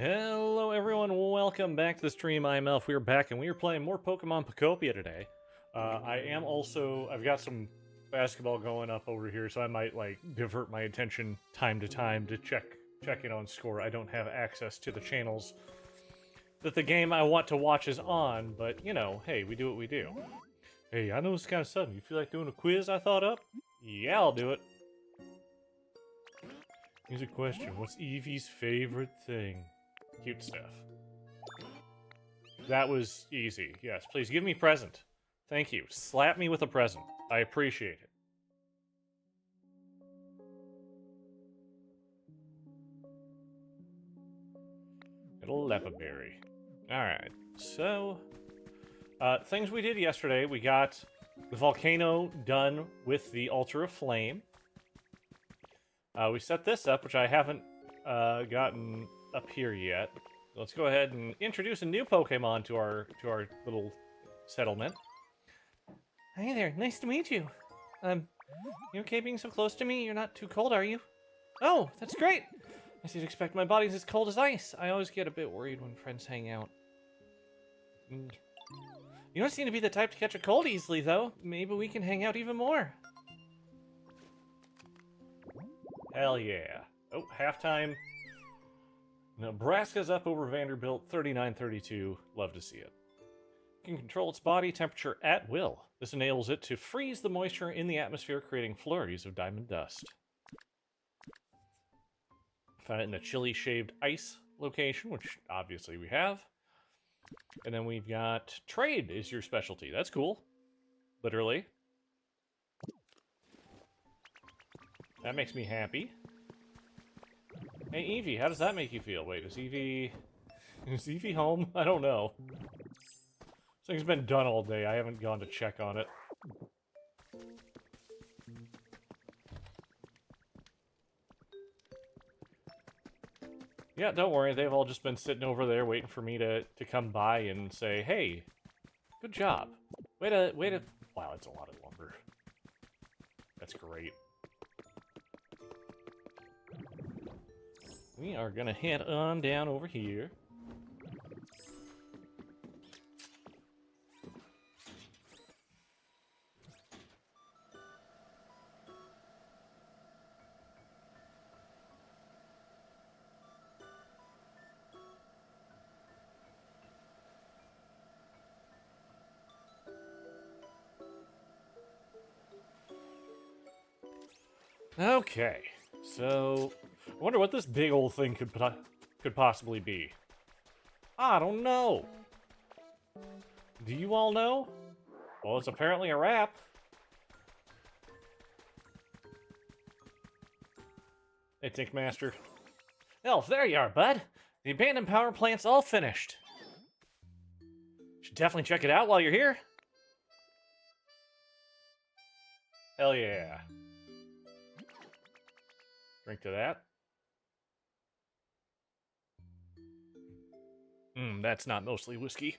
Hello everyone, welcome back to the stream. I'm Elf. We are back and we are playing more Pokemon Pokopia today. I've got some basketball going up over here, so I might divert my attention time to time to check in on score. I don't have access to the channels that the game I want to watch is on, but you know, hey, we do what we do. Hey, I know it's kind of sudden. You feel like doing a quiz I thought up? Yeah, I'll do it. Here's a question. What's Eevee's favorite thing? Cute stuff. That was easy. Yes, please give me present. Thank you. Slap me with a present. I appreciate it. Little Lepaberry. Alright, so... things we did yesterday. We got the volcano done with the Altar of Flame. We set this up, which I haven't gotten up here yet. Let's go ahead and introduce a new Pokemon to our little settlement. Hey there, nice to meet you. You okay being so close to me? You're not too cold, are you? Oh, that's great. As you'd expect, my body's as cold as ice. I always get a bit worried when friends hang out. You don't seem to be the type to catch a cold easily, though. Maybe we can hang out even more. Hell yeah. Oh, halftime. Nebraska's up over Vanderbilt, 39-32. Love to see it. It can control its body temperature at will. This enables it to freeze the moisture in the atmosphere, creating flurries of diamond dust. Found it in a chilly shaved ice location, which obviously we have. And then we've got trade is your specialty. That's cool. Literally. That makes me happy. Hey, Eevee, how does that make you feel? Wait, is Eevee home? I don't know. This thing's been done all day. I haven't gone to check on it. Yeah, don't worry. They've all just been sitting over there waiting for me to come by and say, hey, good job. Way to... Wow, that's a lot of lumber. That's great. We are gonna head on down over here. Okay, so I wonder what this big old thing could possibly be. I don't know. Do you all know? Well, it's apparently a wrap. Hey, Tinkmaster. Elf, there you are, bud. The abandoned power plant's all finished. Should definitely check it out while you're here. Hell yeah. Drink to that. That's not mostly whiskey.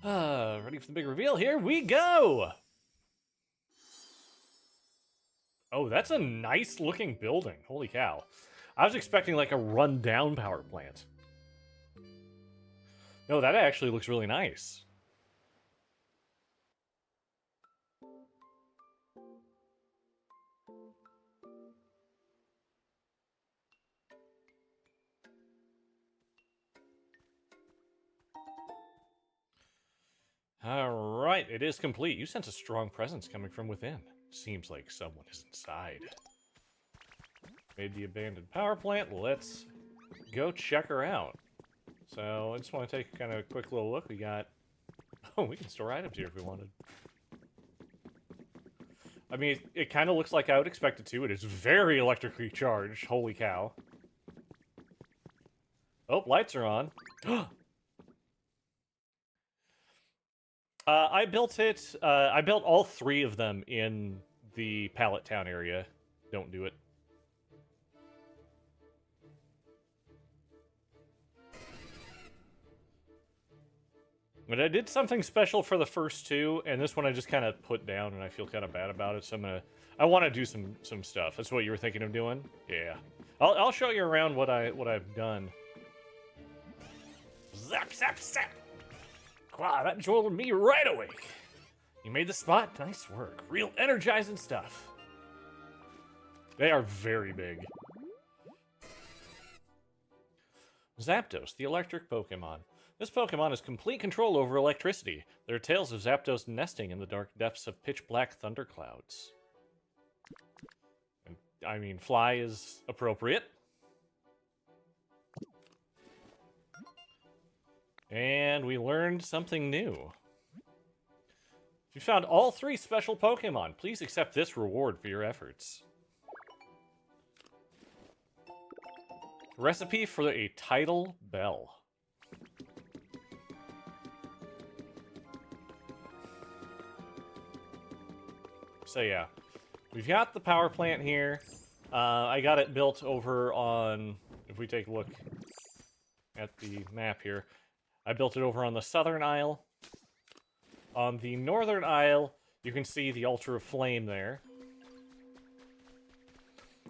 Ready for the big reveal? Here we go! Oh, that's a nice looking building. Holy cow. I was expecting like a run-down power plant. No, that actually looks really nice. Alright, it is complete. You sense a strong presence coming from within. Seems like someone is inside. Made the abandoned power plant. Let's go check her out. So, I just want to take kind of a quick little look. We got... Oh, we can store items here if we wanted. I mean, it kind of looks like I would expect it to. It is very electrically charged. Holy cow. Oh, lights are on. I built it, I built all three of them in the Pallet Town area. Don't do it. But I did something special for the first two, and this one I just kind of put down, and I feel kind of bad about it, so I want to do some stuff. That's what you were thinking of doing? Yeah. I'll show you around what I've done. Zap, zap, zap! Wow, that jolted me right awake. You made the spot? Nice work. Real energizing stuff. They are very big. Zapdos, the electric Pokemon. This Pokemon has complete control over electricity. There are tales of Zapdos nesting in the dark depths of pitch-black thunderclouds. And, I mean, fly is appropriate. And we learned something new. If you found all 3 special Pokemon, please accept this reward for your efforts. Recipe for a tidal bell. So yeah, we've got the power plant here. I got it built over on, if we take a look at the map here, I built it over on the southern isle. On the northern isle, you can see the Ultra Flame there.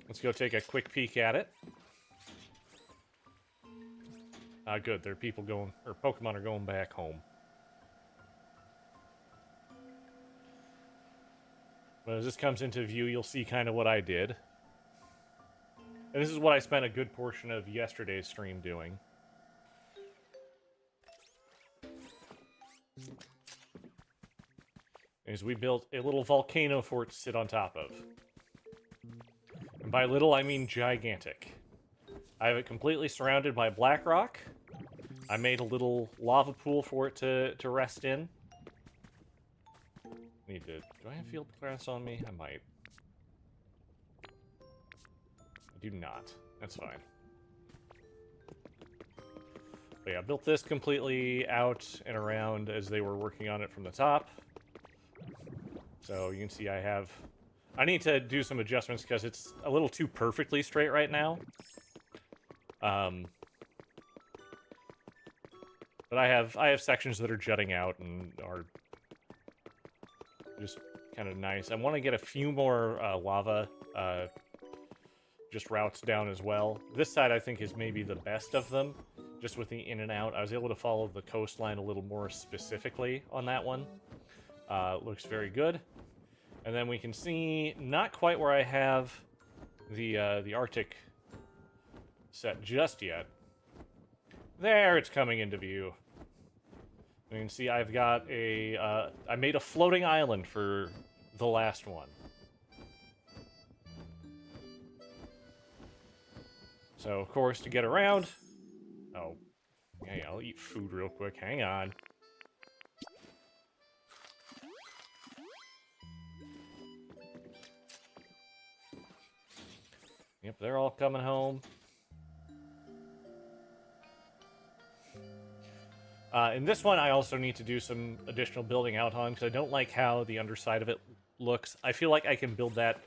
Let's go take a quick peek at it. Good, there are people going, or Pokemon are going back home. But as this comes into view, you'll see kind of what I did. And this is what I spent a good portion of yesterday's stream doing. Is we built a little volcano fort to sit on top of. And by little, I mean gigantic. I have it completely surrounded by black rock. I made a little lava pool for it to rest in. Do I have field glass on me? I might. I do not. That's fine. But yeah, I built this completely out and around as they were working on it from the top. So you can see I need to do some adjustments because it's a little too perfectly straight right now. But I have sections that are jutting out and are just kind of nice. I want to get a few more lava just routes down as well. This side I think is maybe the best of them, just with the in and out. I was able to follow the coastline a little more specifically on that one. Looks very good. And then we can see not quite where I have the Arctic set just yet. There, it's coming into view. You can see I've got I made a floating island for the last one. So, of course, to get around... Oh, yeah, I'll eat food real quick. Hang on. Yep, they're all coming home. In this one, I also need to do some additional building out on, because I don't like how the underside of it looks. I feel like I can build that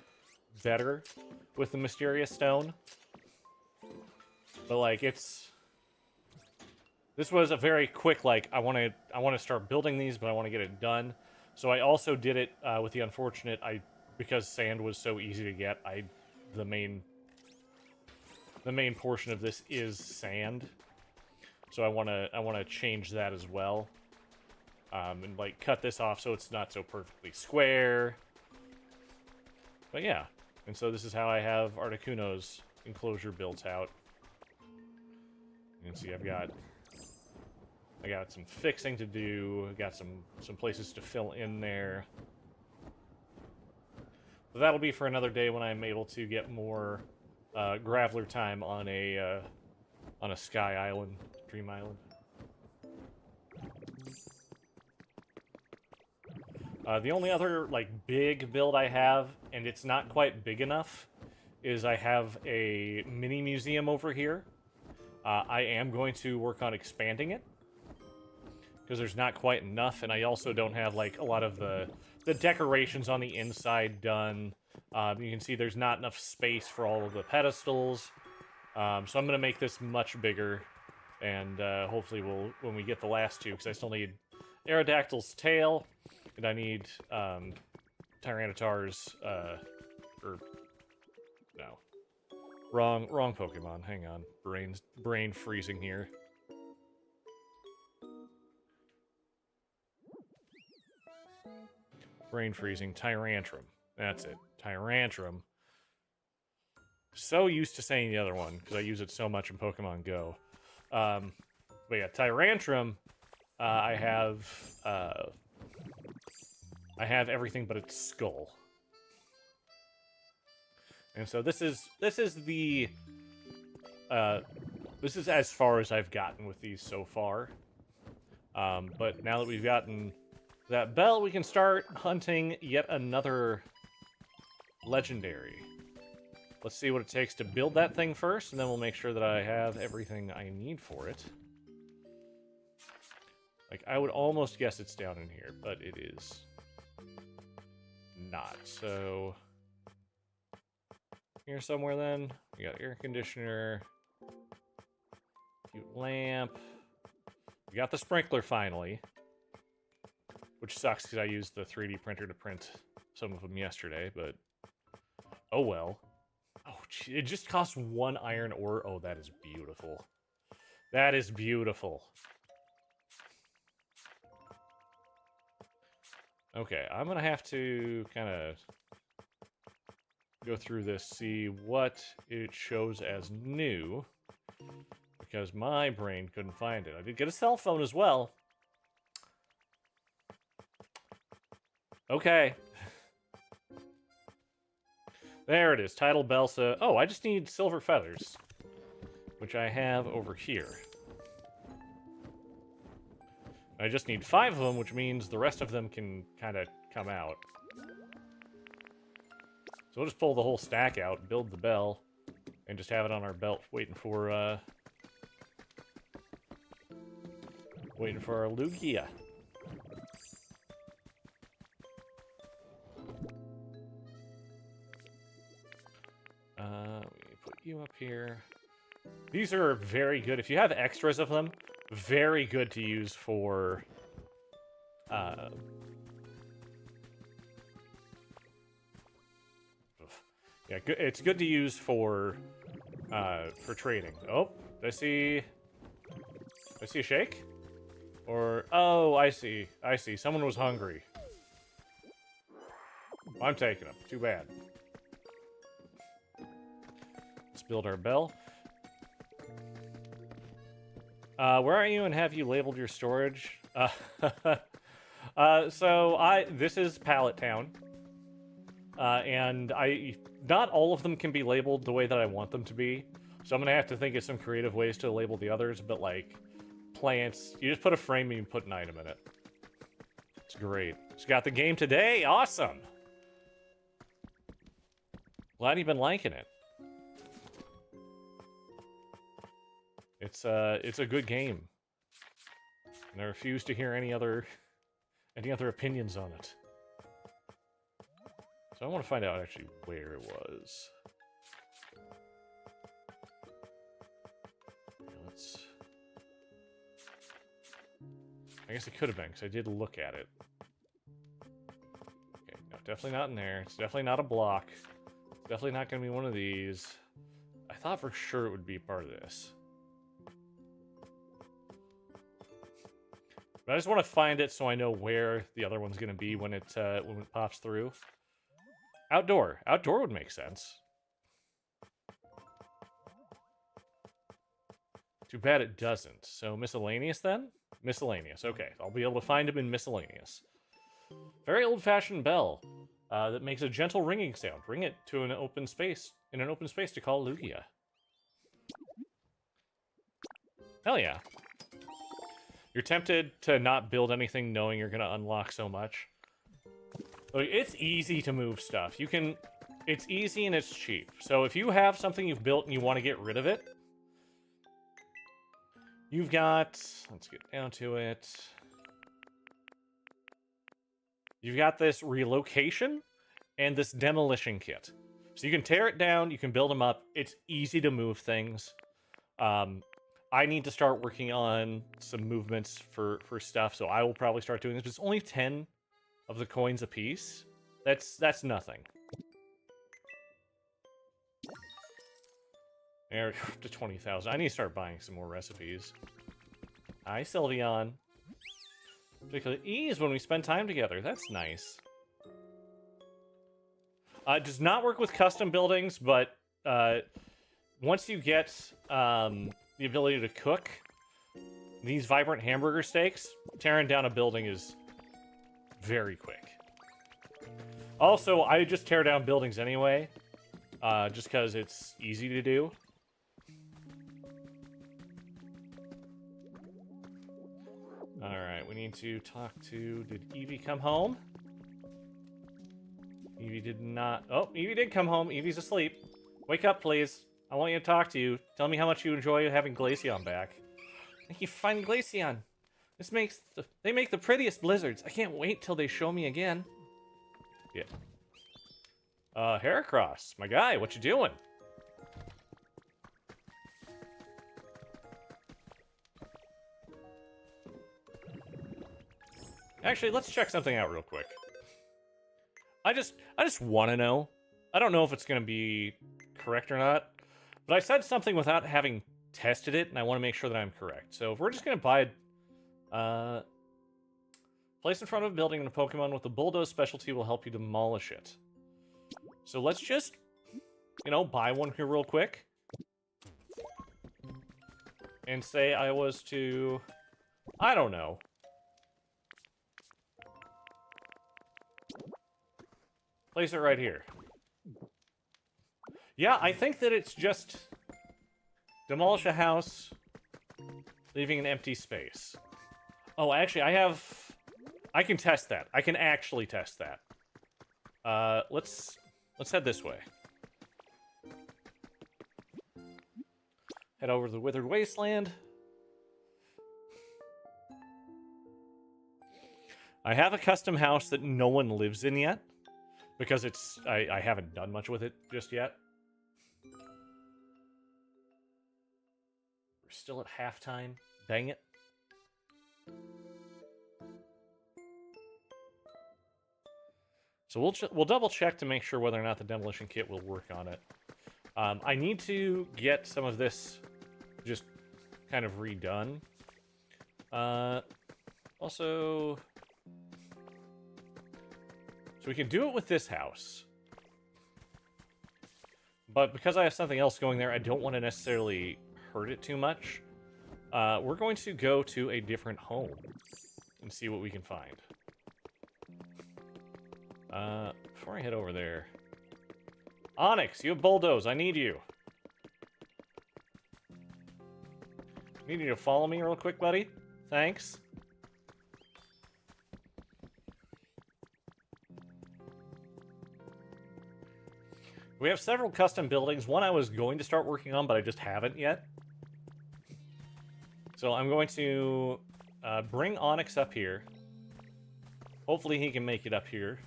better with the Mysterious Stone. But, like, this was a very quick, like, I want to start building these, but I want to get it done. So I also did it with the unfortunate, because sand was so easy to get, the main portion of this is sand. So I want to change that as well, and like cut this off so it's not so perfectly square. But yeah, and so this is how I have Articuno's enclosure built out. You can see I got some fixing to do. I got some places to fill in there. But that'll be for another day when I'm able to get more Graveler time on a Sky Island. Dream Island. The only other like big build I have, and it's not quite big enough, is I have a mini museum over here. I am going to work on expanding it because there's not quite enough, and I also don't have like a lot of the decorations on the inside done. You can see there's not enough space for all of the pedestals, so I'm going to make this much bigger. And hopefully when we get the last two, because I still need Aerodactyl's tail, and I need Tyranitar's, Wrong Pokemon. Hang on. Brain freezing here. Brain freezing. Tyrantrum. That's it. Tyrantrum. So used to saying the other one, because I use it so much in Pokemon Go. But yeah, Tyrantrum, I have everything but its skull. And so this is the this is as far as I've gotten with these so far. But now that we've gotten that bell, we can start hunting yet another legendary. Let's see what it takes to build that thing first, and then we'll make sure that I have everything I need for it. Like, I would almost guess it's down in here, but it is not. So, here somewhere then. We got air conditioner, cute lamp. We got the sprinkler finally, which sucks because I used the 3D printer to print some of them yesterday, but oh well. Oh, gee, it just costs 1 iron ore. Oh, that is beautiful. That is beautiful. Okay, I'm gonna have to kind of go through this, see what it shows as new, because my brain couldn't find it. I did get a cell phone as well. Okay. There it is, Tidal Belsa. Oh, I just need silver feathers, which I have over here. I just need 5 of them, which means the rest of them can kind of come out. So we'll just pull the whole stack out, build the bell, and just have it on our belt, waiting for our Lugia. We put you up here. These are very good. If you have extras of them, very good to use for yeah, it's good to use for trading. Oh, did I see a shake? Or oh, I see. Someone was hungry. I'm taking them. Too bad. Let's build our bell. Where are you, and have you labeled your storage? So this is Pallet Town. And not all of them can be labeled the way that I want them to be. So I'm gonna have to think of some creative ways to label the others, but like plants, you just put a frame and you put an item in it. It's great. It's got the game today. Awesome. Glad you've been liking it. It's a good game. And I refuse to hear any other opinions on it. So I want to find out actually where it was. I guess it could have been, because I did look at it. Okay, no, definitely not in there. It's definitely not a block. It's definitely not going to be one of these. I thought for sure it would be part of this. But I just want to find it so I know where the other one's going to be when it pops through. Outdoor. Outdoor would make sense. Too bad it doesn't. So miscellaneous then? Miscellaneous. Okay, I'll be able to find him in miscellaneous. Very old-fashioned bell that makes a gentle ringing sound. Ring it to an open space, in an open space to call Lugia. Hell yeah. You're tempted to not build anything knowing you're going to unlock so much. Like, it's easy to move stuff. You can... It's easy and it's cheap. So if you have something you've built and you want to get rid of it, you've got... Let's get down to it. You've got this relocation and this demolition kit. So you can tear it down, you can build them up. It's easy to move things. I need to start working on some movements for stuff, so I will probably start doing this. But it's only 10 of the coins a piece. That's nothing. There, up to 20,000. I need to start buying some more recipes. Hi, Sylveon. Particularly ease when we spend time together. That's nice. It does not work with custom buildings, but once you get the ability to cook these vibrant hamburger steaks, tearing down a building is very quick. Also, I just tear down buildings anyway, just because it's easy to do. Alright, we need to talk to... Did Eevee come home? Eevee did not... Oh, Eevee did come home. Eevee's asleep. Wake up, please. I want you to talk to you. Tell me how much you enjoy having Glaceon back. Thank you for finding Glaceon. This makes... They make the prettiest blizzards. I can't wait till they show me again. Yeah. Heracross, my guy, what you doing? Actually, let's check something out real quick. I just want to know. I don't know if it's going to be correct or not, but I said something without having tested it, and I want to make sure that I'm correct. So if we're just going to buy place in front of a building and a Pokemon with the Bulldoze specialty will help you demolish it. So let's just, you know, buy one here real quick. And say I was to... I don't know. Place it right here. Yeah, I think that it's just... demolish a house, leaving an empty space. Oh, actually, I can test that. I can actually test that. Let's head this way. Head over to the Withered Wasteland. I have a custom house that no one lives in yet, because I haven't done much with it just yet. We're still at halftime. Dang it. So we'll double check to make sure whether or not the demolition kit will work on it. I need to get some of this just kind of redone. Also, so we can do it with this house. But because I have something else going there, I don't want to necessarily hurt it too much. We're going to go to a different home and see what we can find. Before I head over there... Onyx, you have Bulldoze. I need you. Need you to follow me real quick, buddy? Thanks. We have several custom buildings. One I was going to start working on, but I just haven't yet. So I'm going to bring Onyx up here. Hopefully he can make it up here.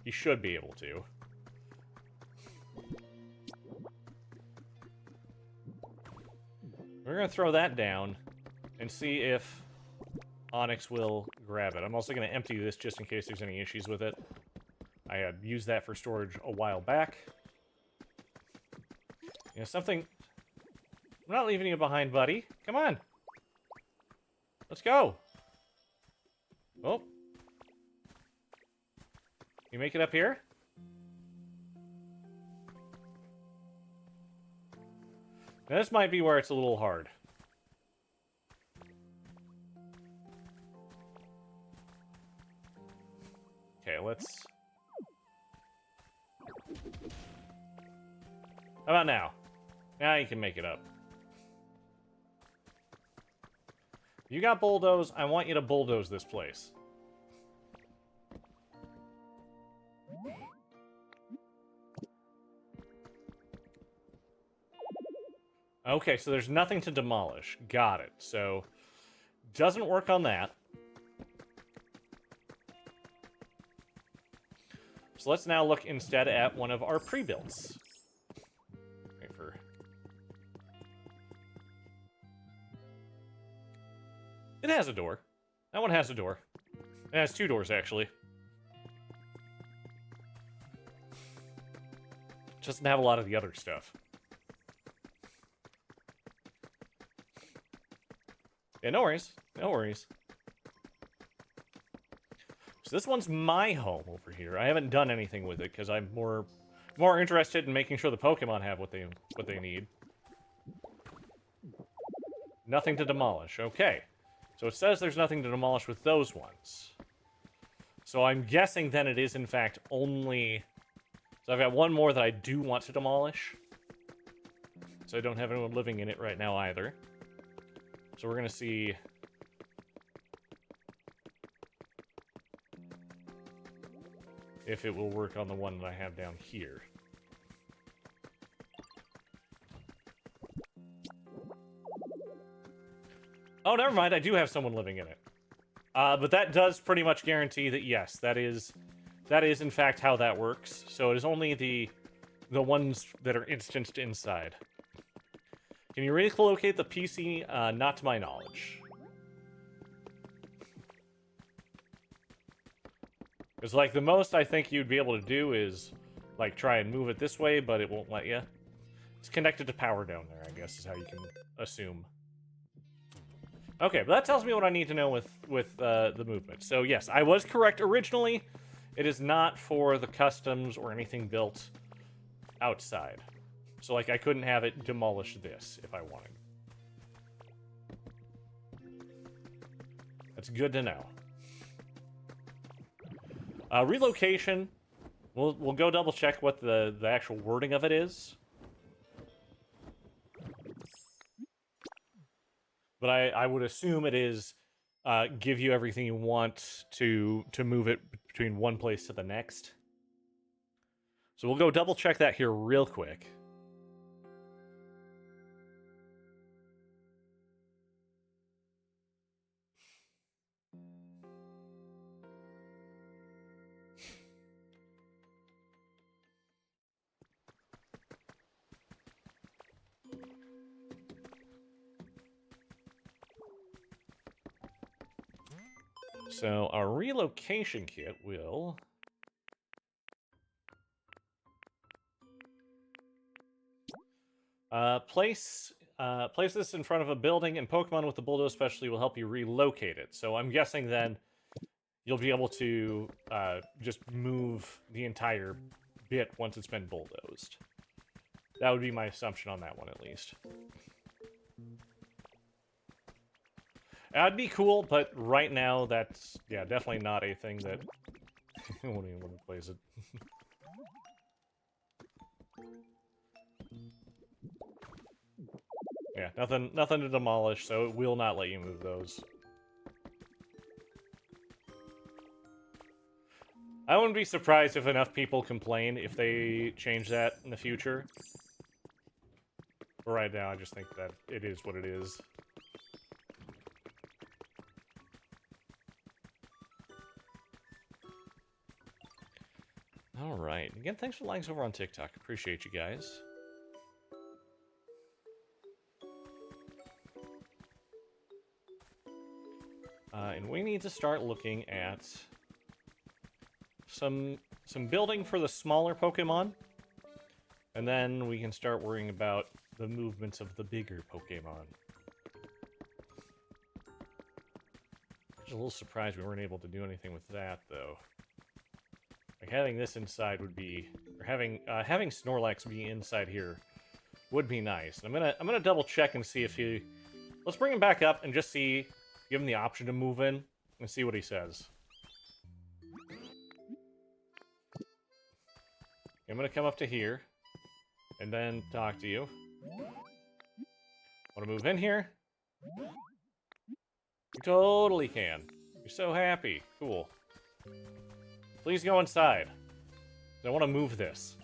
He should be able to. We're going to throw that down and see if Onyx will grab it. I'm also going to empty this just in case there's any issues with it. I had used that for storage a while back. You know, something... I'm not leaving you behind, buddy. Come on. Let's go. Oh. You make it up here? Now, this might be where it's a little hard. Okay, let's... How about now? Now you can make it up. You got Bulldoze. I want you to bulldoze this place. Okay, so there's nothing to demolish. Got it. So, doesn't work on that. So let's now look instead at one of our pre-builds. Wait for... It has a door. That one has a door. It has two doors, actually. doesn't have a lot of the other stuff. Yeah, no worries. No worries. So this one's my home over here. I haven't done anything with it because I'm more interested in making sure the Pokemon have what they need. Nothing to demolish. Okay. So it says there's nothing to demolish with those ones. So I'm guessing then it is in fact only... So I've got one more that I do want to demolish. So I don't have anyone living in it right now either. So we're going to see... if it will work on the one that I have down here. Oh, never mind. I do have someone living in it. But that does pretty much guarantee that, yes, that is in fact how that works. So it is only the ones that are instanced inside. Can you relocate the PC? Not to my knowledge. Because, like, the most I think you'd be able to do is, like, try and move it this way, but it won't let you. It's connected to power down there, I guess, is how you can assume. Okay, but that tells me what I need to know with the movement. So, yes, I was correct originally. It is not for the customs or anything built outside. So, like, I couldn't have it demolish this if I wanted. That's good to know. Relocation, we'll go double check what the actual wording of it is. But I would assume it is give you everything you want to move it between one place to the next. So we'll go double check that here real quick. So our relocation kit will... place this in front of a building, and Pokemon with the bulldoze specialty will help you relocate it. So I'm guessing then you'll be able to just move the entire bit once it's been bulldozed. That would be my assumption on that one, at least. That'd be cool, but right now that's, yeah, definitely not a thing that... I won't even want to place it. Yeah, nothing to demolish, so it will not let you move those. I wouldn't be surprised if enough people complain if they change that in the future. But right now, I just think that it is what it is. Alright. Again, thanks for the likes over on TikTok. Appreciate you guys. And we need to start looking at some building for the smaller Pokemon. And then we can start worrying about the movements of the bigger Pokemon. I was a little surprised we weren't able to do anything with that, though. Like, having this inside would be... Or having Snorlax be inside here would be nice. And I'm gonna double check and see if he... Let's bring him back up and just see... Give him the option to move in and see what he says. I'm gonna come up to here and then talk to you. Want to move in here? You totally can. You're so happy. Cool. Please go inside. I want to move this.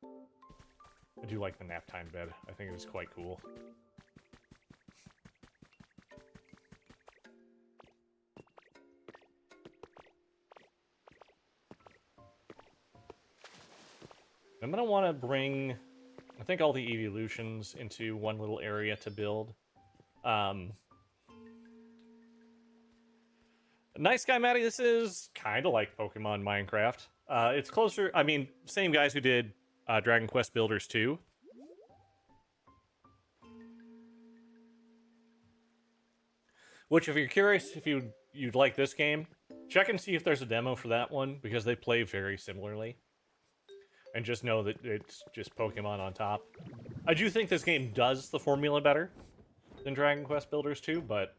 I do like the nap time bed. I think it is quite cool. I'm going to want to bring, I think, all the evolutions into one little area to build. Nice guy, Maddie. This is kind of like Pokemon Minecraft. It's closer. I mean, same guys who did Dragon Quest Builders 2. Which, if you're curious if you'd like this game, check and see if there's a demo for that one, because they play very similarly. And just know that it's just Pokemon on top. I do think this game does the formula better than Dragon Quest Builders 2, but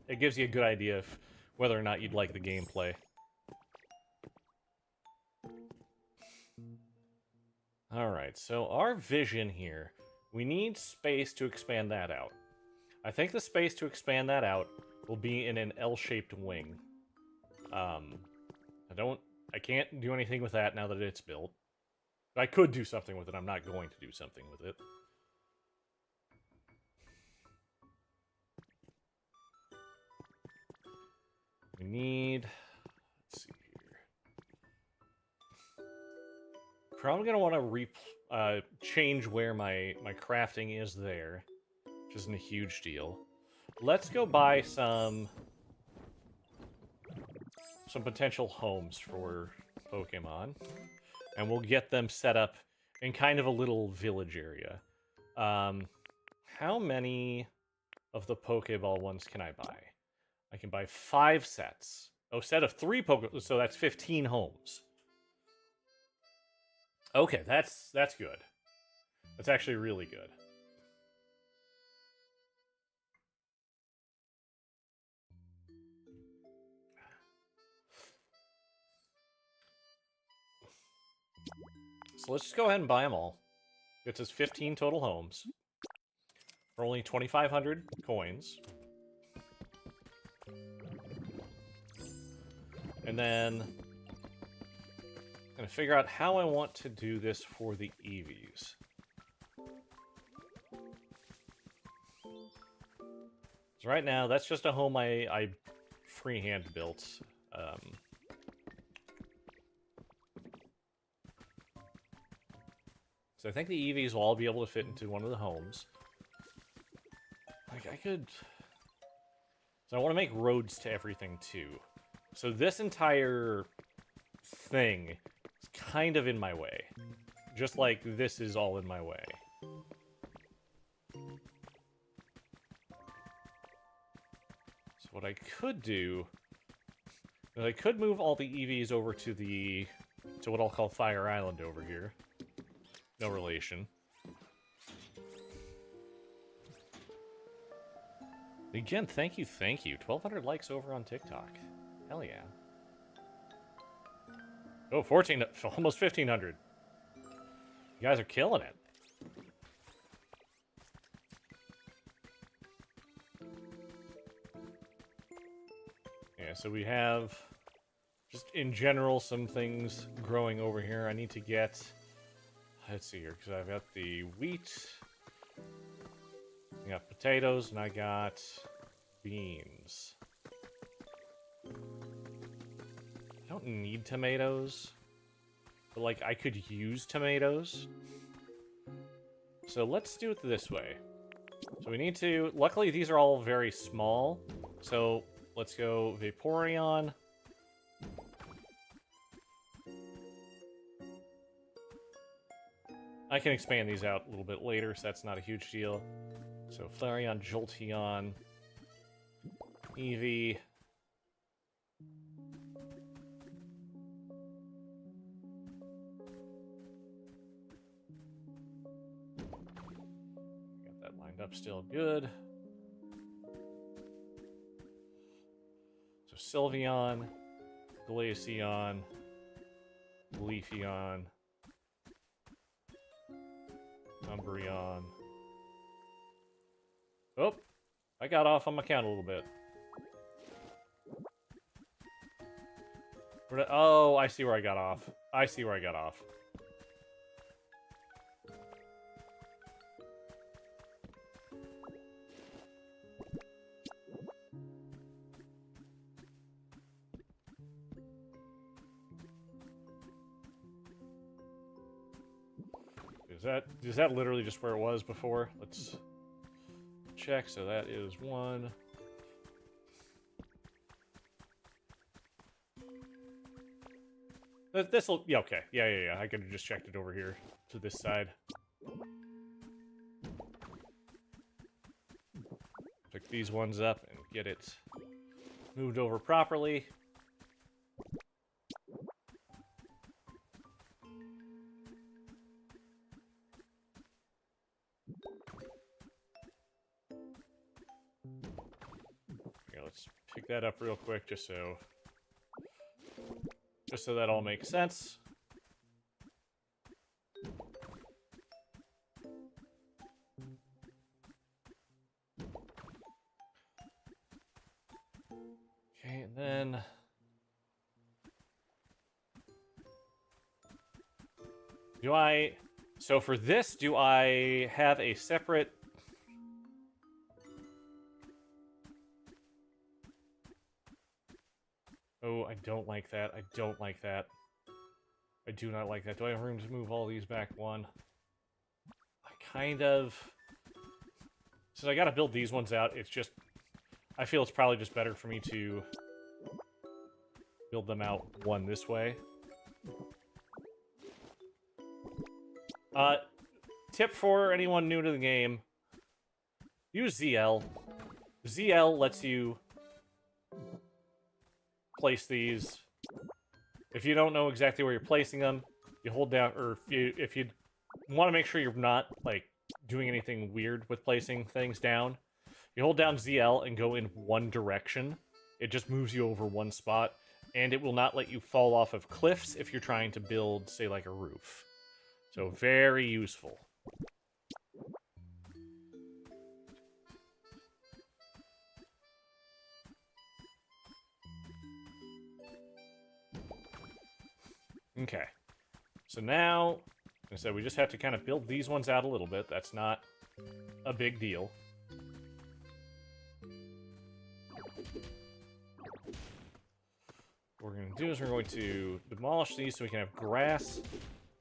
it gives you a good idea of whether or not you'd like the gameplay. Alright, so our vision here, we need space to expand that out. I think the space to expand that out will be in an L-shaped wing. I can't do anything with that now that it's built. I could do something with it. I'm not going to do something with it. We need... Let's see here. Probably going to want to change where my crafting is there, which isn't a huge deal. Let's go buy some potential homes for Pokemon. And we'll get them set up in kind of a little village area. How many of the Pokeball ones can I buy? I can buy 5 sets. Oh, set of 3 Pokeball, so that's 15 homes. Okay, that's good. That's actually really good. So let's just go ahead and buy them all. Gets us 15 total homes. For only 2,500 coins. And then... I'm going to figure out how I want to do this for the EVs. So right now, that's just a home I freehand built. So I think the EVs will all be able to fit into one of the homes. Like, I could... So I want to make roads to everything, too. So this entire thing is kind of in my way. Just like this is all in my way. So what I could do... is I could move all the EVs over to what I'll call Fire Island over here. No relation. Again, thank you. 1,200 likes over on TikTok. Hell yeah. Oh, almost 1,500. You guys are killing it. Yeah, so we have, just in general, some things growing over here. I need to get... Let's see here, because I've got the wheat, I got potatoes, and I got beans. I don't need tomatoes, but, like, I could use tomatoes. So let's do it this way. So we need to... Luckily, these are all very small, so let's go Vaporeon. I can expand these out a little bit later, so that's not a huge deal. So Flareon, Jolteon, Eevee. Got that lined up still good. So Sylveon, Glaceon, Leafeon, Umbreon. Oh, I got off on my count a little bit. Oh, I see where I got off. Is that literally just where it was before? Let's check. So that is 1. This'll... Yeah, okay. Yeah. I could have just checked it over here to this side. Pick these ones up and get it moved over properly. Okay, let's pick that up real quick just so that all makes sense. Okay, and then so for this, do I have a separate... Oh, I don't like that. I don't like that. I do not like that. Do I have room to move all these back one? I kind of... Since I gotta build these ones out, it's just... I feel it's probably just better for me to build them out one this way. Tip for anyone new to the game. Use ZL. ZL lets you place these. If you don't know exactly where you're placing them, you hold down, or if you want to make sure you're not, like, doing anything weird with placing things down, you hold down ZL and go in one direction. It just moves you over one spot, and it will not let you fall off of cliffs if you're trying to build, say, like a roof. So, very useful. Okay. So now, like I said, we just have to kind of build these ones out a little bit. That's not a big deal. What we're going to do is we're going to demolish these so we can have grass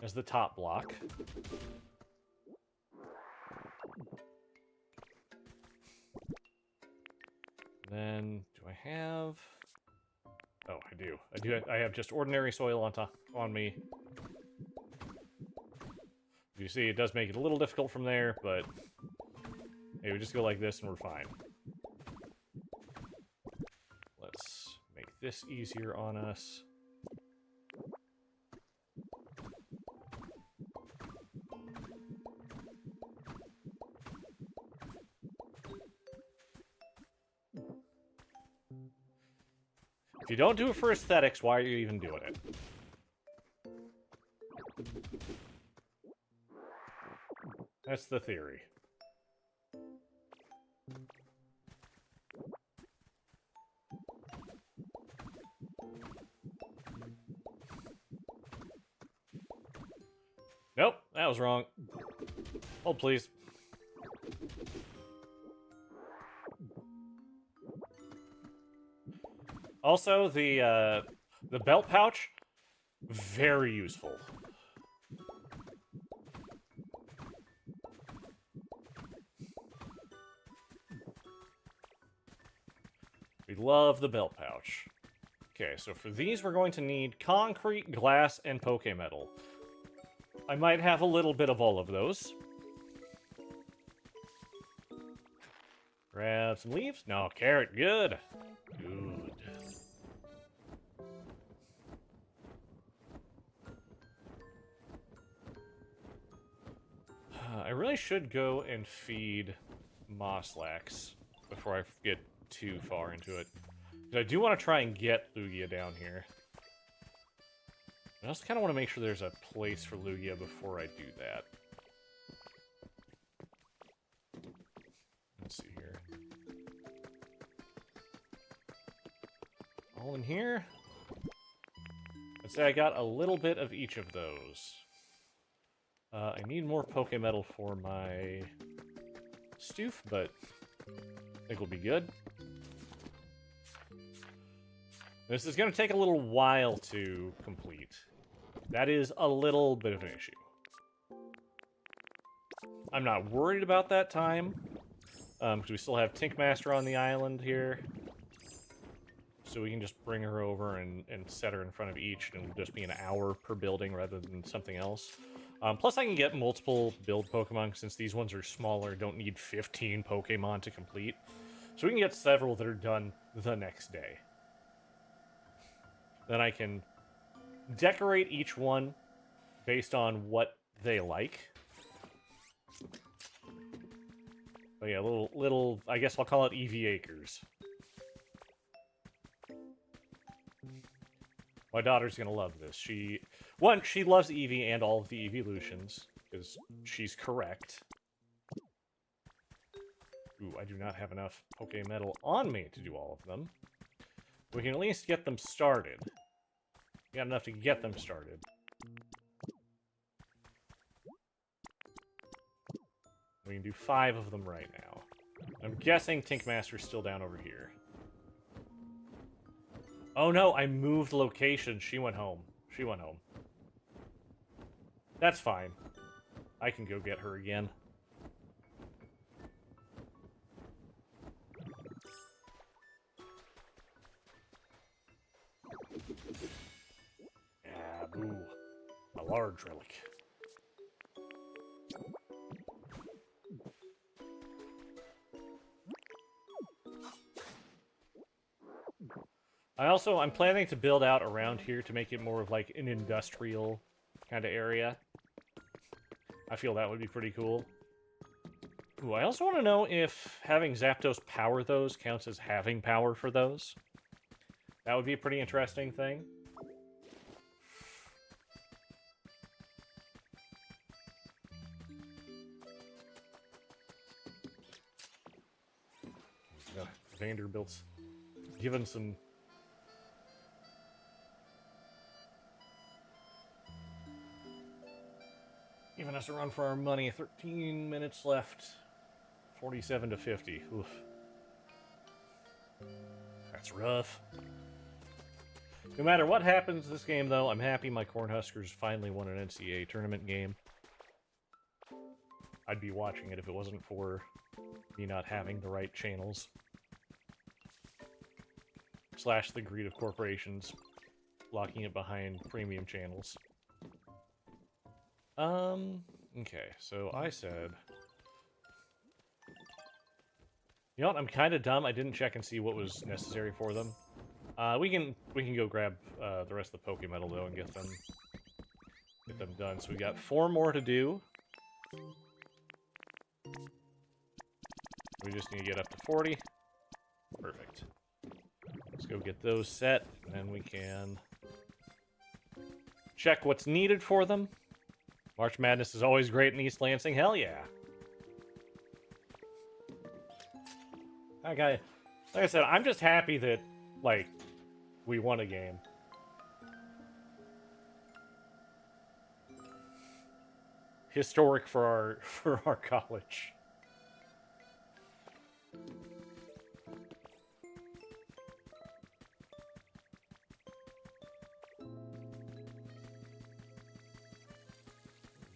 as the top block. Then, do I have... Oh, I do. I have just ordinary soil on me. You see, it does make it a little difficult from there, but... Hey, we just go like this and we're fine. Let's make this easier on us. If you don't do it for aesthetics, why are you even doing it? That's the theory. Nope, that was wrong. Hold, please. Also, the belt pouch, very useful. We love the belt pouch. Okay, so for these, we're going to need concrete, glass, and Pokemetal. I might have a little bit of all of those. Grab some leaves. No, carrot. Good. Good. I really should go and feed Mosslax before I get too far into it. I do want to try and get Lugia down here. I also kind of want to make sure there's a place for Lugia before I do that. Let's see here. All in here. I'd say I got a little bit of each of those. I need more Pokemetal for my Stoof, but I think we'll be good. This is going to take a little while to complete. That is a little bit of an issue. I'm not worried about that time, because we still have Tinkmaster on the island here. so we can just bring her over and set her in front of each, and it'll just be an hour per building rather than something else. Plus, I can get multiple build Pokemon, since these ones are smaller, don't need 15 Pokemon to complete. So we can get several that are done the next day. Then I can decorate each one based on what they like. But yeah, little, I guess I'll call it EV Acres. My daughter's gonna love this. She loves Eevee and all of the evolutions, because she's correct. Ooh, I do not have enough Poke Metal on me to do all of them. We can at least get them started. We got enough to get them started. We can do 5 of them right now. I'm guessing Tinkmaster's still down over here. Oh no, I moved location. She went home. She went home. That's fine. I can go get her again. Yeah, boo. A large relic. I'm planning to build out around here to make it more of like an industrial kind of area. I feel that would be pretty cool. Ooh, I also want to know if having Zapdos power those counts as having power for those. That would be a pretty interesting thing. Vanderbilt's given some... Giving us a run for our money. 13 minutes left. 47 to 50. Oof. That's rough. No matter what happens this game, though, I'm happy my Cornhuskers finally won an NCAA tournament game. I'd be watching it if it wasn't for me not having the right channels. / the greed of corporations locking it behind premium channels. Okay, so I said... You know what, I'm kind of dumb. I didn't check and see what was necessary for them. We can go grab the rest of the Poke Metal, though, and get them done. So we got 4 more to do. We just need to get up to 40. Perfect. Let's go get those set, and then we can check what's needed for them. March Madness is always great in East Lansing. Hell yeah. Okay. Like I said, I'm just happy that, like, we won a game. Historic for our college.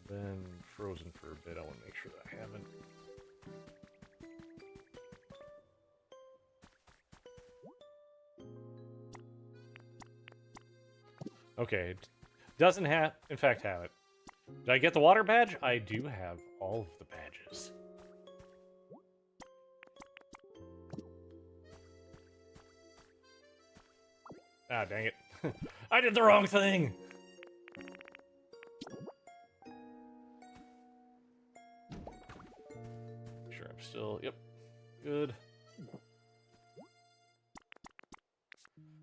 Been frozen for a bit. I want to make sure that I haven't. Okay, it doesn't have, in fact, have it. Did I get the water badge? I do have all of the badges. Ah, dang it. I did the wrong thing! Sure, I'm still, yep, good.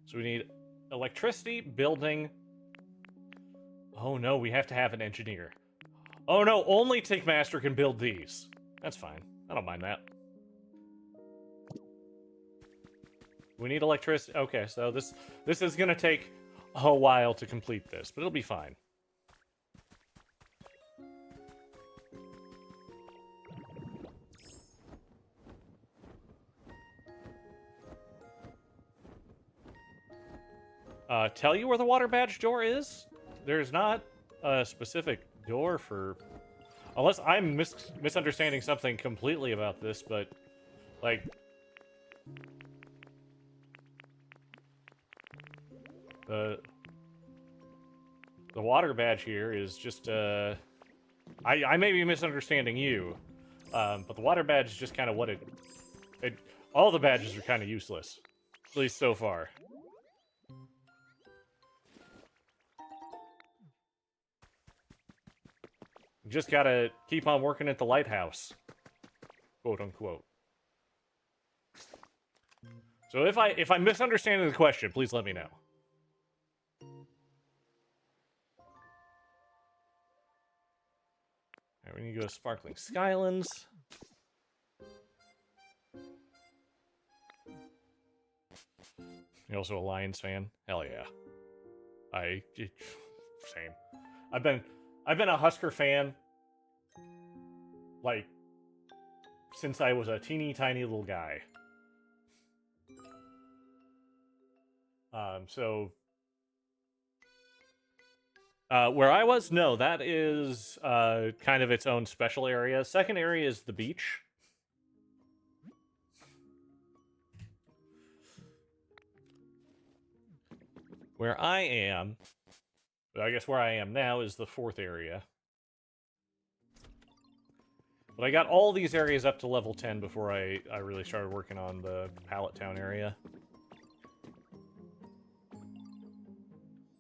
So we need electricity, building. Oh no, we have to have an engineer. Oh no, only Tinkmaster can build these. That's fine. I don't mind that. We need electricity. Okay, so this is gonna take a while to complete this, but it'll be fine. Tell you where the water badge door is? There's not a specific door for... Unless I'm misunderstanding something completely about this, but... Like... The water badge here is just, I may be misunderstanding you, but the water badge is just kind of what it... All the badges are kind of useless, at least so far. You just gotta keep on working at the lighthouse, quote unquote. So if I'm misunderstanding the question, please let me know. Alright, we need to go to Sparkling Skylands. You're also a Lions fan? Hell yeah. Same. I've been a Husker fan, like, since I was a teeny tiny little guy. Where I was, no, that is kind of its own special area. Second area is the beach. Where I am, I guess where I am now is the fourth area. But I got all these areas up to level 10 before I really started working on the Pallet Town area.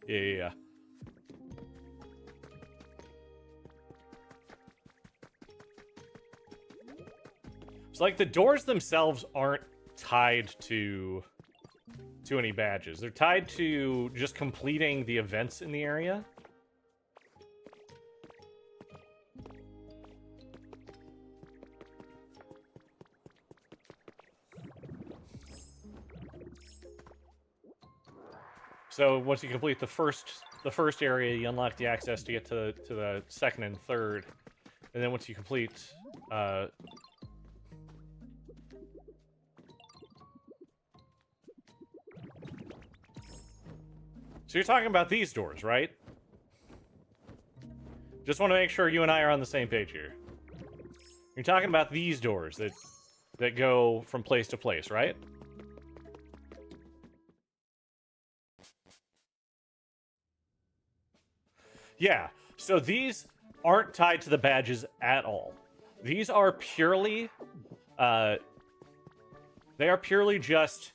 Yeah. It's like the doors themselves aren't tied to any badges. They're tied to just completing the events in the area. So once you complete the first area, you unlock the access to get to the second and third, and then once you complete so you're talking about these doors, right? Just want to make sure you and I are on the same page here. You're talking about these doors that go from place to place, right? Yeah, so these aren't tied to the badges at all. These are purely, they are purely just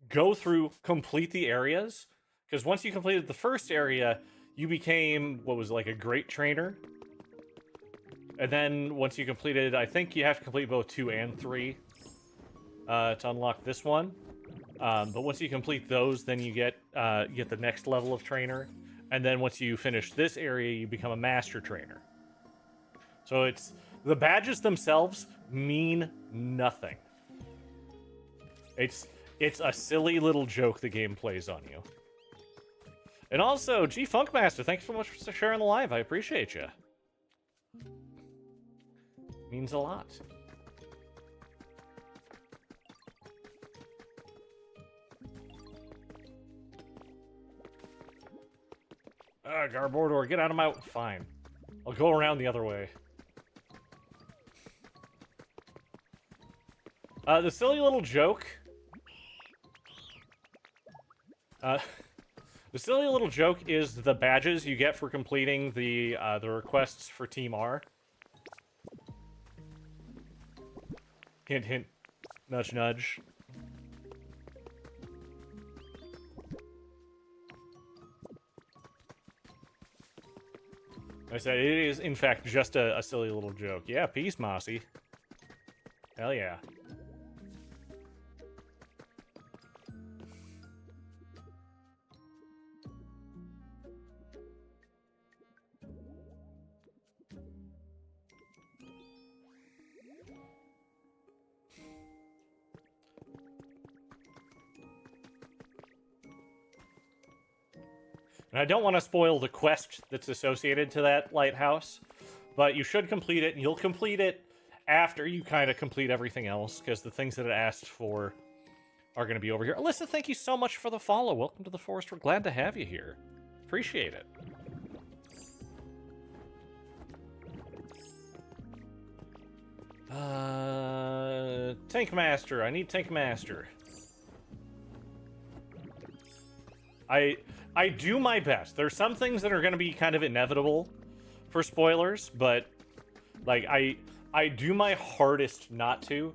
go through, complete the areas. Because once you completed the first area, you became, what was it, like a great trainer. And then once you completed, I think you have to complete both 2 and 3 to unlock this one. But once you complete those, then you get the next level of trainer. And then once you finish this area, you become a master trainer. So the badges themselves mean nothing. It's a silly little joke the game plays on you. And also, G Funkmaster, thanks so much for sharing the live. I appreciate you. Means a lot. Garbordor, get out of my... Fine. I'll go around the other way. The silly little joke... the silly little joke is the badges you get for completing the requests for Team R. Hint, hint. Nudge, nudge. I said it is, in fact, just a silly little joke. Yeah, peace, Mossy. Hell yeah. And I don't want to spoil the quest that's associated to that lighthouse, but you should complete it, and you'll complete it after you kind of complete everything else, because the things that it asked for are going to be over here. Alyssa, thank you so much for the follow. Welcome to the forest. We're glad to have you here. Appreciate it. Tank Master. I need Tank Master. I do my best. There's some things that are going to be kind of inevitable for spoilers, but like I do my hardest not to,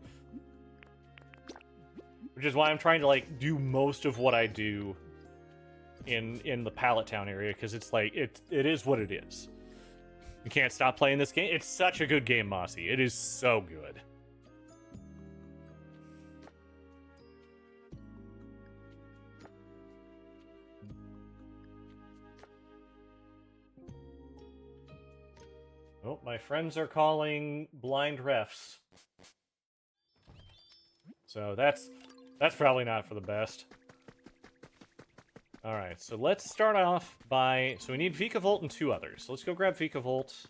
which is why I'm trying to like do most of what I do in the Pallet Town area, because it's like it is what it is. You can't stop playing this game. It's such a good game, Mossy. It is so good. Oh, my friends are calling blind refs. So that's probably not for the best. Alright, so let's start off by... So we need Vikavolt and 2 others. So let's go grab Vikavolt.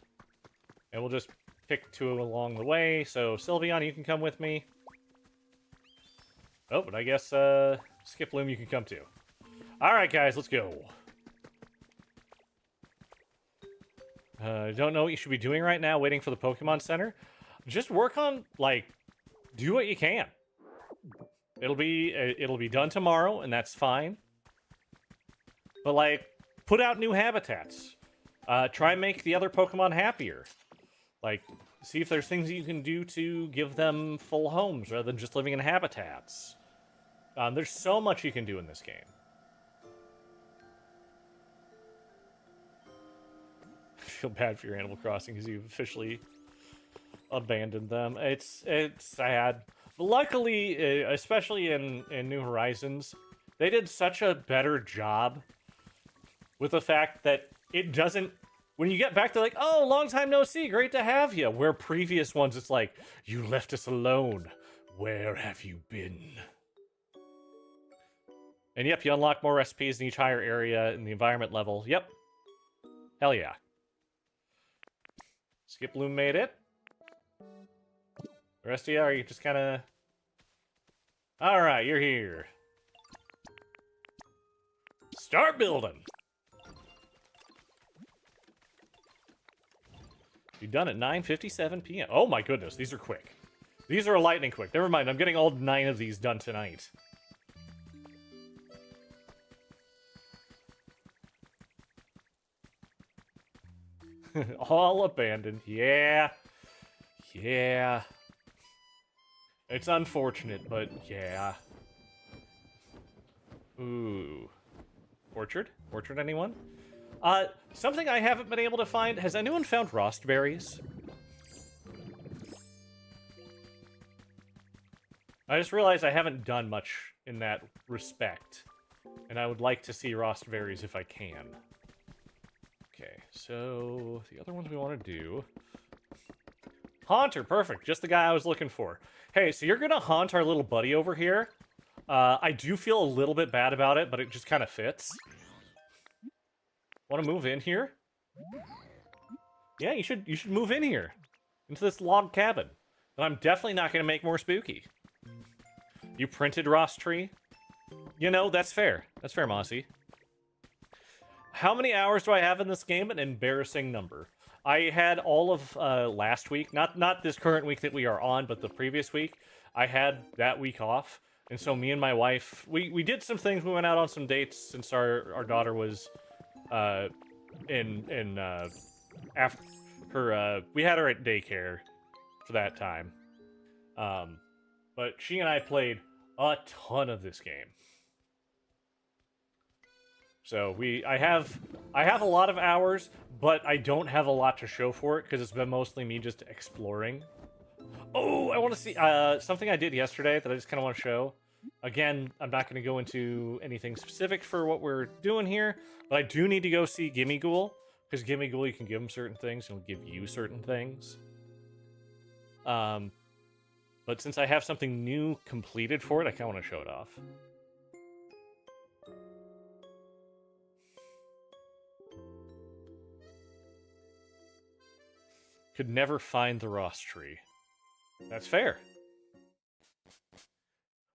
And we'll just pick 2 along the way. So Sylveon, you can come with me. Oh, but I guess Skiploom, you can come too. Alright, guys, let's go. Don't know what you should be doing right now, waiting for the Pokemon Center. Just work on, like, do what you can. It'll be done tomorrow, and that's fine. But, like, put out new habitats. Try and make the other Pokemon happier. Like, see if there's things that you can do to give them full homes rather than just living in habitats. There's so much you can do in this game. I feel bad for your Animal Crossing because you've officially abandoned them. It's sad. But luckily, especially in New Horizons, they did such a better job with the fact that it doesn't... When you get back, they're like, oh, long time no see, great to have you. Where previous ones, it's like, you left us alone. Where have you been? And yep, you unlock more recipes in each higher area in the environment level. Yep. Hell yeah. Skiploom made it. The rest of you, are you just kind of... Alright, you're here. Start building! You're done at 9:57 p.m. Oh my goodness, these are quick. These are lightning quick. Never mind, I'm getting all 9 of these done tonight. All abandoned. Yeah. Yeah. It's unfortunate, but yeah. Ooh. Orchard? Orchard, anyone? Something I haven't been able to find. Has anyone found Rostberries? I just realized I haven't done much in that respect. And I would like to see Rostberries if I can. Okay, so the other ones we want to do... Haunter, perfect. Just the guy I was looking for. Hey, so you're going to haunt our little buddy over here. I do feel a little bit bad about it, but it just kind of fits. Want to move in here? Yeah, you should move in here. Into this log cabin. And I'm definitely not going to make more spooky. You printed Ross Tree? You know, that's fair. That's fair, Mossy. How many hours do I have in this game? An embarrassing number. I had all of last week, not this current week that we are on, but the previous week. I had that week off. And so me and my wife, we did some things. We went out on some dates since our daughter was... after her, we had her at daycare for that time. But she and I played a ton of this game. So I have a lot of hours, but I don't have a lot to show for it because it's been mostly me just exploring. Oh, I want to see something I did yesterday that I just kind of want to show. Again, I'm not going to go into anything specific for what we're doing here, but I do need to go see Gimme Ghoul, because Gimme Ghoul, you can give him certain things, and he'll give you certain things. But since I have something new completed for it, I kind of want to show it off. Could never find the Ross Tree. That's fair.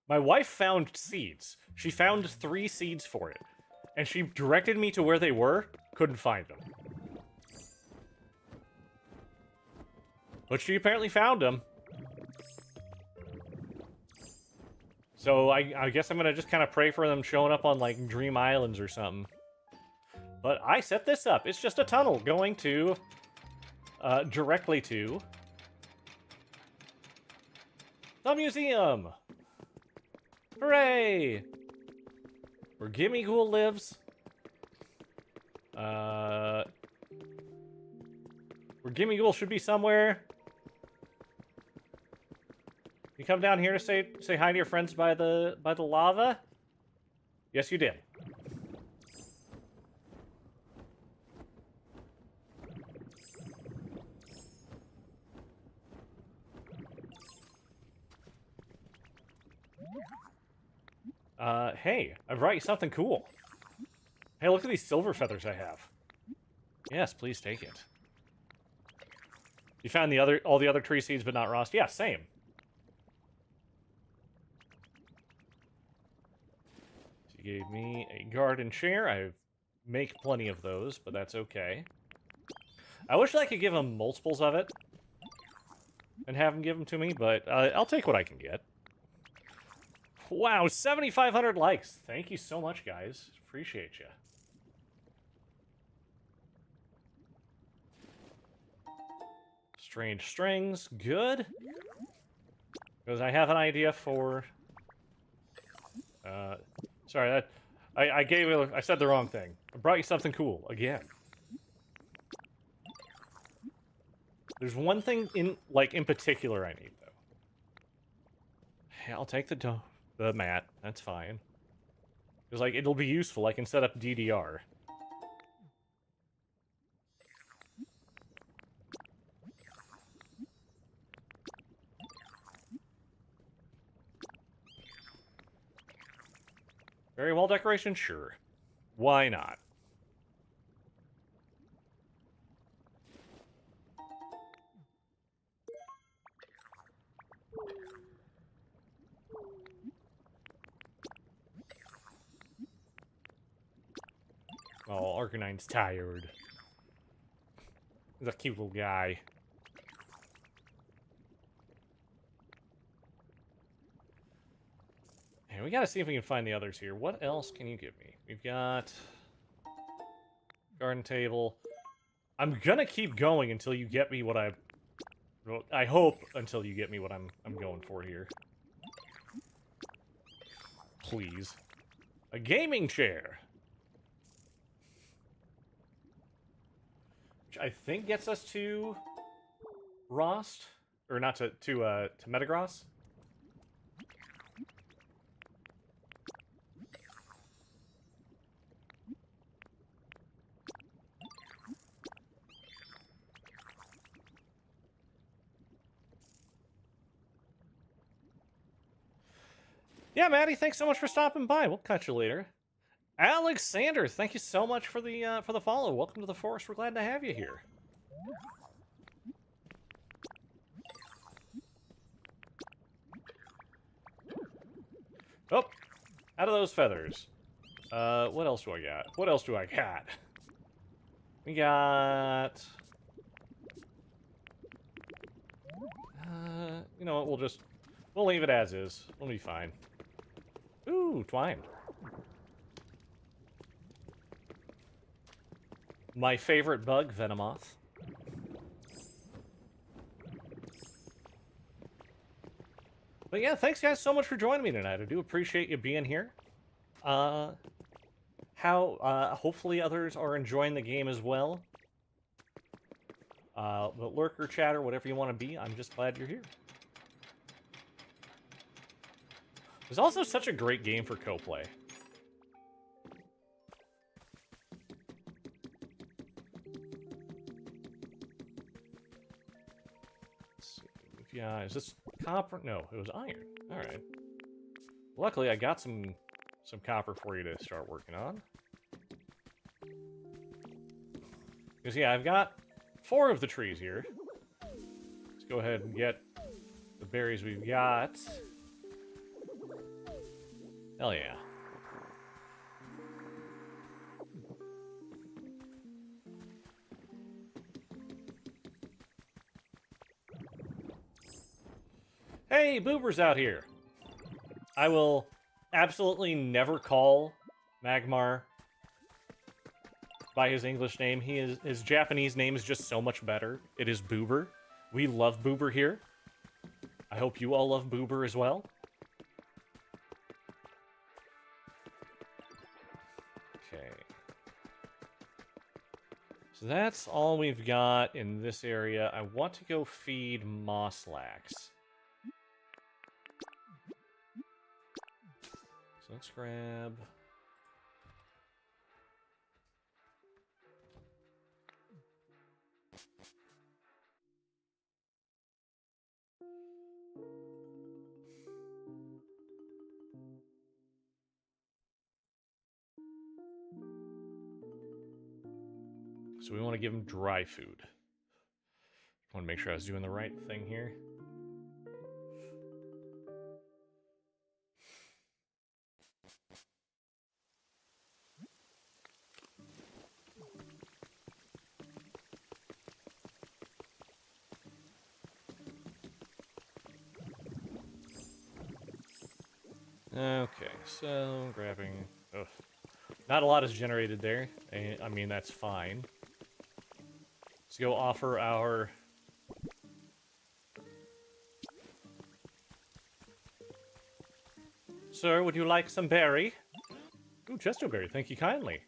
My wife found seeds. She found 3 seeds for it. And she directed me to where they were. Couldn't find them. But she apparently found them. So I guess I'm gonna just kind of pray for them showing up on, like, Dream Islands or something. But I set this up. It's just a tunnel going to... directly to... the museum! Hooray! Where Gimme Ghoul lives. Where Gimme Ghoul should be somewhere. You come down here to say hi to your friends by the lava? Yes, you did. Hey, I brought you something cool. Hey, look at these silver feathers I have. Yes, please take it. You found all the other tree seeds, but not Rost? Yeah, same. She gave me a garden chair. I make plenty of those, but that's okay. I wish I could give them multiples of it and have them give them to me, but I'll take what I can get. Wow, 7,500 likes. Thank you so much, guys. Appreciate you. Strange strings. Good. Because I have an idea for... sorry, I said the wrong thing. I brought you something cool, again. There's one thing in particular I need, though. Hey, I'll take the mat. That's fine. Because, like, it'll be useful. I can set up DDR. Very wall decoration? Sure. Why not? Oh, Arcanine's tired. He's a cute little guy. And we gotta see if we can find the others here. What else can you give me? We've got... garden table. I'm gonna keep going until you get me what I hope until you get me what I'm going for here. Please. A gaming chair! Which I think gets us to... Rost? Or not to Metagross? Yeah, Maddie, thanks so much for stopping by. We'll catch you later. Alexander, thank you so much for the follow. Welcome to the forest. We're glad to have you here. Oh, out of those feathers. What else do I got? What else do I got? We got... you know what, we'll leave it as is. We'll be fine. Ooh, twine. My favorite bug, Venomoth. But yeah, thanks guys so much for joining me tonight. I do appreciate you being here. Hopefully others are enjoying the game as well. But lurker, chatter, whatever you want to be, I'm just glad you're here. It's also such a great game for co-play. Let's see. Yeah, is this copper? No, it was iron. All right. Luckily, I got some copper for you to start working on. Because yeah, I've got 4 of the trees here. Let's go ahead and get the berries we've got. Hell yeah. Hey, Boober's out here. I will absolutely never call Magmar by his English name. His Japanese name is just so much better. It is Boober. We love Boober here. I hope you all love Boober as well. Okay. So that's all we've got in this area. I want to go feed Mosslax. So let's grab... So we want to give him dry food. I want to make sure I was doing the right thing here. Okay, so grabbing... Ugh. Not a lot is generated there. I mean, that's fine. Let's go offer our... Sir, would you like some berry? Ooh, Chesterberry, thank you kindly.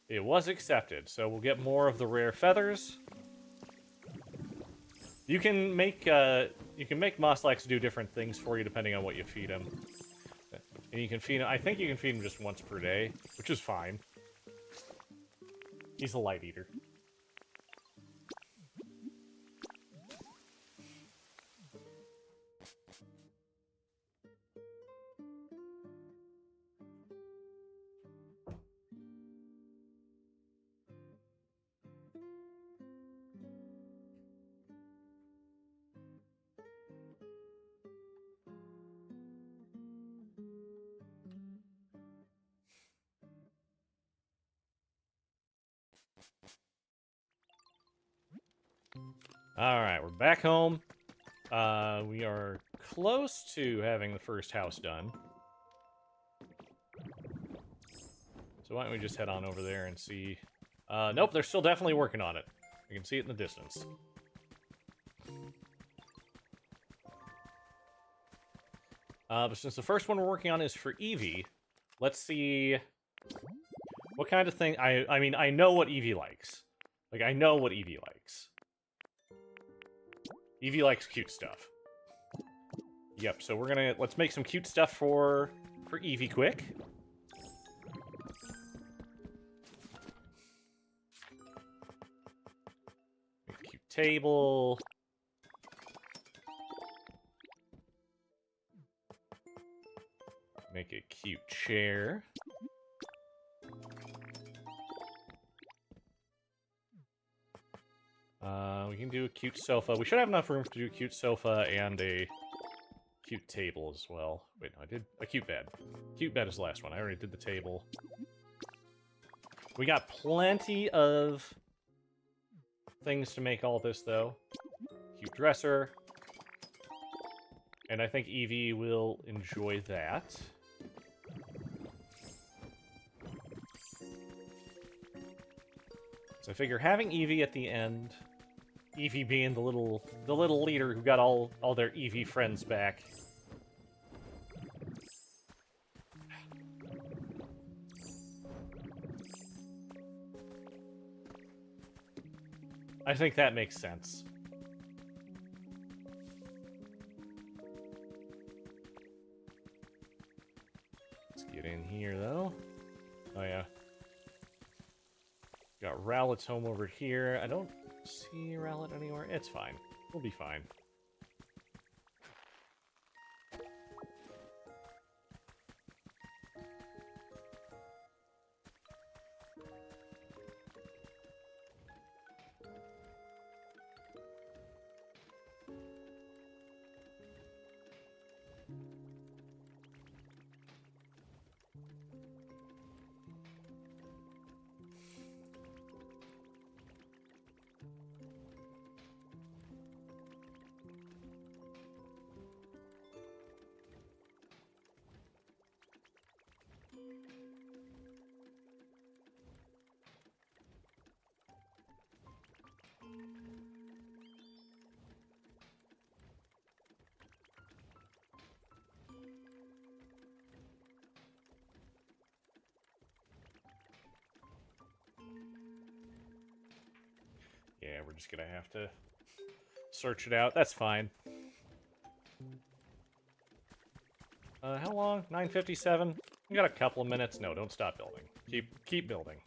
It was accepted, so we'll get more of the rare feathers. You can make Mosslax do different things for you depending on what you feed him. And you can feed him, I think you can feed him just once per day, which is fine. He's a light eater. Alright, we're back home. We are close to having the first house done. So why don't we just head on over there and see... nope, they're still definitely working on it. I can see it in the distance. But since the first one we're working on is for Eevee, let's see... what kind of thing... I mean, I know what Eevee likes. Like, I know what Eevee likes. Eevee likes cute stuff. Yep, so we're gonna... let's make some cute stuff for Eevee quick. Make a cute table. Make a cute chair. We can do a cute sofa. We should have enough room to do a cute sofa and a cute table as well. Wait, no, I did a cute bed. Cute bed is the last one. I already did the table. We got plenty of things to make all this, though. Cute dresser. And I think Eevee will enjoy that. So I figure having Eevee at the end, Eevee being the little leader who got all their Eevee friends back. I think that makes sense. Let's get in here, though. Oh, yeah. Got Rowlet's home over here. I don't see Rowlet anywhere. It's fine. We'll be fine. Yeah, we're just gonna have to search it out. That's fine. How long? 9:57? We got a couple of minutes. No, don't stop building. Keep building.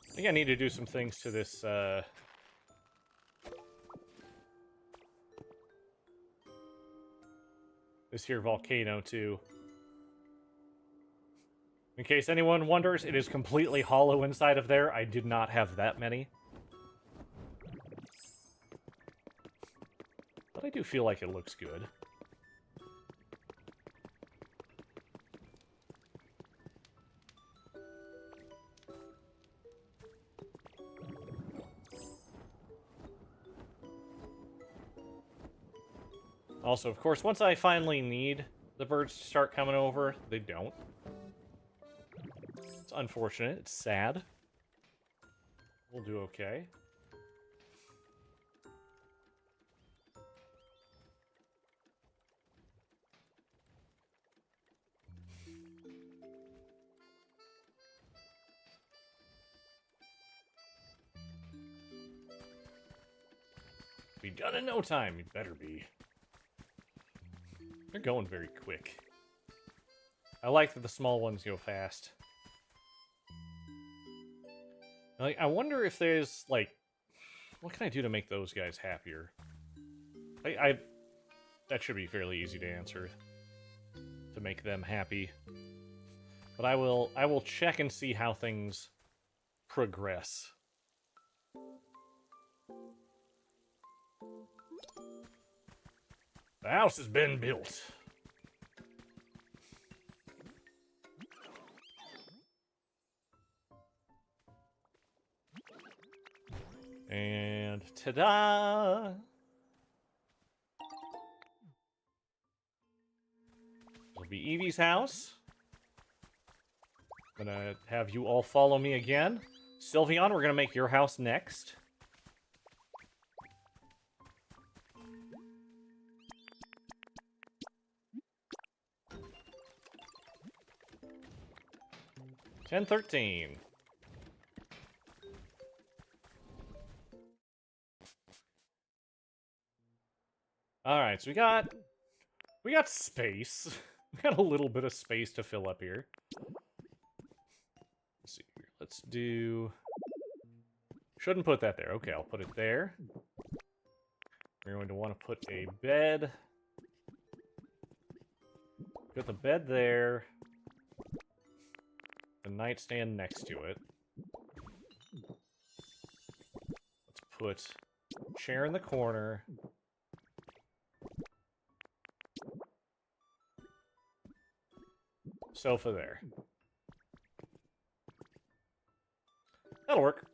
I think I need to do some things to this, this here volcano, too. In case anyone wonders, it is completely hollow inside of there. I did not have that many. But I do feel like it looks good. Also, of course, once I finally need the birds to start coming over, they don't. It's unfortunate. It's sad. We'll do okay. Be done in no time. You better be. They're going very quick. I like that the small ones go fast. Like, I wonder if there's, like... What can I do to make those guys happier? That should be fairly easy to answer. To make them happy. But I will check and see how things progress. The house has been built. And ta-da! It'll be Evie's house. I'm gonna have you all follow me again. Sylveon, we're gonna make your house next. $10.13. Alright, so we got space. We got a little bit of space to fill up here. Let's see here. Let's do... Shouldn't put that there. Okay, I'll put it there. We're going to want to put a bed. Put the bed there. The nightstand next to it. Let's put a chair in the corner. Sofa there. That'll work.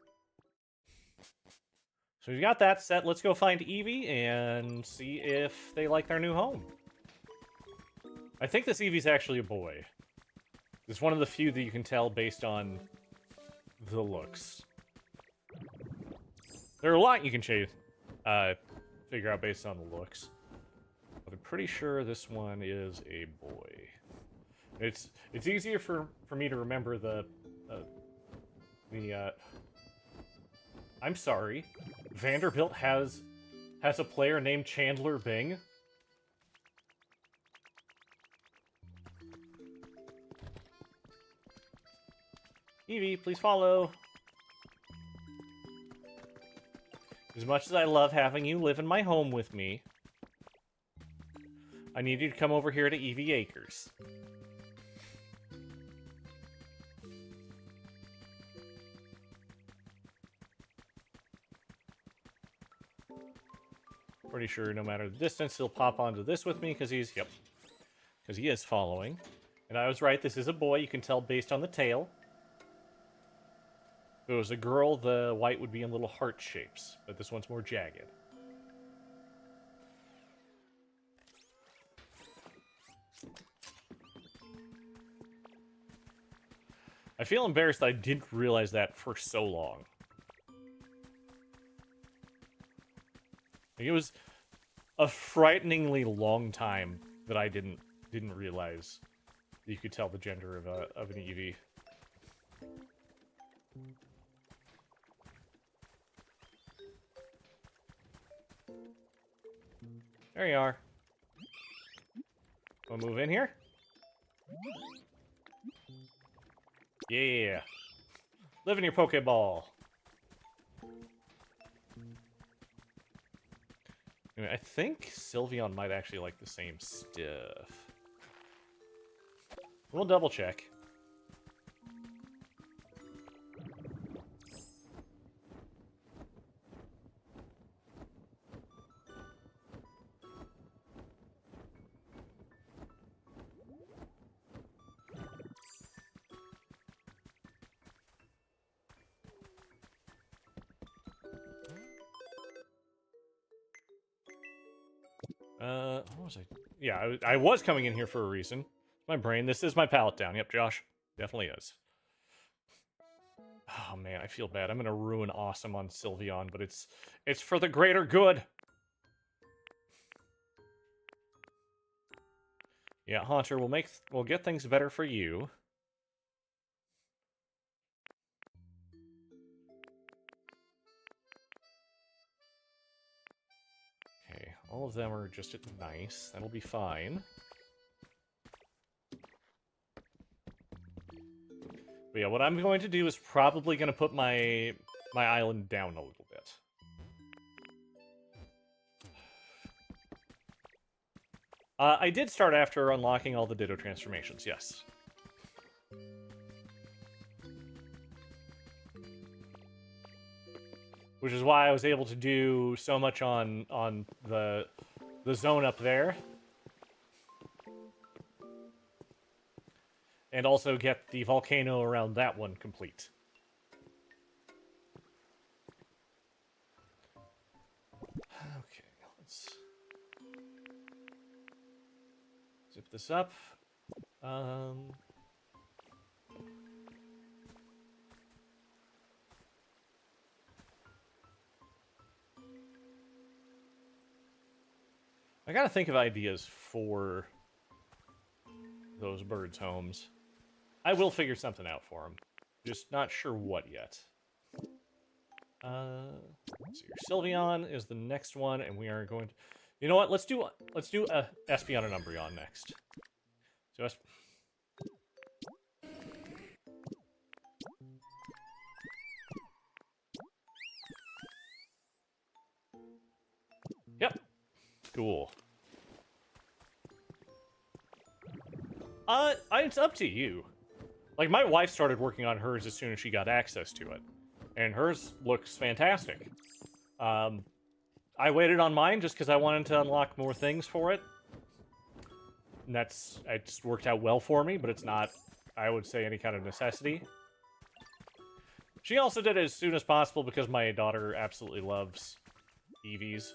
So we've got that set. Let's go find Eevee and see if they like their new home. I think this Eevee's actually a boy. It's one of the few that you can tell based on the looks. There are a lot you can figure out based on the looks. But I'm pretty sure this one is a boy. It's easier for me to remember I'm sorry. Vanderbilt has a player named Chandler Bing. Eevee, please follow. As much as I love having you live in my home with me, I need you to come over here to Eevee Acres. Pretty sure no matter the distance, he'll pop onto this with me because he is following. And I was right, this is a boy, you can tell based on the tail. If it was a girl, the white would be in little heart shapes, but this one's more jagged. I feel embarrassed that I didn't realize that for so long. Like a frighteningly long time that I didn't realize you could tell the gender of an Eevee. There you are. We'll move in here. Yeah. Live in your Pokeball. Anyway, I think Sylveon might actually like the same stuff. We'll double check. What was I? Yeah, I was coming in here for a reason. My brain. This is my pallet down. Yep, Josh. Definitely is. Oh man, I feel bad. I'm gonna ruin awesome on Sylveon, but it's for the greater good. Yeah, Haunter, we'll get things better for you. Okay, all of them are just nice. That'll be fine. But yeah, what I'm going to do is probably going to put my island down a little bit. I did start after unlocking all the Ditto transformations, yes. Which is why I was able to do so much on the zone up there. And also get the volcano around that one complete. Okay, let's zip this up. I gotta think of ideas for those birds' homes. I will figure something out for them. Just not sure what yet. Let's see. Sylveon is the next one, and we are going to... You know what? Let's do a Espeon and Umbreon next. So Yep. Cool. It's up to you. Like, my wife started working on hers as soon as she got access to it. And hers looks fantastic. I waited on mine just because I wanted to unlock more things for it. And it just worked out well for me, but it's not, I would say, any kind of necessity. She also did it as soon as possible because my daughter absolutely loves Eevees.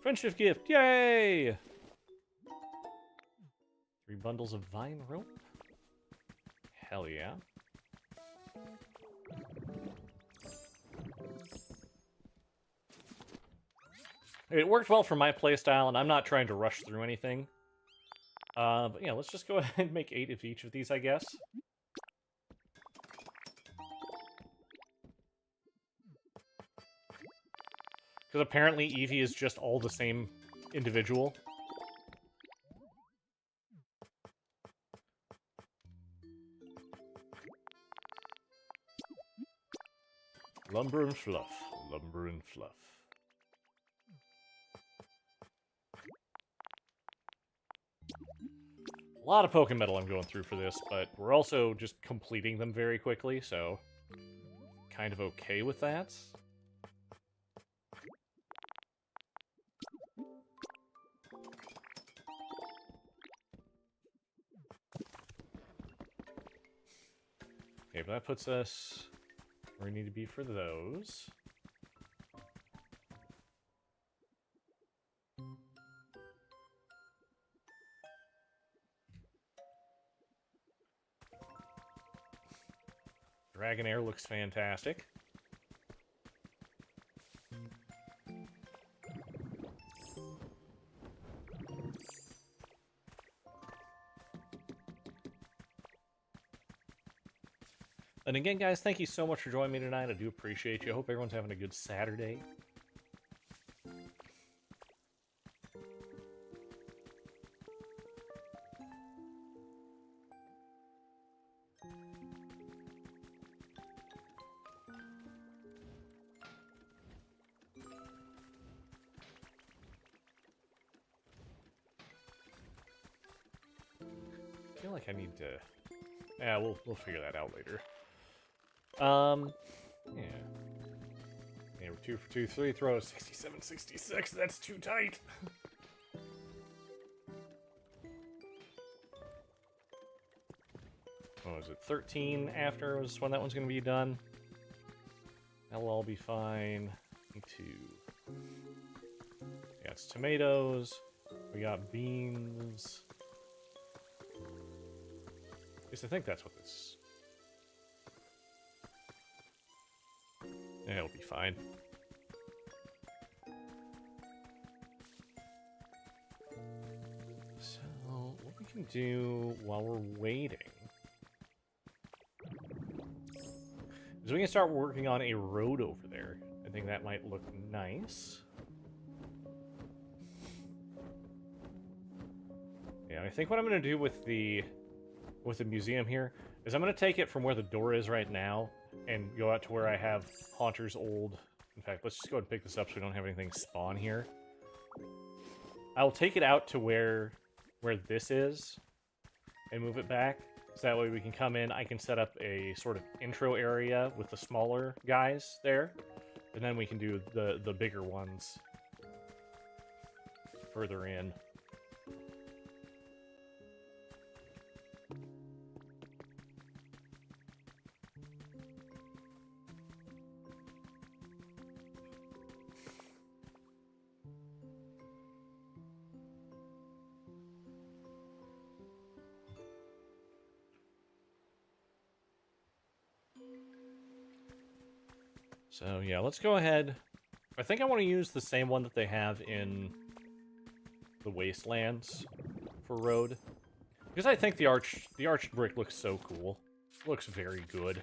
Friendship gift, yay! 3 bundles of vine rope. Hell yeah. It worked well for my playstyle, and I'm not trying to rush through anything. But yeah, let's just go ahead and make 8 of each of these, I guess. Because apparently Eevee is just all the same individual. Lumber and fluff. Lumber and fluff. A lot of Pokemetal I'm going through for this, but we're also just completing them very quickly, so kind of okay with that. Okay, but that puts us where we need to be for those. Dragonair looks fantastic. And again, guys, thank you so much for joining me tonight. I do appreciate you. I hope everyone's having a good Saturday. I feel like I need to... Yeah, we'll figure that out later. Yeah. Yeah, we're 2 for 2, 3 throws, 67, 66. That's too tight. What was it? 13 after was when that one's gonna be done. That'll all be fine. Me too. Yeah, it's tomatoes. We got beans. At least I think that's what this... Yeah, it'll be fine. So, what we can do while we're waiting is we can start working on a road over there. I think that might look nice. Yeah, I think what I'm going to do with the museum here is I'm going to take it from where the door is right now and go out to where I have Haunter's old... In fact, let's just go ahead and pick this up so we don't have anything spawn here. I'll take it out to where this is and move it back. So that way we can come in, I can set up a sort of intro area with the smaller guys there. And then we can do the bigger ones further in. So yeah, let's go ahead. I think I want to use the same one that they have in the Wastelands for road. Because I think the arched brick looks so cool. It looks very good.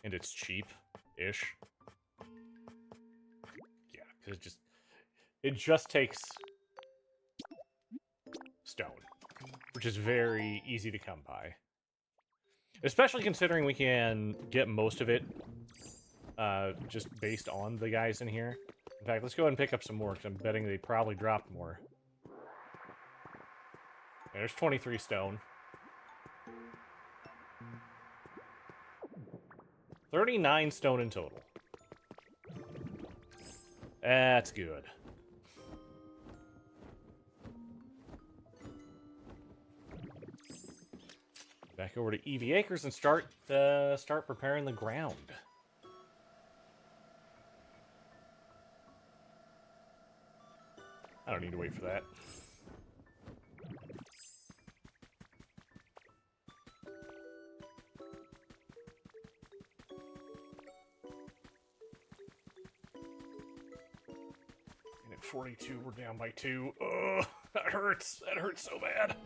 And it's cheap-ish. Yeah, because it just takes stone, which is very easy to come by. Especially considering we can get most of it just based on the guys in here. In fact, let's go ahead and pick up some more, because I'm betting they probably dropped more. Yeah, there's 23 stone. 39 stone in total. That's good. Back over to EV Acres and start preparing the ground. I don't need to wait for that. And at 42, we're down by 2. Ugh, that hurts. That hurts so bad.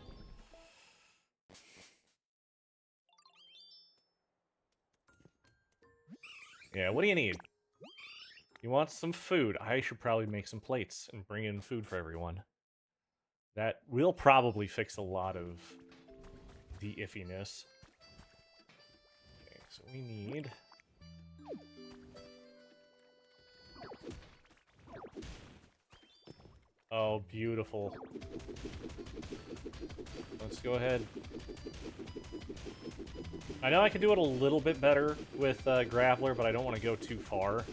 Yeah, what do you need? You want some food? I should probably make some plates and bring in food for everyone. That will probably fix a lot of the iffiness. Okay, so we need... Oh, beautiful. Let's go ahead. I know I can do it a little bit better with Graveler, but I don't want to go too far.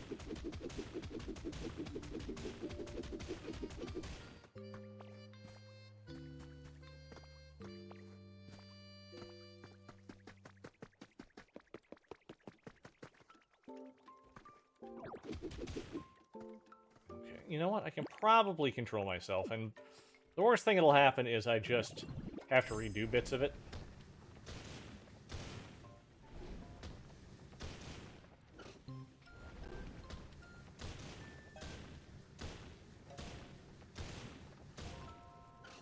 You know what? I can probably control myself, and the worst thing that'll happen is I just have to redo bits of it.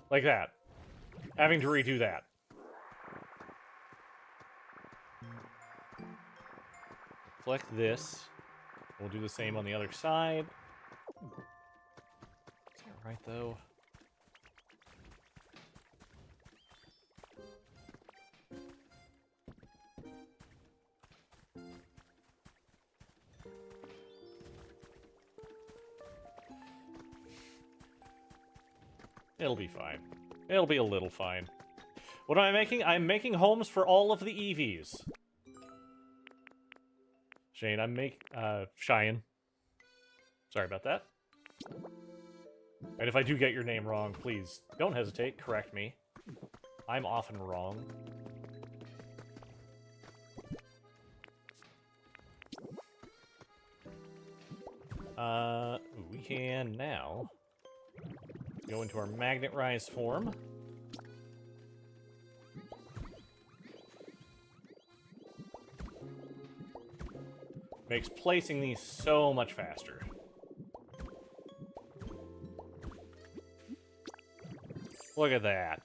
Like that. Having to redo that. collect this. We'll do the same on the other side. Is that right, though? It'll be fine. It'll be a little fine. What am I making? I'm making homes for all of the EVs. Shane, Cheyenne. Sorry about that. And if I do get your name wrong, please don't hesitate, correct me. I'm often wrong. We can now go into our magnet rise form. Makes placing these so much faster. Look at that.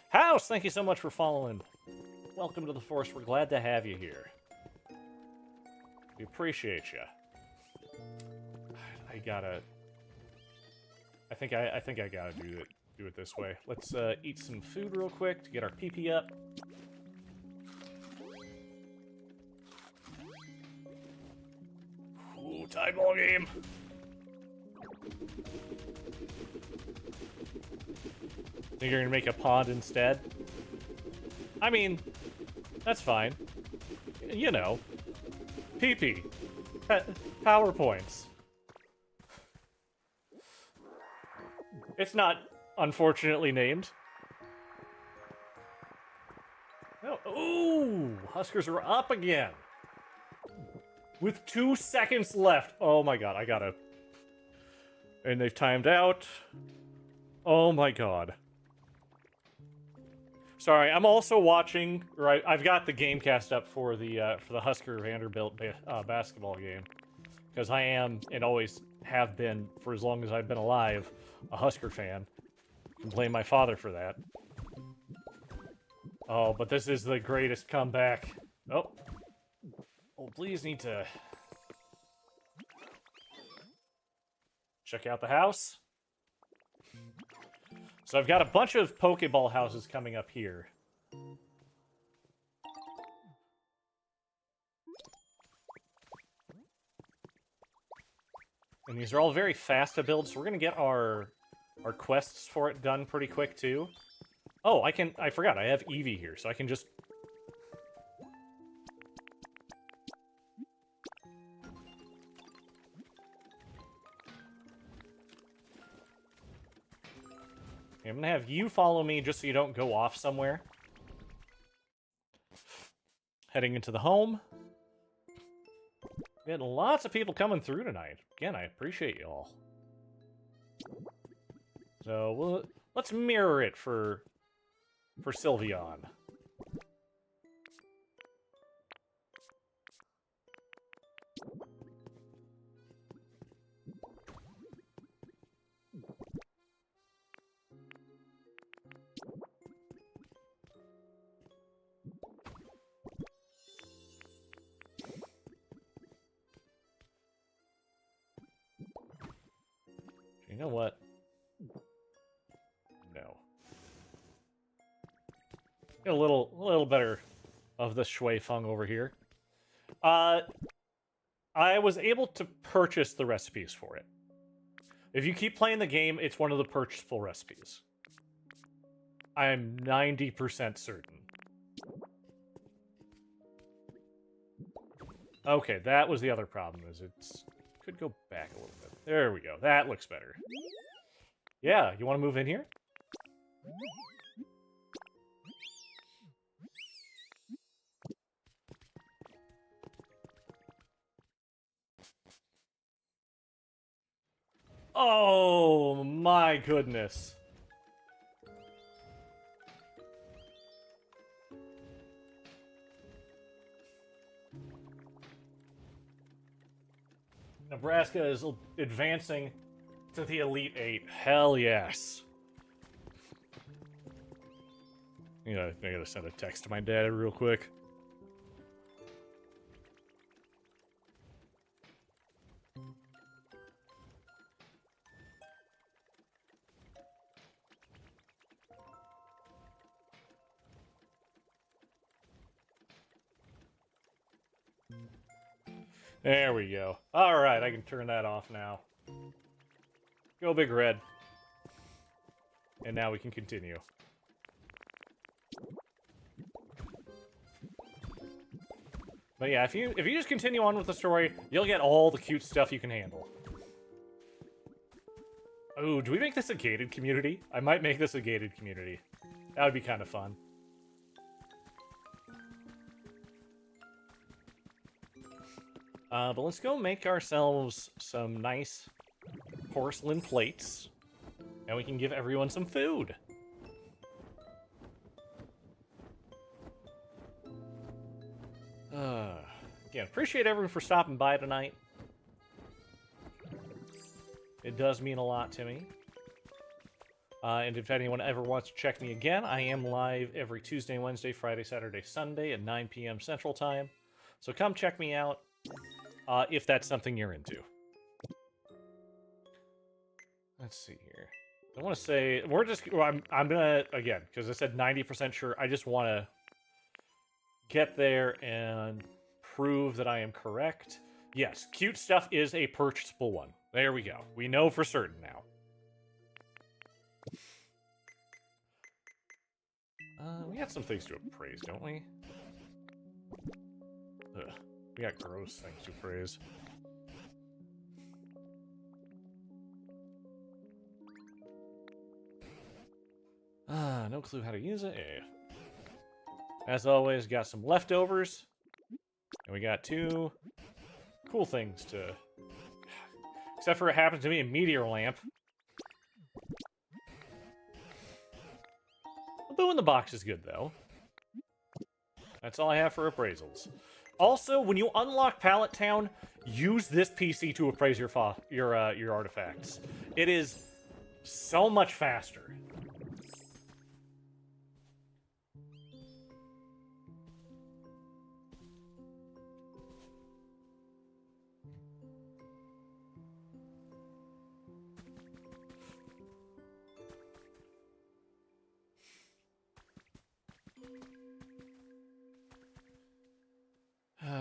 House, thank you so much for following. Welcome to the Force. We're glad to have you here. We appreciate you. I think I gotta do it this way. Let's eat some food real quick to get our PP up. Ooh, tie ball game. Think you're gonna make a pond instead? I mean, that's fine. You know, PP, PowerPoints. It's not unfortunately named. No. Ooh, Huskers are up again. With 2 seconds left. Oh my god, I gotta... And they've timed out. Oh my god. Sorry, I'm also watching... Right, I've got the Gamecast up for the Husker Vanderbilt basketball game. Because I am, and always have been, for as long as I've been alive, a Husker fan. Can blame my father for that. Oh, but this is the greatest comeback. Oh. Oh, please need to... check out the house. So I've got a bunch of Pokeball houses coming up here. And these are all very fast to build, so we're gonna get our quests for it done pretty quick too. Oh, I forgot, I have Eevee here, so I can just... I'm gonna have you follow me just so you don't go off somewhere. Heading into the home. Getting lots of people coming through tonight. Again, I appreciate you all. So let's mirror it for Sylveon. You know what? No. Get a little better of the Shui Feng over here. I was able to purchase the recipes for it. If you keep playing the game, it's one of the purchasable recipes. I'm 90% certain. Okay, that was the other problem, is it's... Could go back a little bit. There we go. That looks better. Yeah, you want to move in here? Oh, my goodness. Nebraska is advancing to the Elite Eight. Hell yes. I gotta send a text to my dad real quick. There we go. Alright, I can turn that off now. Go Big Red. And now we can continue. But yeah, if you just continue on with the story, you'll get all the cute stuff you can handle. Oh, do we make this a gated community? I might make this a gated community. That would be kind of fun. But let's go make ourselves some nice porcelain plates. And we can give everyone some food. Again, appreciate everyone for stopping by tonight. It does mean a lot to me. And if anyone ever wants to check me again, I am live every Tuesday, Wednesday, Friday, Saturday, Sunday at 9 p.m. Central Time. So come check me out if that's something you're into. Let's see here. I want to say, I'm gonna, again, because I said 90% sure, I just want to get there and prove that I am correct. Yes, cute stuff is a purchasable one. There we go. We know for certain now. We got some things to appraise, don't we? Ugh, we got gross things to appraise. No clue how to use it. Yeah. As always, got some leftovers. And we got 2 cool things to... Except for it happens to be a meteor lamp. The boo in the box is good, though. That's all I have for appraisals. Also, when you unlock Pallet Town, use this PC to appraise your artifacts. It is so much faster.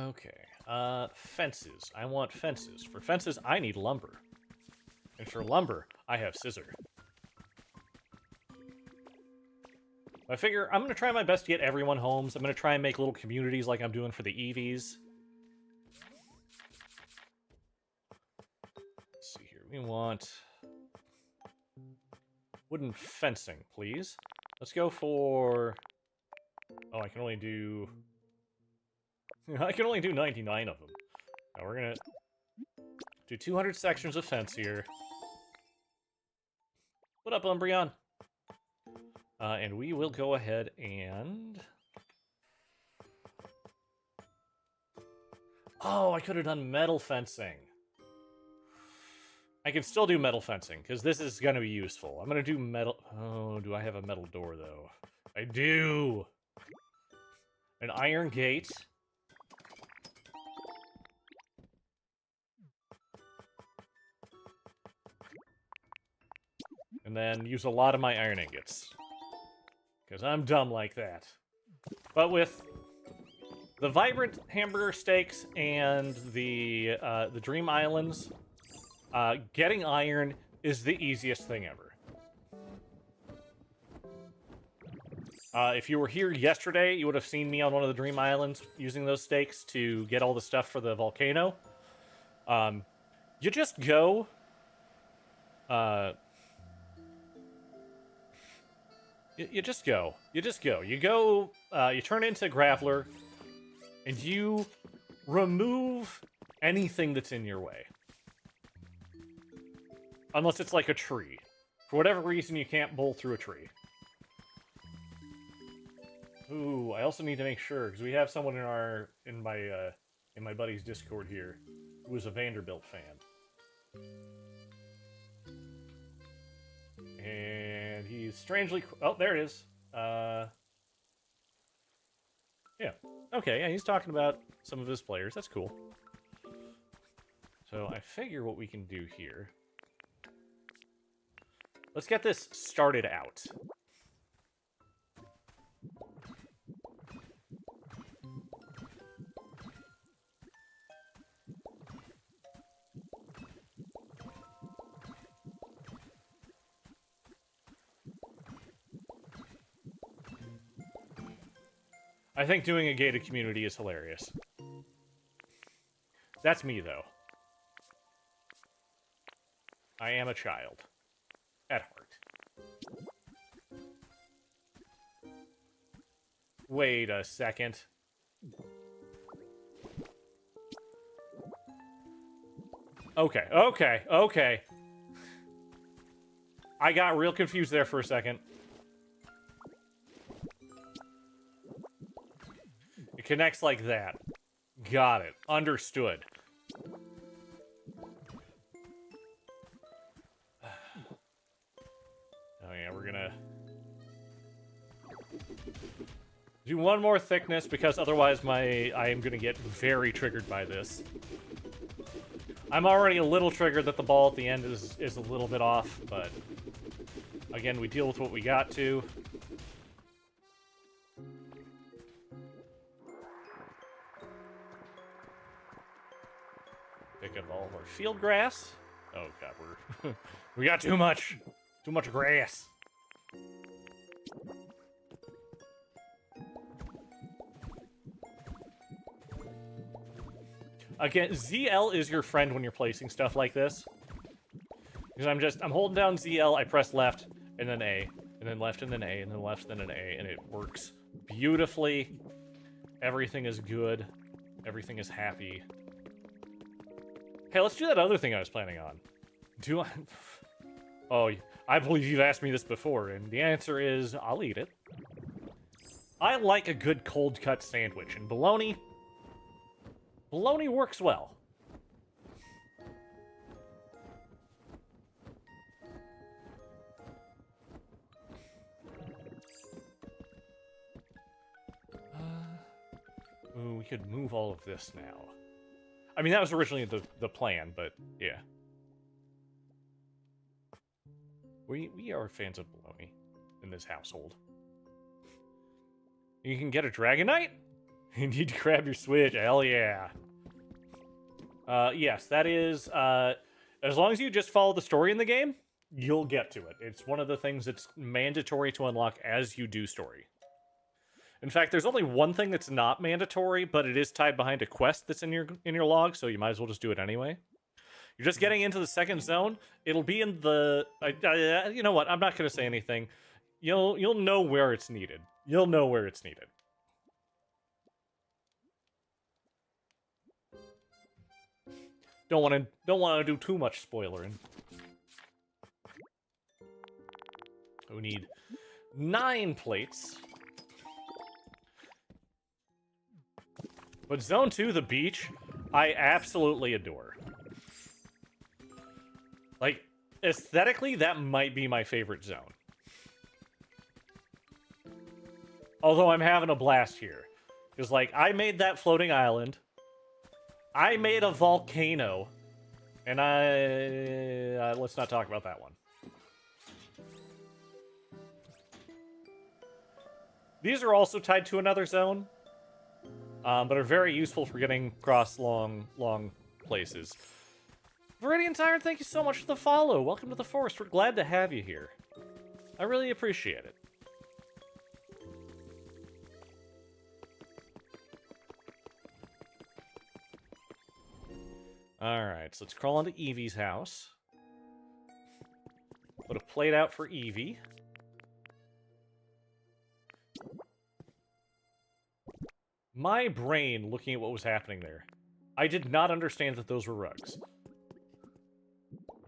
Okay, fences. I want fences. For fences, I need lumber. And for lumber, I have scissor. I figure I'm going to try my best to get everyone homes. I'm going to try and make little communities like I'm doing for the EVs. Let's see here. We want wooden fencing, please. Let's go for... Oh, I can only do... I can only do 99 of them. Now we're gonna do 200 sections of fence here. What up, Umbreon? And we will go ahead and... Oh, I could have done metal fencing. I can still do metal fencing, because this is going to be useful. I'm going to do metal... Oh, do I have a metal door, though? I do! An iron gate. And then use a lot of my iron ingots. Because I'm dumb like that. But with the vibrant hamburger steaks and the Dream Islands, getting iron is the easiest thing ever. If you were here yesterday, you would have seen me on one of the Dream Islands using those steaks to get all the stuff for the volcano. You just go... You just go. You just go. You go, you turn into Graveler, and you remove anything that's in your way. Unless it's like a tree. For whatever reason, you can't bowl through a tree. Ooh, I also need to make sure, because we have someone in my buddy's Discord here, who is a Vanderbilt fan. And he's strangely... Oh, there it is. Yeah. Okay, yeah, he's talking about some of his players. That's cool. So I figure what we can do here... Let's get this started out. I think doing a gated community is hilarious. That's me, though. I am a child. At heart. Wait a second. Okay. I got real confused there for a second. It connects like that. Got it. Understood. Oh yeah, we're gonna do one more thickness because otherwise I am gonna get very triggered by this. I'm already a little triggered that the ball at the end is a little bit off, but again, we deal with what we got to. Pick up all of our field grass. Oh god, we got too much grass. Again, ZL is your friend when you're placing stuff like this. Because I'm holding down ZL, I press left, and then A, and then left, and then A, and then left, and then an A, and it works beautifully. Everything is good. Everything is happy. Hey, let's do that other thing I was planning on. Do I... Oh, I believe you've asked me this before, and the answer is, I'll eat it. I like a good cold-cut sandwich, and bologna works well. Ooh, we could move all of this now. I mean, that was originally the plan, but yeah. We are fans of bologna in this household. You can get a Dragonite? You need to grab your Switch. Hell yeah. Yes, that is, as long as you just follow the story in the game, you'll get to it. It's one of the things that's mandatory to unlock as you do story. In fact, there's only one thing that's not mandatory, but it is tied behind a quest that's in your log, so you might as well just do it anyway. You're just getting into the second zone. It'll be in the... you know what? I'm not going to say anything. You'll know where it's needed. You'll know where it's needed. Don't want to do too much spoilering. We need 9 plates. But Zone 2, the beach, I absolutely adore. Like, aesthetically, that might be my favorite zone. Although I'm having a blast here. Because, like, I made that floating island. I made a volcano. And let's not talk about that one. These are also tied to another zone. But are very useful for getting across long places. Viridian Tyrant, thank you so much for the follow. Welcome to the forest. We're glad to have you here. I really appreciate it. Alright, so let's crawl into Evie's house. Put a plate out for Evie. My brain, looking at what was happening there, I did not understand that those were rugs.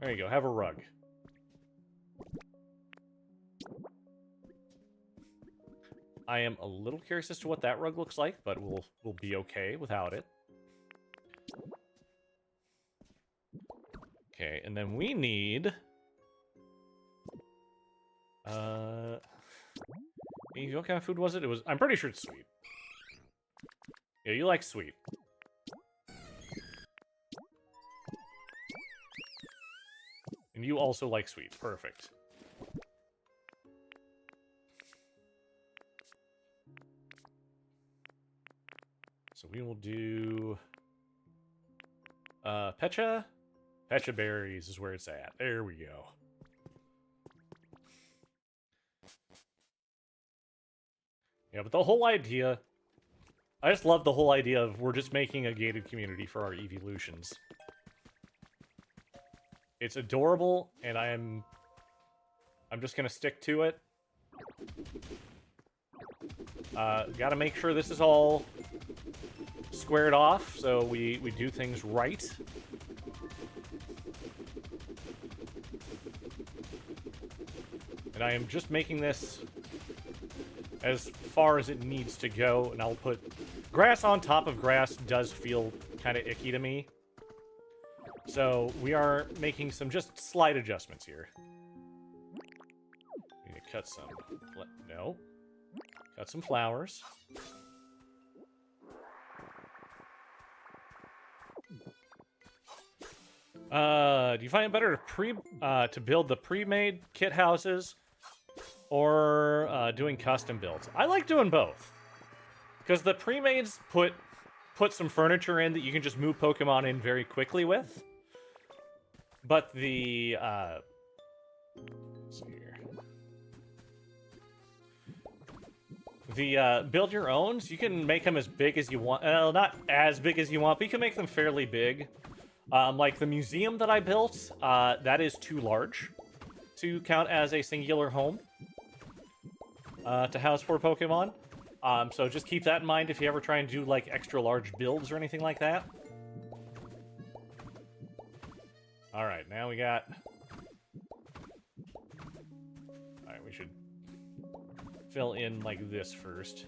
There you go, have a rug. I am a little curious as to what that rug looks like, but we'll be okay without it. Okay, and then we need... what kind of food was it? I'm pretty sure it's sweet. Yeah, you like sweet. And you also like sweet. Perfect. So we will do... Pecha? Pecha berries is where it's at. There we go. Yeah, but the whole idea I just love the whole idea of we're just making a gated community for our evolutions. It's adorable, and I'm just gonna stick to it. Gotta make sure this is all squared off, so we do things right. And I am just making this as far as it needs to go, and I'll put... Grass on top of grass does feel kind of icky to me. So we are making some just slight adjustments here. Need to cut some... No. Cut some flowers. Do you find it better to build the pre-made kit houses or doing custom builds? I like doing both, because the pre-mades put some furniture in that you can just move Pokemon in very quickly with. But the let's see here. The build your owns, you can make them as big as you want. Not as big as you want, but you can make them fairly big. Like the museum that I built, that is too large to count as a singular home to house 4 Pokemon. So just keep that in mind if you ever try and do like extra large builds or anything like that. Alright, now we got... Alright, we should fill in like this first.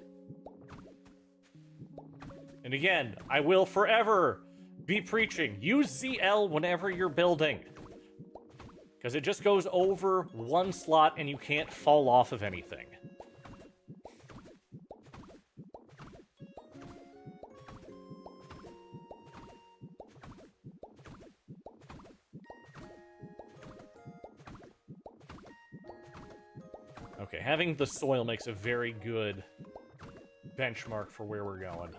And again, I will forever be preaching. Use ZL whenever you're building. Because it just goes over one slot and you can't fall off of anything. Okay, having the soil makes a very good benchmark for where we're going.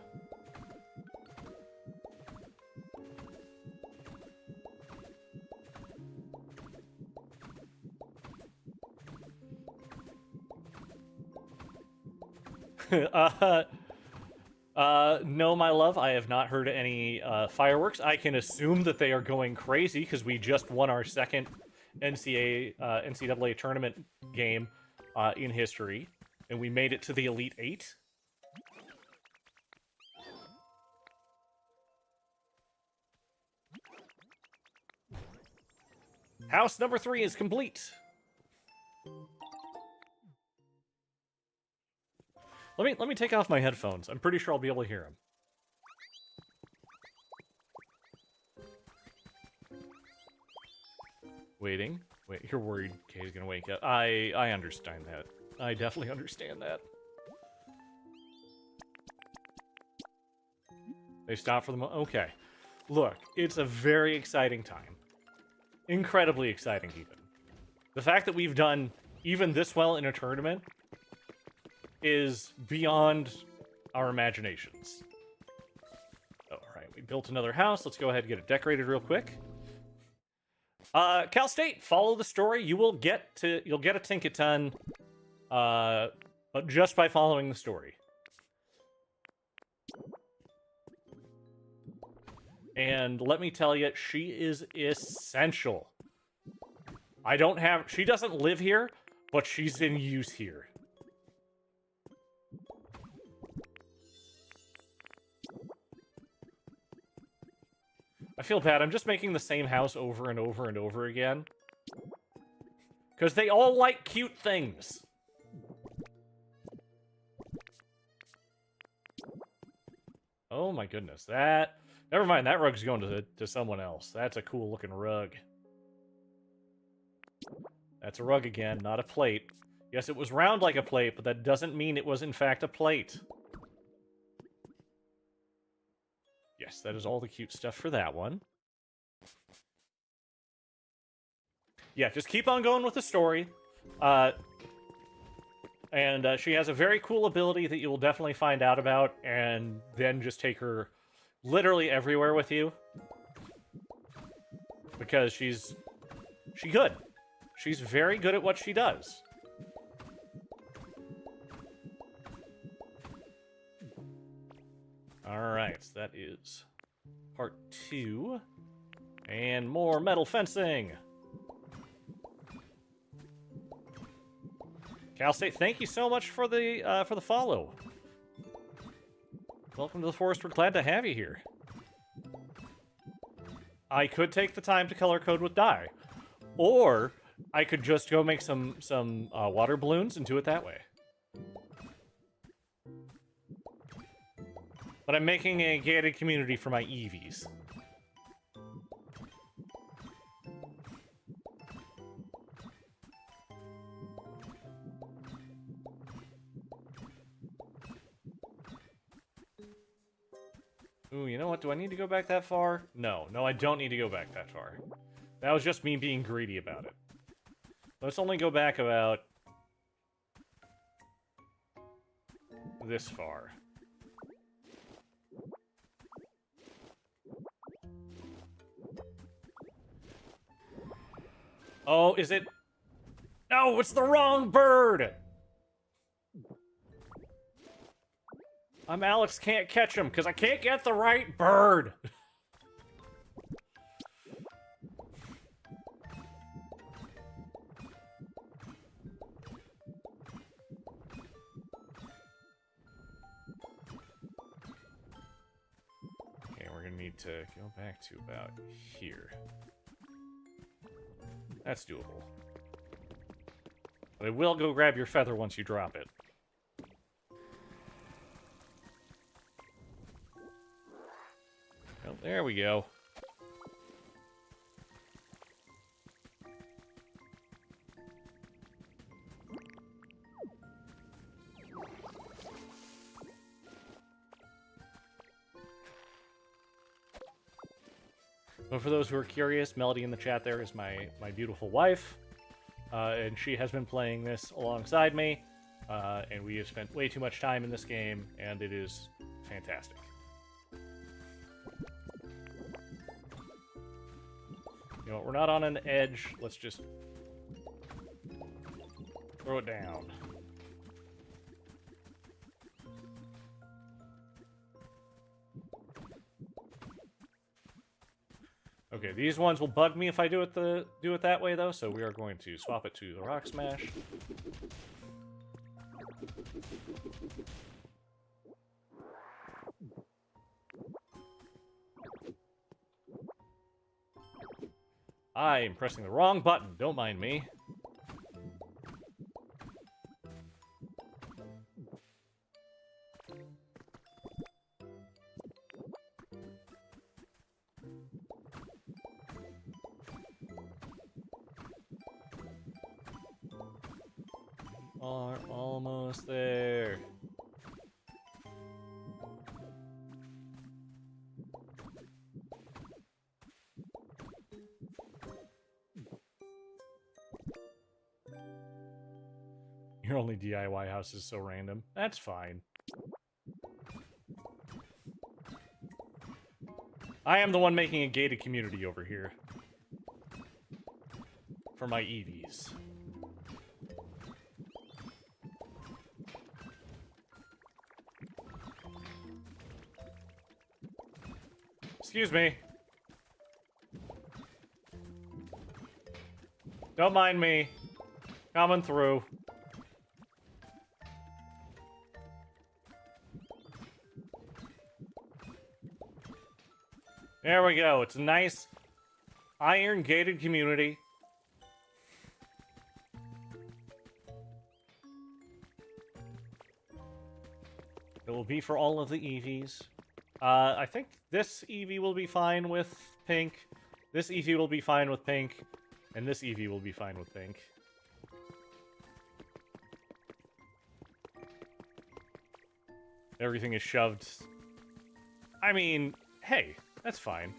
No, my love, I have not heard any fireworks. I can assume that they are going crazy because we just won our second NCAA tournament game in history, and we made it to the Elite Eight. House number 3 is complete. Let me take off my headphones. I'm pretty sure I'll be able to hear them. Waiting. Wait, you're worried Kay's gonna wake up. I understand that. I definitely understand that. They stopped for the moment. Okay. Look, it's a very exciting time. Incredibly exciting, even. The fact that we've done even this well in a tournament is beyond our imaginations. Oh, alright, we built another house. Let's go ahead and get it decorated real quick. Cal State, follow the story. You'll get a Tinkaton, but just by following the story. And let me tell you, she is essential. She doesn't live here, but she's in use here. I feel bad. I'm just making the same house over and over and over again. Because they all like cute things. Oh my goodness. Never mind, that rug's going to someone else. That's a cool looking rug. That's a rug again, not a plate. Yes, it was round like a plate, but that doesn't mean it was in fact a plate. Yes, that is all the cute stuff for that one. Yeah, just keep on going with the story. And she has a very cool ability that you will definitely find out about, and then just take her literally everywhere with you. Because she's good. She's very good at what she does. Alright, so that is part 2. And more metal fencing! Cal State, thank you so much for the follow. Welcome to the forest. We're glad to have you here. I could take the time to color code with dye, or I could just go make some water balloons and do it that way. But I'm making a gated community for my EVs. Ooh, you know what? Do I need to go back that far? No, I don't need to go back that far. That was just me being greedy about it. Let's only go back about this far. Oh, is it? No, it's the wrong bird! I'm Alex, can't catch him, because I can't get the right bird! Okay, we're gonna need to go back to about here. That's doable. But I will go grab your feather once you drop it. Well, there we go. So for those who are curious, Melody in the chat there is my beautiful wife. And she has been playing this alongside me. And we have spent way too much time in this game, and it is fantastic. You know what, we're not on an edge. Let's just throw it down. Okay, these ones will bug me if I do it that way though, so we are going to swap it to the rock smash. I am pressing the wrong button, don't mind me. We are almost there. Your only DIY house is so random. That's fine. I am the one making a gated community over here. For my EVs. Excuse me. Don't mind me. Coming through. There we go. It's a nice iron gated community. It will be for all of the EVs. I think this EV will be fine with pink. This EV will be fine with pink. And this EV will be fine with pink. Everything is shoved. I mean, hey, that's fine.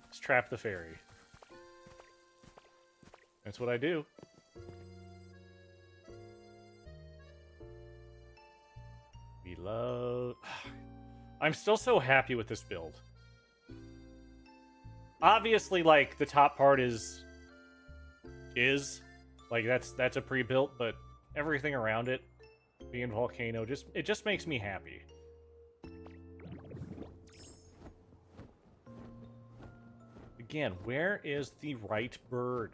Just trap the fairy. That's what I do. We love... I'm still so happy with this build. Obviously, like, the top part is... Like, that's a pre-built, but everything around it, being Volcano, it just makes me happy. again, where is the right bird?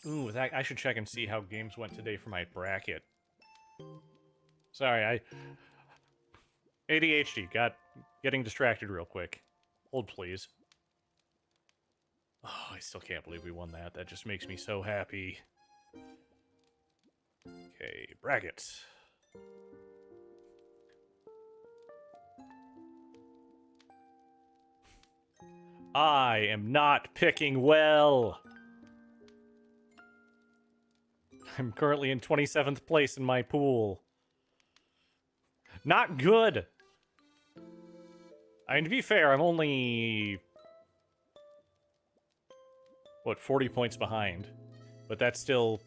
Ooh, that, I should check and see how games went today for my bracket. Sorry, ADHD, getting distracted real quick. Hold, please. Oh, I still can't believe we won that. That just makes me so happy. Okay, brackets. I am not picking well. I'm currently in 27th place in my pool. Not good. I mean, to be fair, I'm only... what, 40 points behind. But that's still...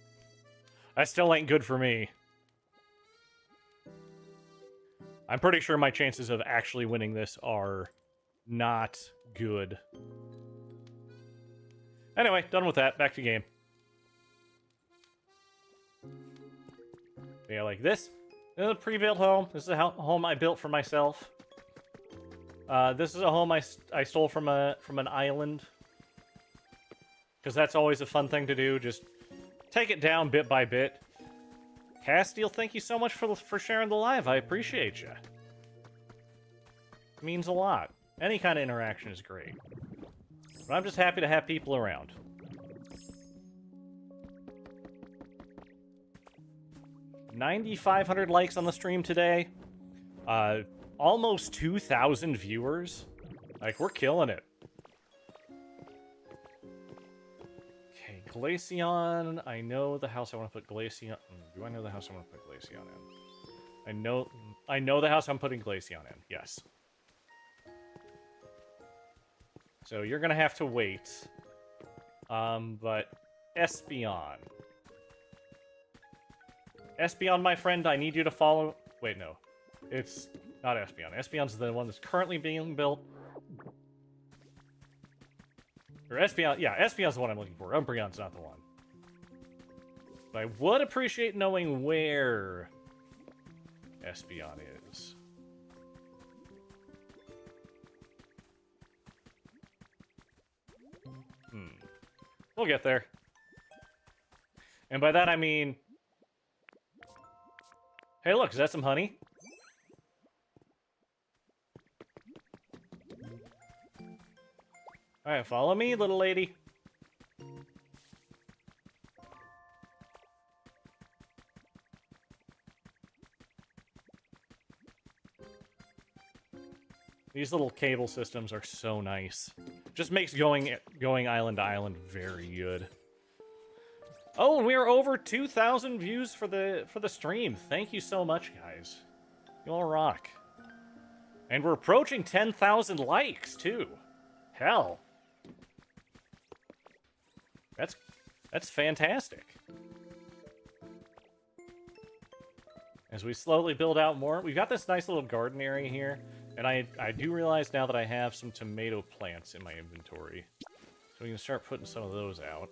that still ain't good for me. I'm pretty sure my chances of actually winning this are not good. Anyway, done with that. Back to game. Yeah, like this. This is a pre-built home. This is a home I built for myself. This is a home I stole from an island. Because that's always a fun thing to do. Just take it down bit by bit. Castile, thank you so much for sharing the live. I appreciate you. It means a lot. Any kind of interaction is great. But I'm just happy to have people around. $9,500 likes on the stream today. Almost 2,000 viewers. Like, we're killing it. Okay, Glaceon. I know the house I want to put Glaceon... Do I know the house I want to put Glaceon in? I know the house I'm putting Glaceon in. Yes. So you're gonna have to wait. But Espeon. Espeon, my friend, I need you to follow... wait, no. It's not Espeon. Espeon's the one that's currently being built. Or Espeon... yeah, Espeon's the one I'm looking for. Umbreon's not the one. But I would appreciate knowing where Espeon is. We'll get there. And by that I mean... hey, look, is that some honey? Alright, follow me, little lady. These little cable systems are so nice. Just makes going island to island very good. Oh, and we are over 2,000 views for the stream. Thank you so much, guys. You all rock. And we're approaching 10,000 likes too. Hell. That's fantastic. As we slowly build out more, we've got this nice little garden area here. And I do realize now that I have some tomato plants in my inventory. So we can start putting some of those out.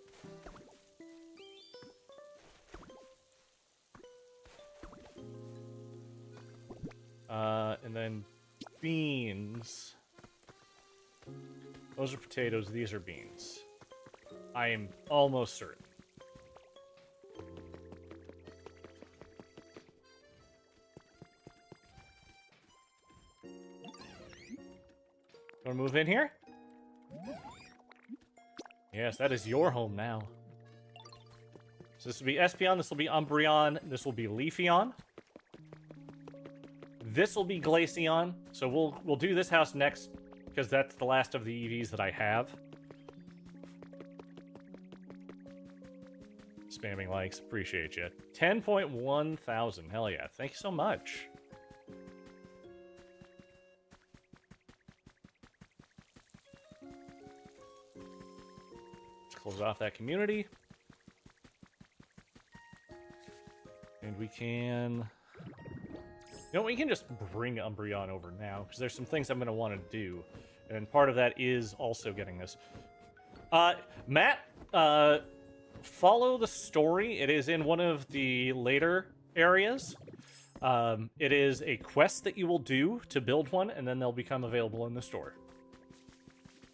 And then beans. Those are potatoes, these are beans. I am almost certain. Want to move in here? Yes, that is your home now. So this will be Espeon, this will be Umbreon, this will be Leafeon. This will be Glaceon. So we'll do this house next, because that's the last of the EVs that I have. Spamming likes, appreciate you. 10.1 thousand, hell yeah, thank you so much. close off that community. And we can... You know, we can just bring Umbreon over now, because there's some things I'm going to want to do. And part of that is also getting this. Matt, follow the story. It is in one of the later areas. It is a quest that you will do to build one, and then they'll become available in the store.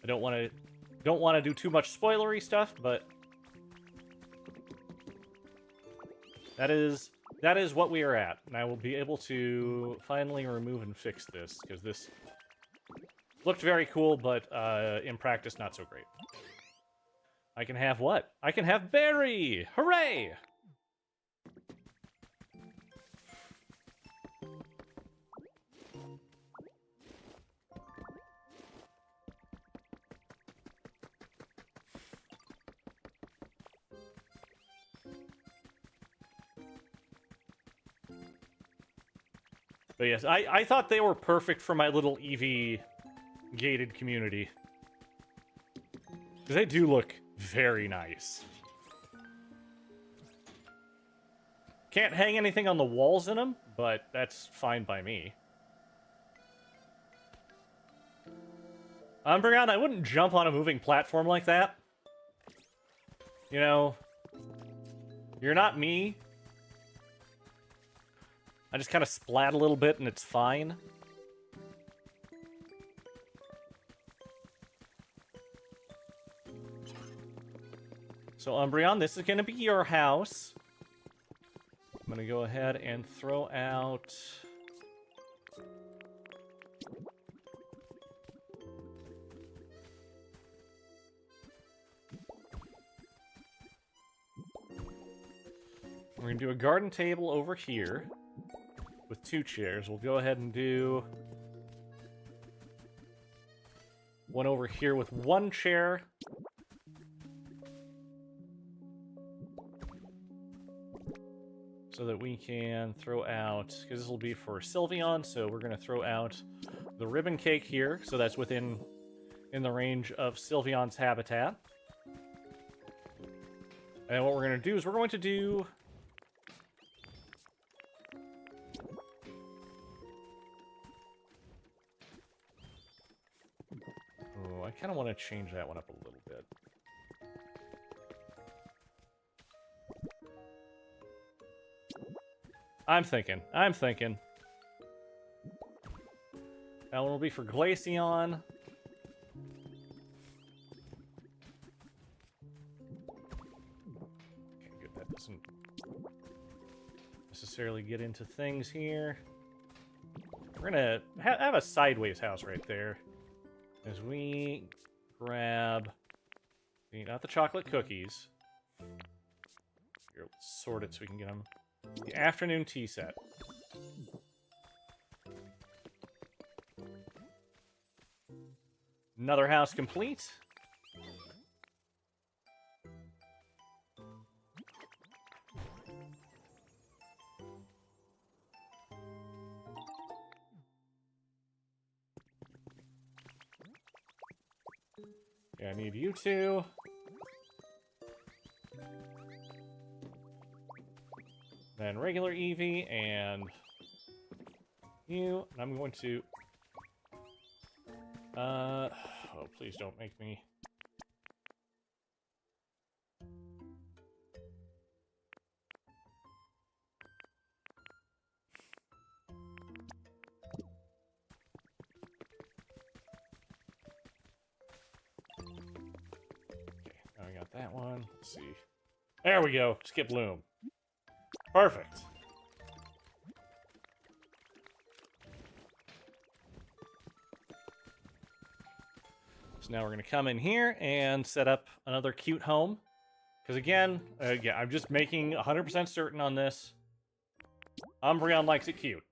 I don't want to do too much spoilery stuff, but that is what we are at, and I will be able to finally remove and fix this, because this looked very cool, but in practice not so great. I can have what? I can have Berry! Hooray! But yes, I thought they were perfect for my little Eevee gated community. Because they do look very nice. Can't hang anything on the walls in them, but that's fine by me. Umbreon, I wouldn't jump on a moving platform like that. You know, you're not me. I just kind of splat a little bit and it's fine. So Umbreon, this is going to be your house. I'm going to go ahead and throw out... We're going to do a garden table over here with 2 chairs. We'll go ahead and do one over here with 1 chair. So that we can throw out, because this will be for Sylveon, so we're going to throw out the ribbon cake here, so that's in the range of Sylveon's habitat. And what we're going to do is we're going to do... Oh, I kind of want to change that one up a little bit. I'm thinking. That one will be for Glaceon. Okay, good. That doesn't necessarily get into things here. We're gonna have a sideways house right there. As we grab... not the chocolate cookies. Here, let's sort it so we can get them. The afternoon tea set. Another house complete. Yeah, I need you two. Then regular Eevee, and you. And I'm going to... oh, please don't make me... Okay, now I got that one. Let's see. There we go. Skip Loom. Perfect. So now we're going to come in here and set up another cute home. Because again, yeah, I'm just making 100% certain on this. Umbreon likes it cute.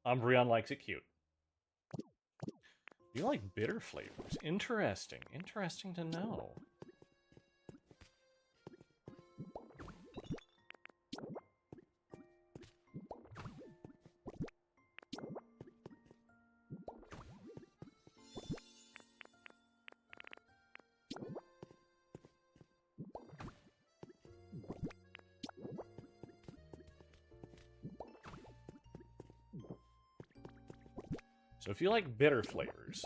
Umbreon likes it cute. You like bitter flavors. Interesting. Interesting to know. So if you like bitter flavors...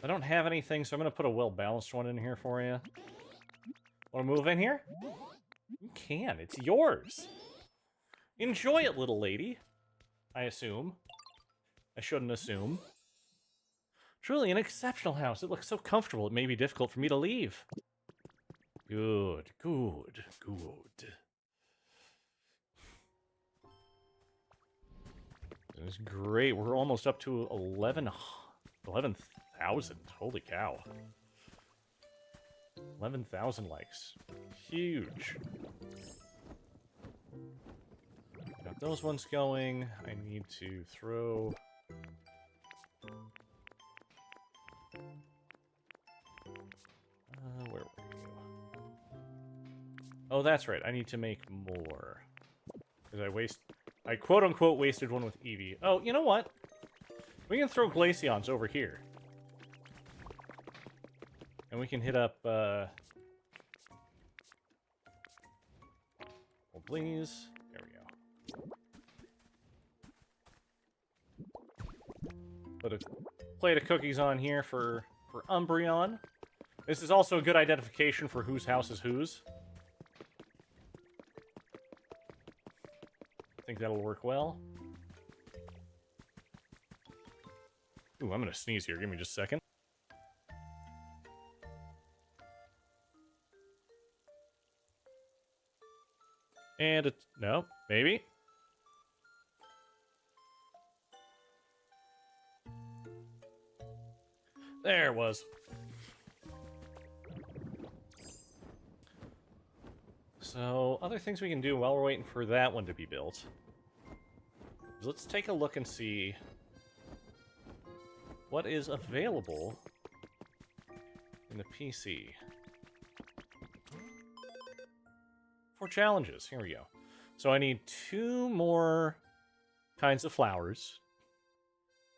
I don't have anything, so I'm going to put a well-balanced one in here for you. Want to move in here? You can. It's yours. Enjoy it, little lady. I assume. I shouldn't assume. Truly an exceptional house. It looks so comfortable, it may be difficult for me to leave. Good, good, good. This is great. We're almost up to 11,000. Holy cow. 11,000 likes. Huge. Got those ones going. I need to throw... where were you? Oh, that's right. I need to make more. Because I quote-unquote wasted one with Eevee. Oh, you know what? We can throw Glaceons over here. And we can hit up, well, please. There we go. Put a plate of cookies on here for Umbreon. This is also a good identification for whose house is whose. I think that'll work well. Ooh, I'm gonna sneeze here. Give me just a second. And it's... no, maybe? There it was. So, other things we can do while we're waiting for that one to be built. Let's take a look and see what is available in the PC. For challenges. Here we go. So I need 2 more kinds of flowers.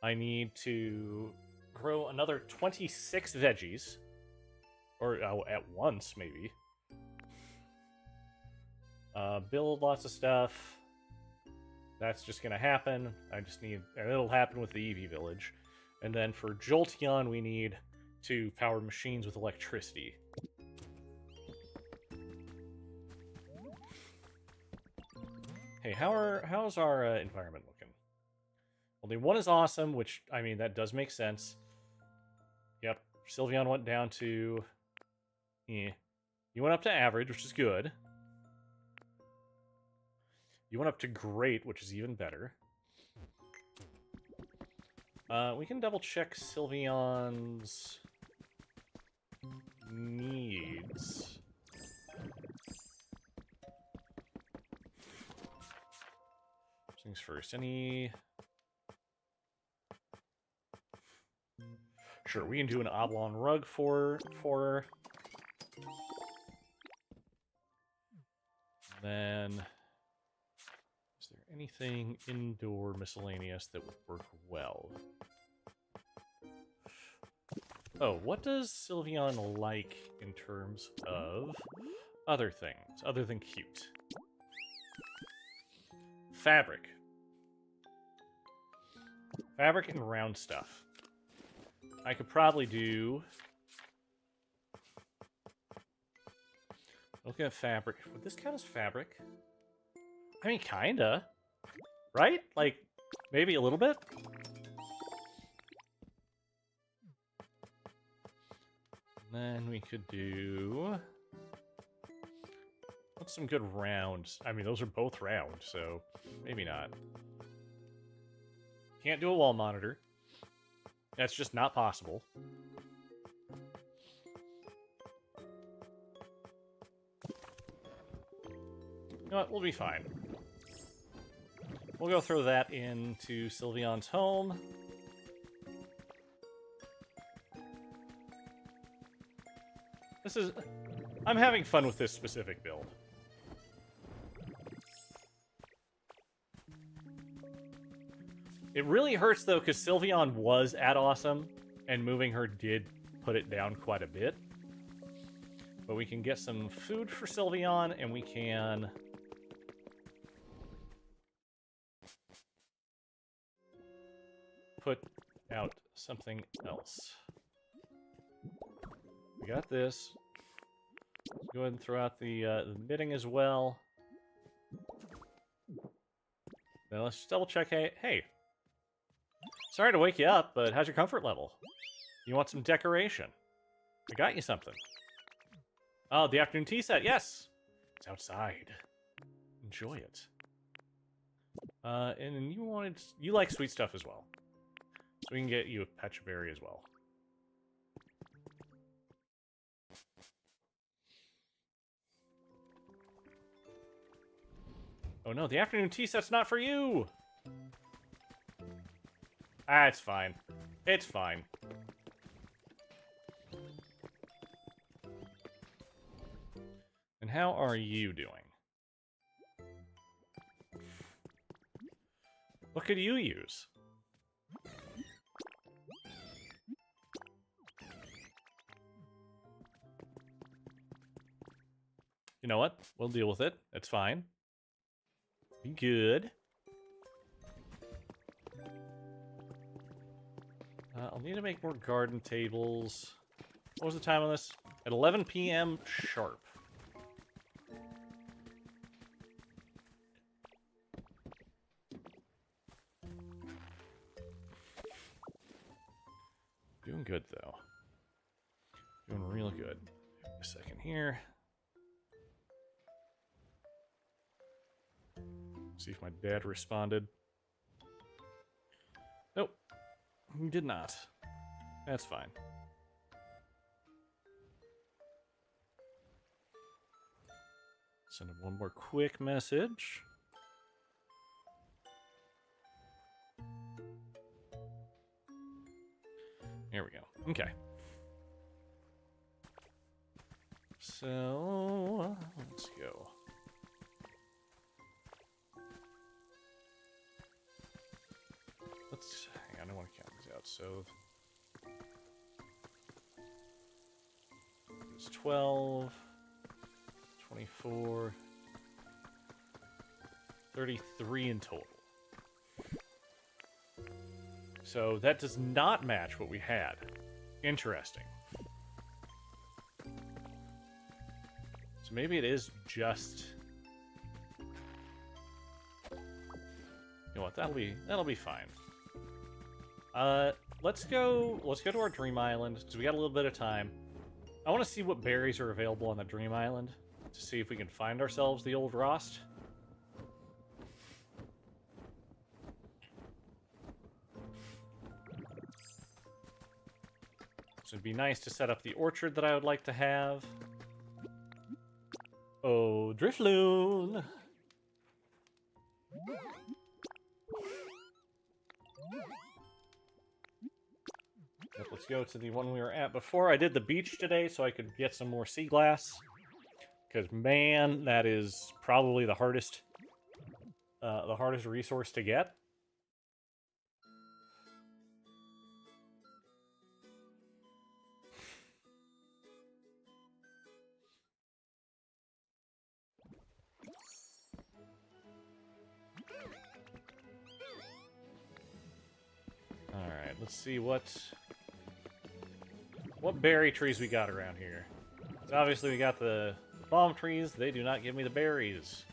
I need to grow another 26 veggies. Or at once, maybe. Build lots of stuff. That's just going to happen. I just need... it'll happen with the Eevee village. And then for Jolteon, we need to power machines with electricity. Hey, how's our environment looking? Well, the 1 is awesome, which, I mean, that does make sense. Yep, Sylveon went down to... eh. You went up to average, which is good. You went up to great, which is even better. We can double-check Sylveon's needs. First things first, any... Sure, we can do an Oblong rug for her. Then... is there anything indoor miscellaneous that would work well? Oh, what does Sylveon like in terms of other things, other than cute? Fabric. Fabric and round stuff. I could probably do... look at fabric. Would this count as fabric? I mean, kinda. Right? Like, maybe a little bit? Then we could do... what's some good rounds? I mean, those are both round, so maybe not. Can't do a wall monitor. That's just not possible. You know what? We'll be fine. We'll go throw that into Sylveon's home. This is... I'm having fun with this specific build. It really hurts, though, because Sylveon was at awesome, and moving her did put it down quite a bit. But we can get some food for Sylveon, and we can... put out something else. We got this. Let's go ahead and throw out the knitting as well. Now let's just double check. Hey, sorry to wake you up, but how's your comfort level? You want some decoration? I got you something. Oh, the afternoon tea set. Yes, it's outside. Enjoy it. And you like sweet stuff as well, so we can get you a Pecha Berry as well. Oh no, the afternoon tea set's not for you! Ah, it's fine. It's fine. And how are you doing? What could you use? You know what? We'll deal with it. It's fine. Be good. I'll need to make more garden tables. What was the time on this? At 11 p.m. sharp. Doing good, though. Doing real good. A second here. See if my dad responded. Nope. He did not. That's fine. Send him one more quick message. Here we go. Okay. So, let's go. Hang on, I don't want to count these out. So, it's 12, 24, 33 in total. So that does not match what we had. Interesting. So maybe it is just... You know what? That'll be fine. Let's go to our Dream Island, because we got a little bit of time. I want to see what berries are available on the Dream Island, to see if we can find ourselves the old Rost. So it'd be nice to set up the orchard that I would like to have. Oh, Drifloon! Let's go to the one we were at before. I did the beach today so I could get some more sea glass. Because, man, that is probably the hardest resource to get. Alright, let's see what berry trees we got around here. So obviously we got the palm trees. They do not give me the berries.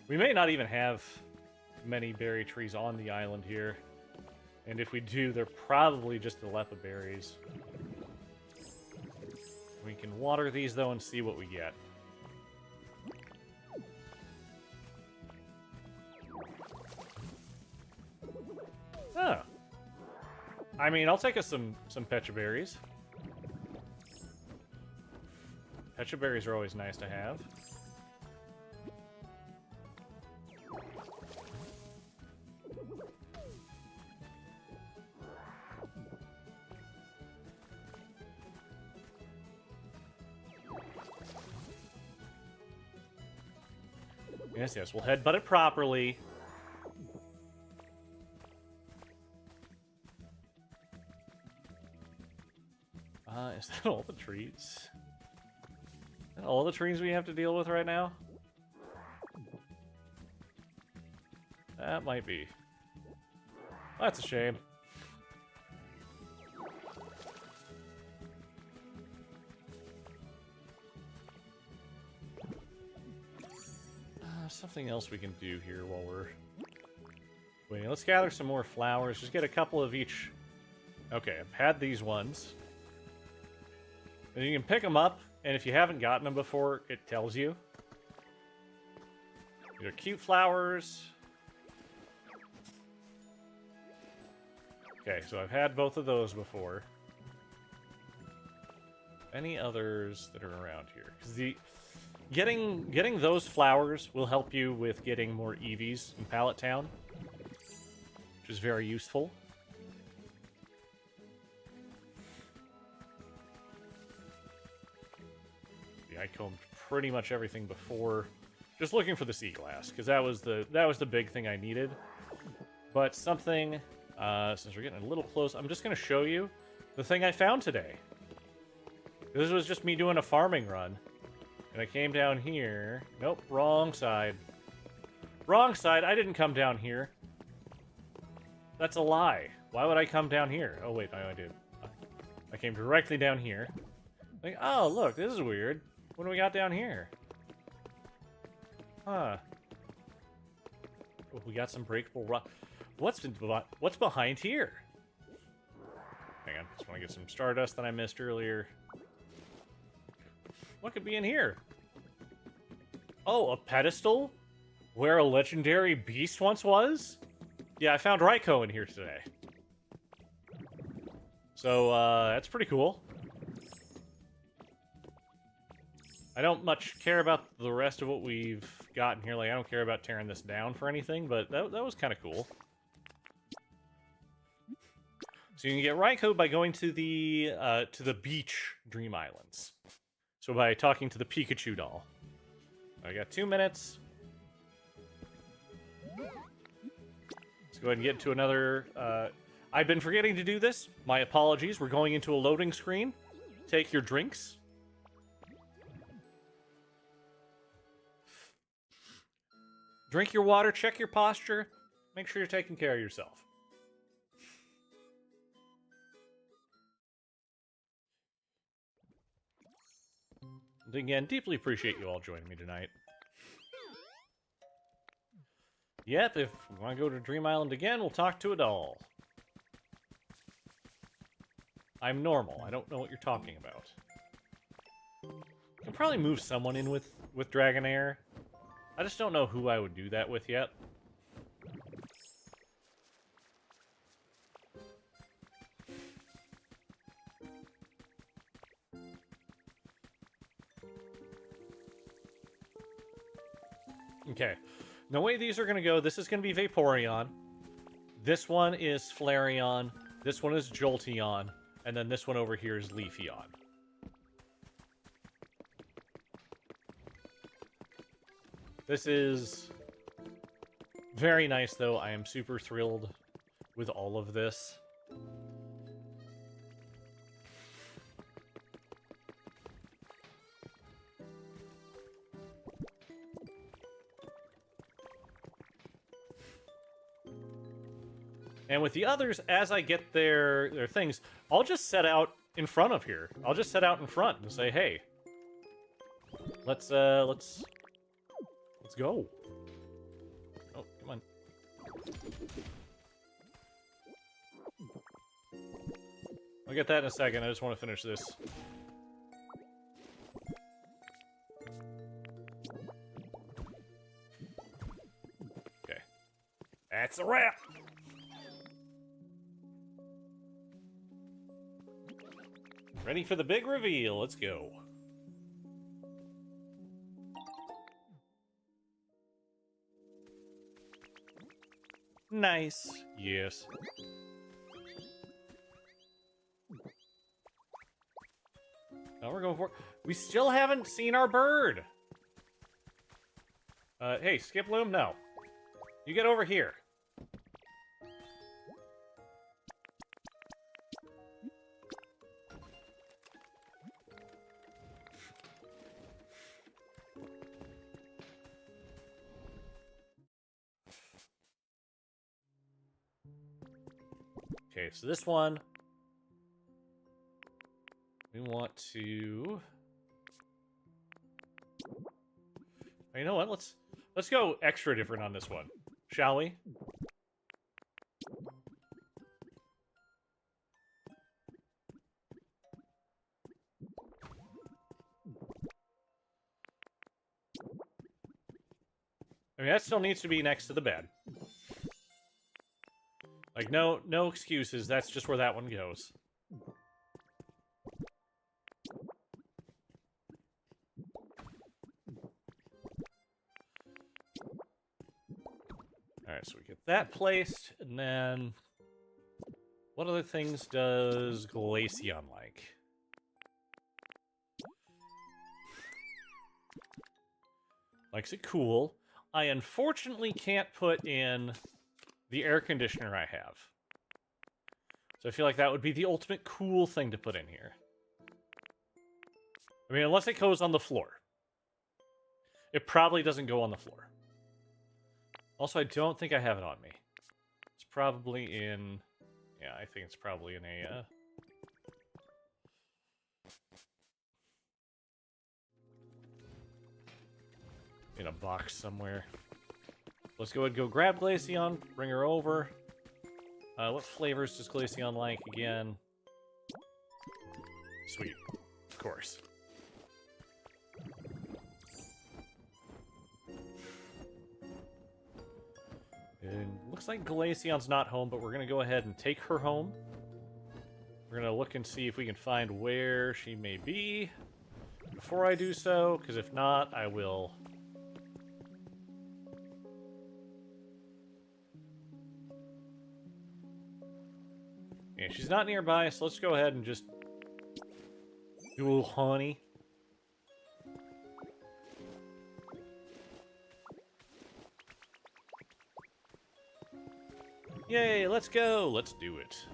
We may not even have many berry trees on the island here. And if we do, they're probably just the Lepa berries. We can water these, though, and see what we get. Oh. I mean, I'll take us some Pecha berries. Pecha berries are always nice to have. Yes, yes, we'll headbutt it properly. Is that all the trees? Is that all the trees we have to deal with right now? That might be. That's a shame. Something else we can do here while we're waiting. Let's gather some more flowers. Just get a couple of each. Okay, I've had these ones. And you can pick them up, and if you haven't gotten them before, it tells you. They're cute flowers. Okay, so I've had both of those before. Any others that are around here? Because getting those flowers will help you with getting more EVs in Pallet Town, which is very useful. Yeah, I combed pretty much everything before, just looking for the sea glass, because that was the big thing I needed. But something, since we're getting a little close, I'm just going to show you the thing I found today. This was just me doing a farming run. And I came down here. Nope, wrong side. Wrong side, I didn't come down here. That's a lie. Why would I come down here? Oh, wait, I did. I came directly down here. Like, oh, look, this is weird. What do we got down here? Huh. Oh, we got some breakable rock. What's behind here? Hang on, just want to get some stardust that I missed earlier. What could be in here? Oh, a pedestal? Where a legendary beast once was? Yeah, I found Raikou in here today. So, that's pretty cool. I don't much care about the rest of what we've got in here. Like, I don't care about tearing this down for anything, but that was kind of cool. So you can get Raikou by going to the beach Dream Islands. So by talking to the Pikachu doll. I got 2 minutes. Let's go ahead and get into another... I've been forgetting to do this. My apologies. We're going into a loading screen. Take your drinks. Drink your water, check your posture. Make sure you're taking care of yourself. And again, deeply appreciate you all joining me tonight. Yep, if we want to go to Dream Island again, we'll talk to a doll. I'm normal. I don't know what you're talking about. I can probably move someone in with Dragonair. I just don't know who I would do that with yet. Okay. The way these are going to go, this is going to be Vaporeon. This one is Flareon. This one is Jolteon. And then this one over here is Leafeon. This is very nice, though. I am super thrilled with all of this. And with the others, as I get their things, I'll just set out in front of here. I'll just set out in front and say, "Hey, let's go." Oh, come on. I'll get that in a second. I just want to finish this. Okay. That's a wrap! Ready for the big reveal. Let's go. Nice. Yes. Now we're going for... We still haven't seen our bird. Hey, Skiploom, no. You get over here. so this one, we want to... You know what? Let's go extra different on this one, shall we? I mean, that still needs to be next to the bed. Like, no excuses. That's just where that one goes. Alright, so we get that placed, and then... What other things does Glaceon like? Likes it cool. I unfortunately can't put in the air conditioner I have. So I feel like that would be the ultimate cool thing to put in here. I mean, unless it goes on the floor. It probably doesn't go on the floor. Also, I don't think I have it on me. It's probably in... Yeah, I think it's probably in a... in a box somewhere. Let's go ahead and go grab Glaceon, bring her over. What flavors does Glaceon like again? Sweet. Of course. And looks like Glaceon's not home, but we're going to go ahead and take her home. We're going to look and see if we can find where she may be before I do so, because if not, I will... Yeah, she's not nearby, so let's go ahead and just do a little honey. Yay, let's go! Let's do it.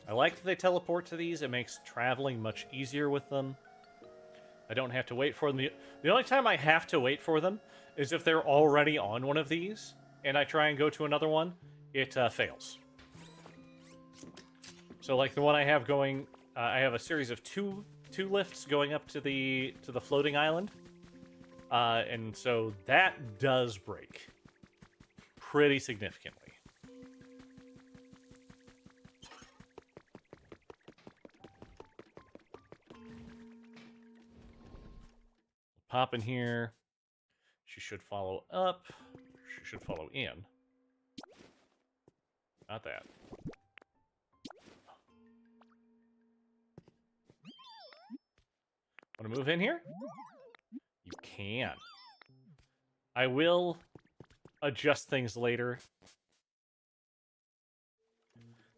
I like that they teleport to these. It makes traveling much easier with them. I don't have to wait for them. The only time I have to wait for them is if they're already on one of these, and I try and go to another one, it fails. So like the one I have going, I have a series of two lifts going up to the floating island, and so that does break pretty significantly. Pop in here. She should follow up. She should follow in. Not that. Want to move in here? You can. I will adjust things later.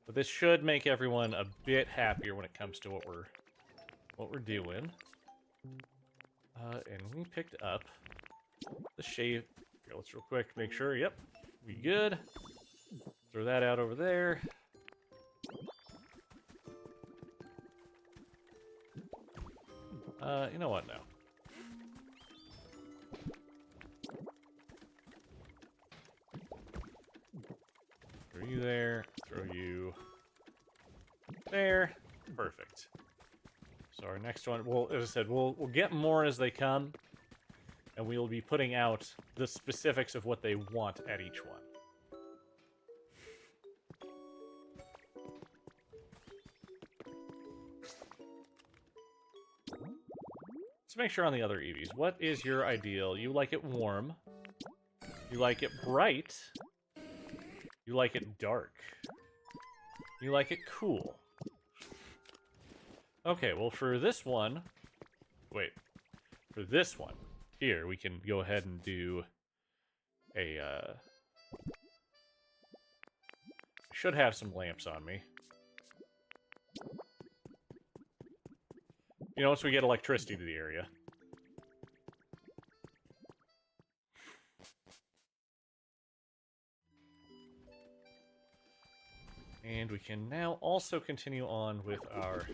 But this should make everyone a bit happier when it comes to what we're doing. And we picked up the shave. Here, let's real quick make sure. Yep, we good. Throw that out over there. You know what now? Throw you there. Throw you there. Perfect. So our next one, well, as I said, we'll get more as they come, and we will be putting out the specifics of what they want at each one. Let's make sure on the other Eevees. What is your ideal? You like it warm. You like it bright. You like it dark. You like it cool. Okay, well, for this one... Wait. For this one, here, we can go ahead and do a, should have some lamps on me. You know, once we get electricity to the area. And we can now also continue on with our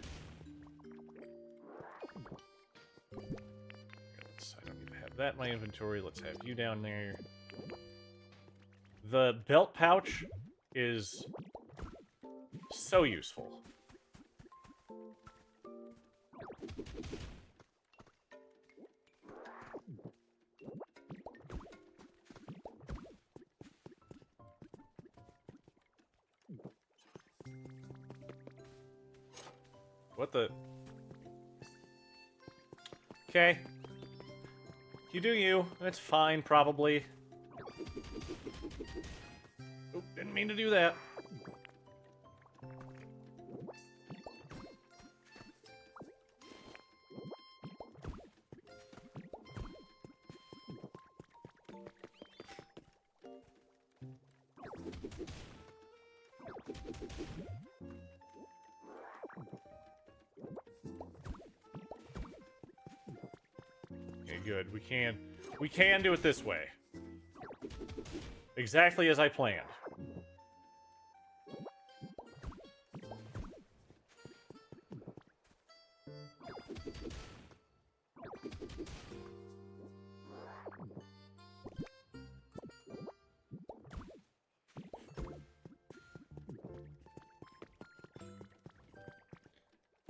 that in my inventory. Let's have you down there. The belt pouch is so useful. What the? Okay. You do you. That's fine, probably. Oop, didn't mean to do that. Okay, good. We can do it this way. Exactly as I planned.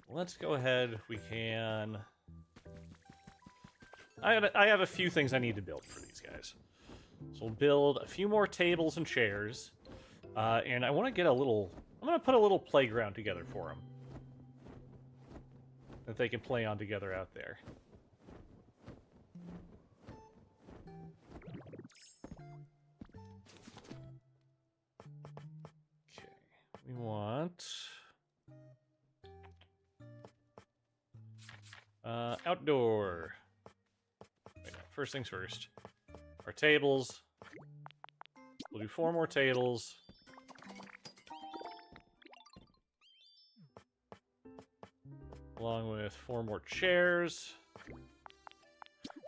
Let's go ahead. We can... I have a few things I need to build for these guys. So we'll build a few more tables and chairs. And I want to get a little... I'm going to put a little playground together for them. That they can play on together out there. Okay. We want... outdoor. Wait, no, first things first. Our tables. We'll do 4 more tables. Along with 4 more chairs.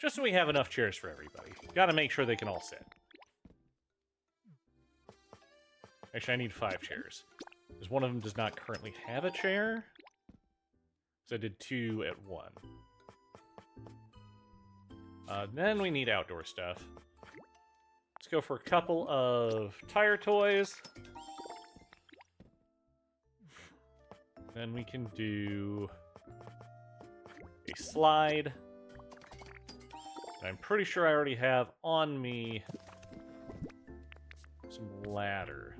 Just so we have enough chairs for everybody. Gotta make sure they can all sit. Actually, I need 5 chairs. Because one of them does not currently have a chair. So I did 2 at 1. Then we need outdoor stuff. Let's go for a couple of tire toys. Then we can do a slide. I'm pretty sure I already have on me some ladder.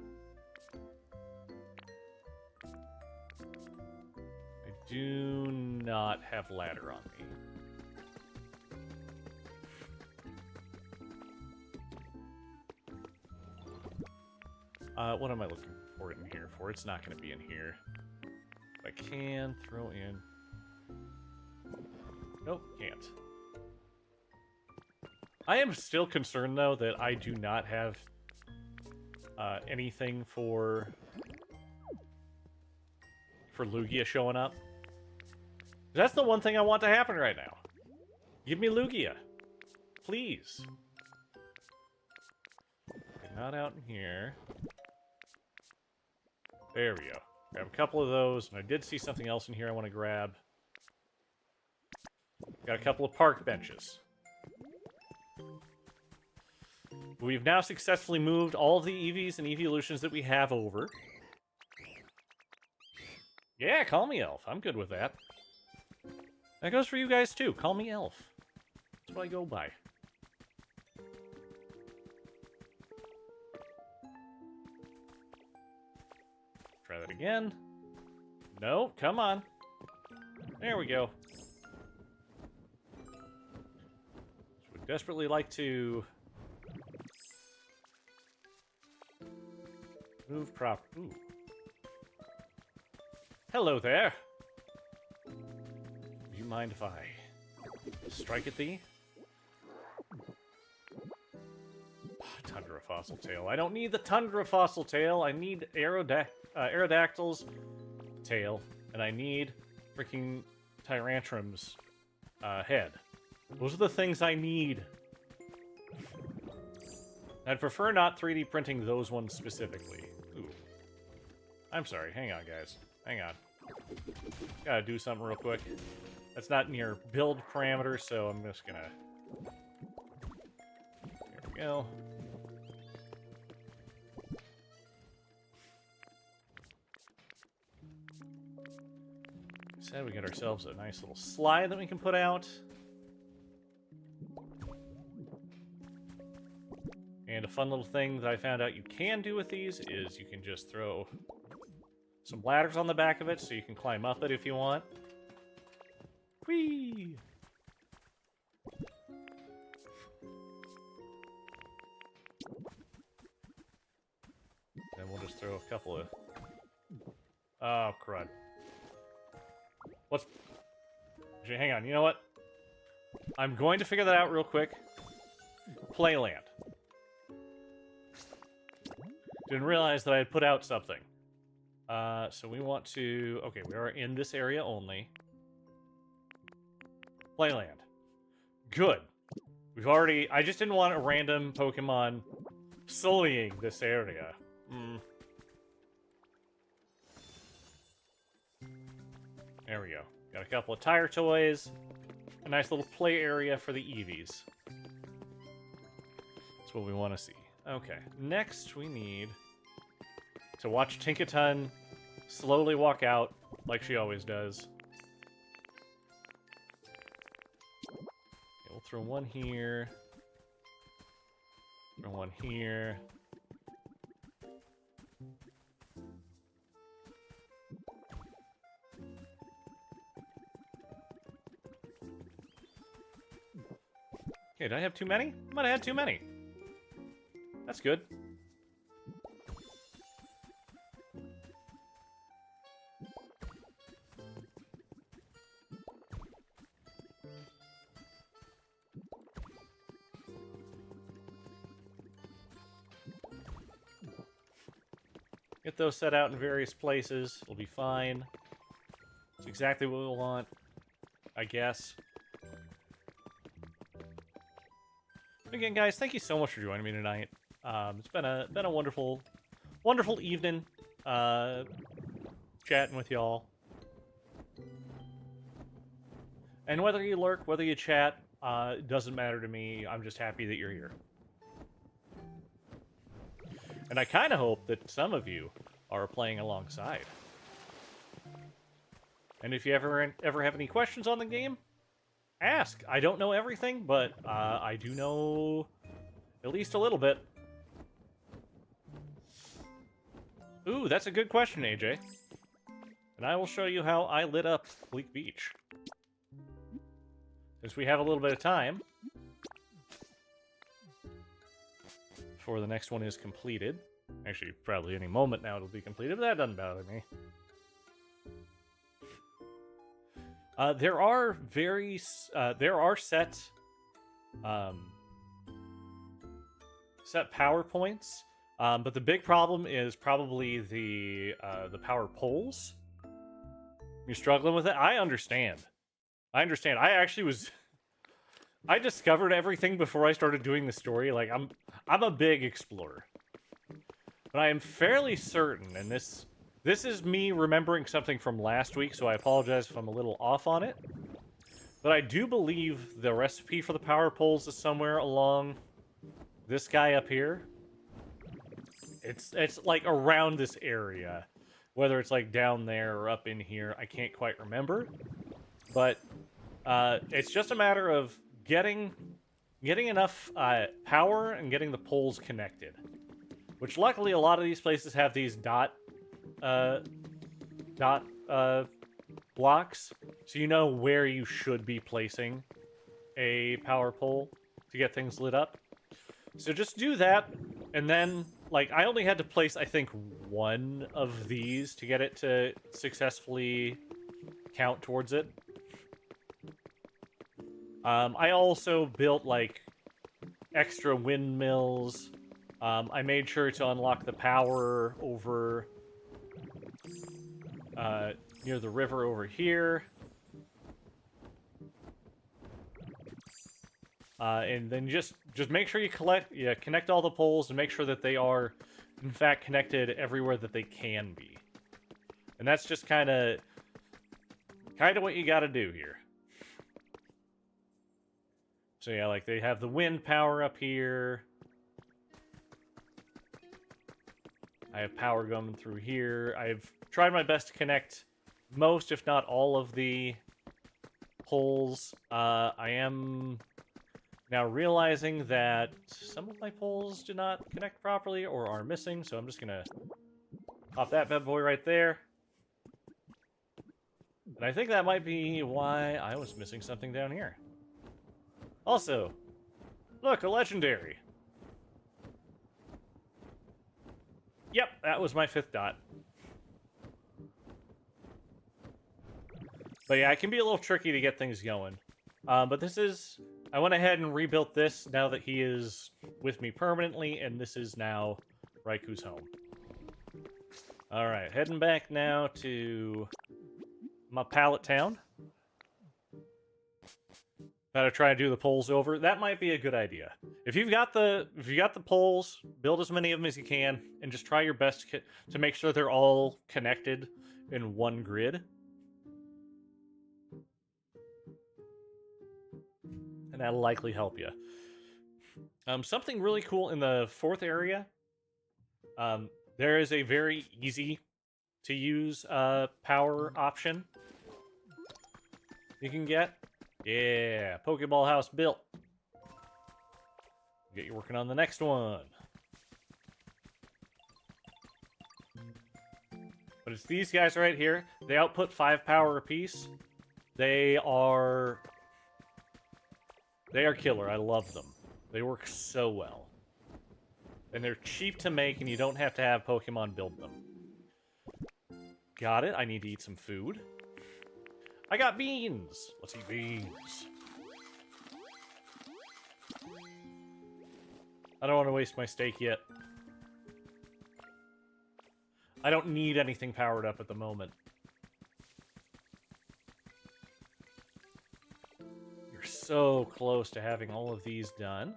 I do not have ladder on me. What am I looking for it in here for? It's not going to be in here. I can throw in... Nope, can't. I am still concerned, though, that I do not have anything for Lugia showing up. That's the one thing I want to happen right now. Give me Lugia. Please. Okay, not out in here. There we go. Grab a couple of those, and I did see something else in here I want to grab. Got a couple of park benches. We've now successfully moved all of the EVs and evolutions that we have over. Yeah, call me Elf. I'm good with that. That goes for you guys, too. Call me Elf. That's what I go by. Try that again. No, come on. There we go. Would desperately like to move prop. Ooh. Hello there. Do you mind if I strike at thee? Tundra fossil tail. I don't need the tundra fossil tail. I need Aerodactyl's tail, and I need freaking Tyrantrum's head. Those are the things I need. I'd prefer not 3D printing those ones specifically. Ooh. I'm sorry. Hang on, guys. Hang on. Gotta do something real quick. That's not near build parameter, so I'm just gonna we go. Said we get ourselves a nice little slide that we can put out. And a fun little thing that I found out you can do with these is you can just throw some ladders on the back of it so you can climb up it if you want. Whee! Then we'll just throw a couple of... Oh, crud. What's... Actually, hang on, you know what? I'm going to figure that out real quick. Playland. Didn't realize that I had put out something. So we want to... Okay, we are in this area only. Playland. Good. We've already... I just didn't want a random Pokemon sullying this area. There we go. Got a couple of tire toys. A nice little play area for the Eevees. That's what we want to see. Okay. Next, we need to watch Tinkaton slowly walk out like she always does. Okay, we'll throw one here. Throw one here. Okay, did I have too many? I might have had too many. That's good. Get those set out in various places. It'll be fine. It's exactly what we want, I guess. Again, guys, thank you so much for joining me tonight. It's been a wonderful evening chatting with y'all. And whether you lurk, whether you chat, it doesn't matter to me. I'm just happy that you're here. And I kind of hope that some of you are playing alongside. And if you ever have any questions on the game, ask. I don't know everything, but I do know at least a little bit. Ooh, that's a good question, AJ. And I will show you how I lit up Bleak Beach. Since we have a little bit of time before the next one is completed. Actually, probably any moment now it'll be completed, but that doesn't bother me. There are set PowerPoints, but the big problem is probably the power poles. You're struggling with it? I understand. I discovered everything before I started doing the story. Like, I'm a big explorer. But I am fairly certain, and this is me remembering something from last week, so I apologize if I'm a little off on it. But I do believe the recipe for the power poles is somewhere along this guy up here. It's like around this area. Whether it's like down there or up in here, I can't quite remember. But it's just a matter of getting enough power and getting the poles connected. Which luckily a lot of these places have these dot blocks, so you know where you should be placing a power pole to get things lit up. So just do that, and then, like, I only had to place, I think, one of these to get it to successfully count towards it. I also built, like, extra windmills. I made sure to unlock the power over near the river over here. And then just make sure you connect all the poles and make sure that they are, in fact, connected everywhere that they can be. And that's just kind of what you got to do here. So yeah, like they have the wind power up here. I have power going through here. I've tried my best to connect most, if not all, of the poles. I am now realizing that some of my poles do not connect properly or are missing, so I'm just gonna pop that bad boy right there. And I think that might be why I was missing something down here. Also, look, a legendary. Yep, that was my 5th dot. But yeah, it can be a little tricky to get things going. But this is... I went ahead and rebuilt this now that he is with me permanently, and this is now Raiku's home. Alright, heading back now to my pallet town. Gotta try to do the poles over. That might be a good idea. If you got the poles, build as many of them as you can, and just try your best to make sure they're all connected in one grid. And that'll likely help you. Something really cool in the 4th area. There is a very easy to use power option you can get. Yeah, Pokeball house built. Get you working on the next one. But it's these guys right here. They output 5 power apiece. They are killer. I love them. They work so well. And they're cheap to make, and you don't have to have Pokemon build them. Got it. I need to eat some food. I got beans! Let's eat beans. I don't want to waste my steak yet. I don't need anything powered up at the moment. You're so close to having all of these done.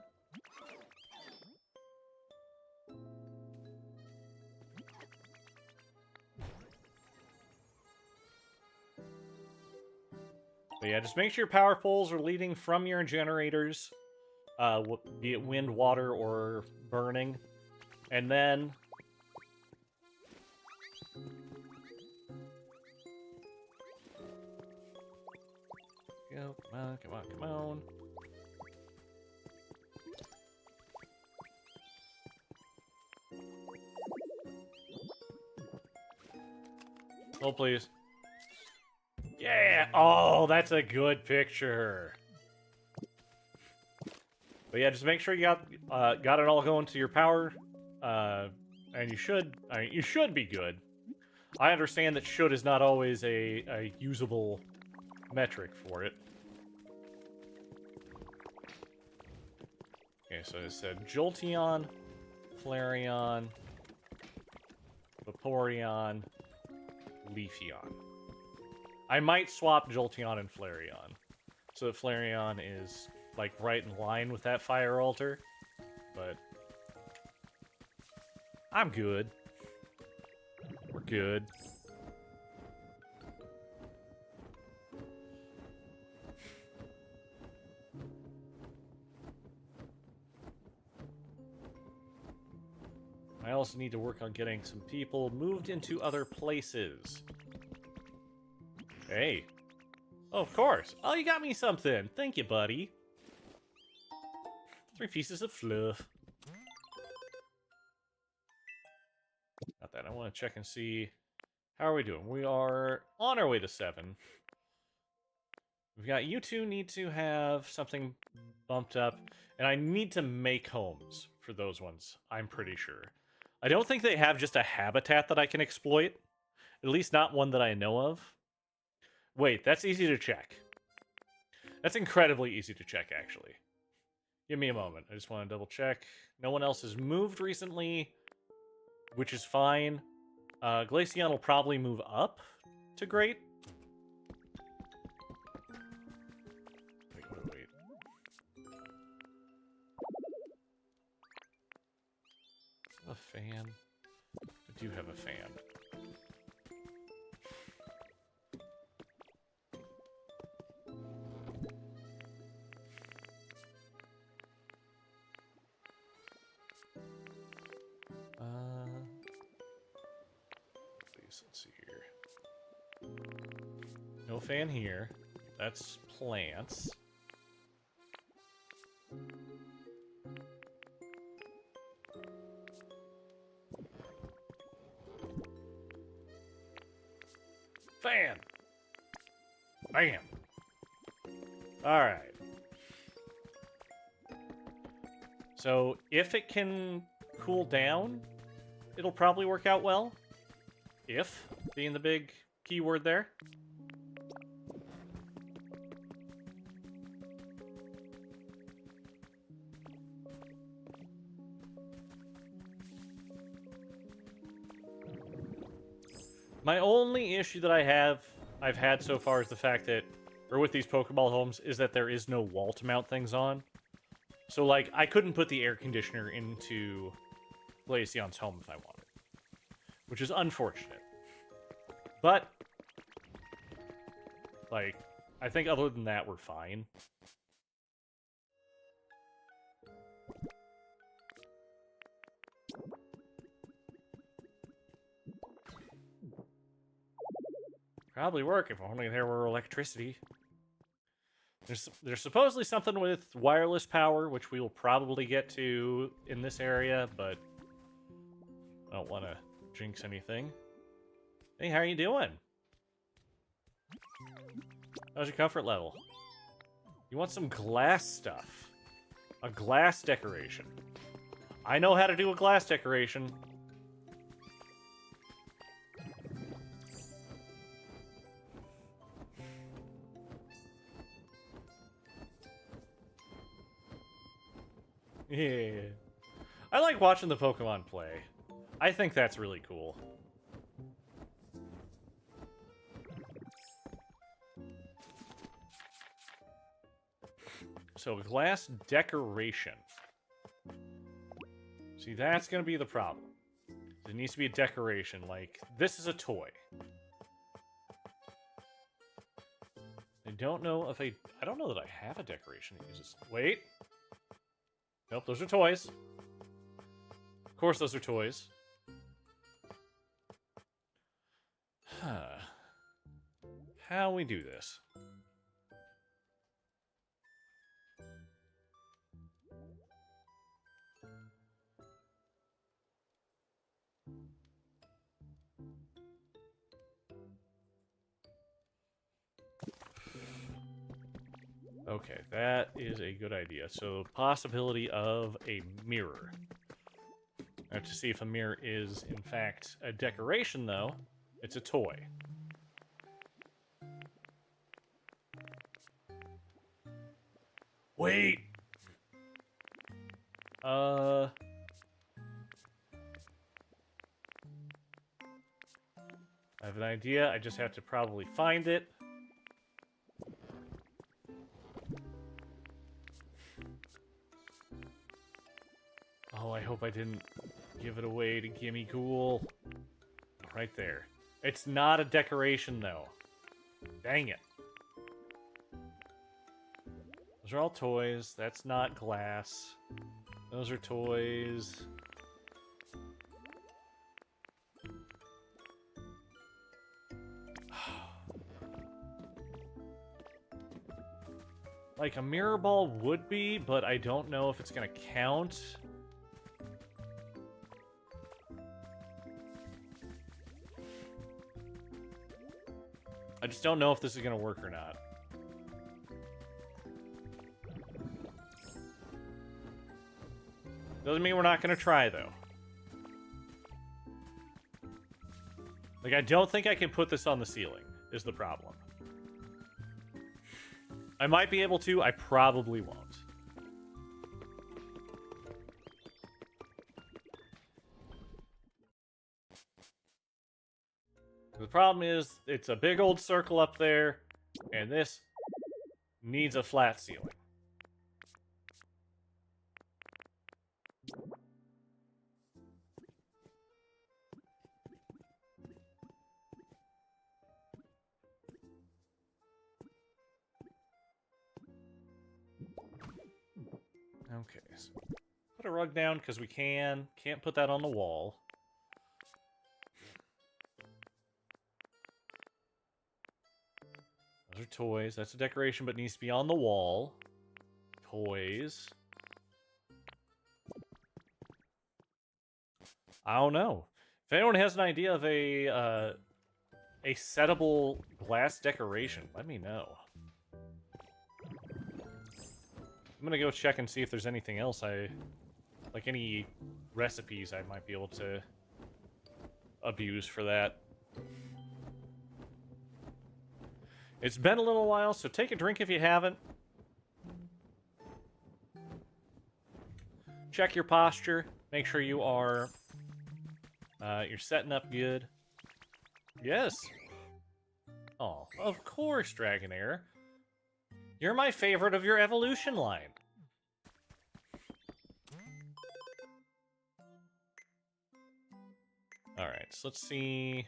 But yeah, just make sure your power poles are leading from your generators, be it wind, water, or burning. And then... Go, come on, come on, come on. Oh, please. Yeah! Oh, that's a good picture. But yeah, just make sure you got it all going to your power, and you should be good. I understand that should is not always a usable metric for it. Okay, so it said Jolteon, Flareon, Vaporeon, Leafeon. I might swap Jolteon and Flareon, so that Flareon is, like, right in line with that Fire Altar, but I'm good. We're good. I also need to work on getting some people moved into other places. Hey. Oh, of course. Oh, you got me something. Thank you, buddy. 3 pieces of fluff. Not that. I want to check and see. How are we doing? We are on our way to 7. We've got you two need to have something bumped up. And I need to make homes for those ones, I'm pretty sure. I don't think they have just a habitat that I can exploit. At least not one that I know of. Wait, that's easy to check. That's incredibly easy to check, actually. Give me a moment. I just want to double check. No one else has moved recently, which is fine. Glaceon will probably move up to Great. Wait. A fan? I do have a fan. Let's see here. No fan here. That's plants. Fan! Bam! Alright. So, if it can cool down, it'll probably work out well. If, being the big keyword there. My only issue that I've had so far is the fact that, or with these Pokeball homes, is that there is no wall to mount things on. So, like, I couldn't put the air conditioner into Glaceon's home if I wanted. Which is unfortunate. But, like, I think other than that, we're fine. Probably work if only there were electricity. There's supposedly something with wireless power, which we will probably get to in this area, but I don't want to jinx anything. Hey, how are you doing? How's your comfort level? You want some glass stuff. A glass decoration. I know how to do a glass decoration. Yeah. I like watching the Pokemon play. I think that's really cool. So, glass decoration. See, that's going to be the problem. It needs to be a decoration. Like, this is a toy. I don't know if I don't know that I have a decoration that uses... Wait. Nope, those are toys. Of course those are toys. Huh. How we do this? Okay, that is a good idea. So, possibility of a mirror. I have to see if a mirror is, in fact, a decoration, though. It's a toy. Wait! I have an idea. I just have to probably find it. Oh, I hope I didn't give it away to Gimme Ghoul. Right there. It's not a decoration, though. Dang it. Those are all toys. That's not glass. Those are toys. Like, a mirror ball would be, but I don't know if it's gonna count. I just don't know if this is gonna work or not. Doesn't mean we're not gonna try, though. Like, I don't think I can put this on the ceiling, is the problem. I might be able to, I probably won't. The problem is, it's a big old circle up there, and this needs a flat ceiling. Okay, so put a rug down because we can. Can't put that on the wall. Those are toys. That's a decoration, but needs to be on the wall. Toys. I don't know. If anyone has an idea of a settable glass decoration, let me know. I'm gonna go check and see if there's anything else like any recipes I might be able to abuse for that. It's been a little while, so take a drink if you haven't. Check your posture. Make sure you are you're setting up good. Yes. Oh, of course, Dragonair. You're my favorite of your evolution line. Alright, so let's see.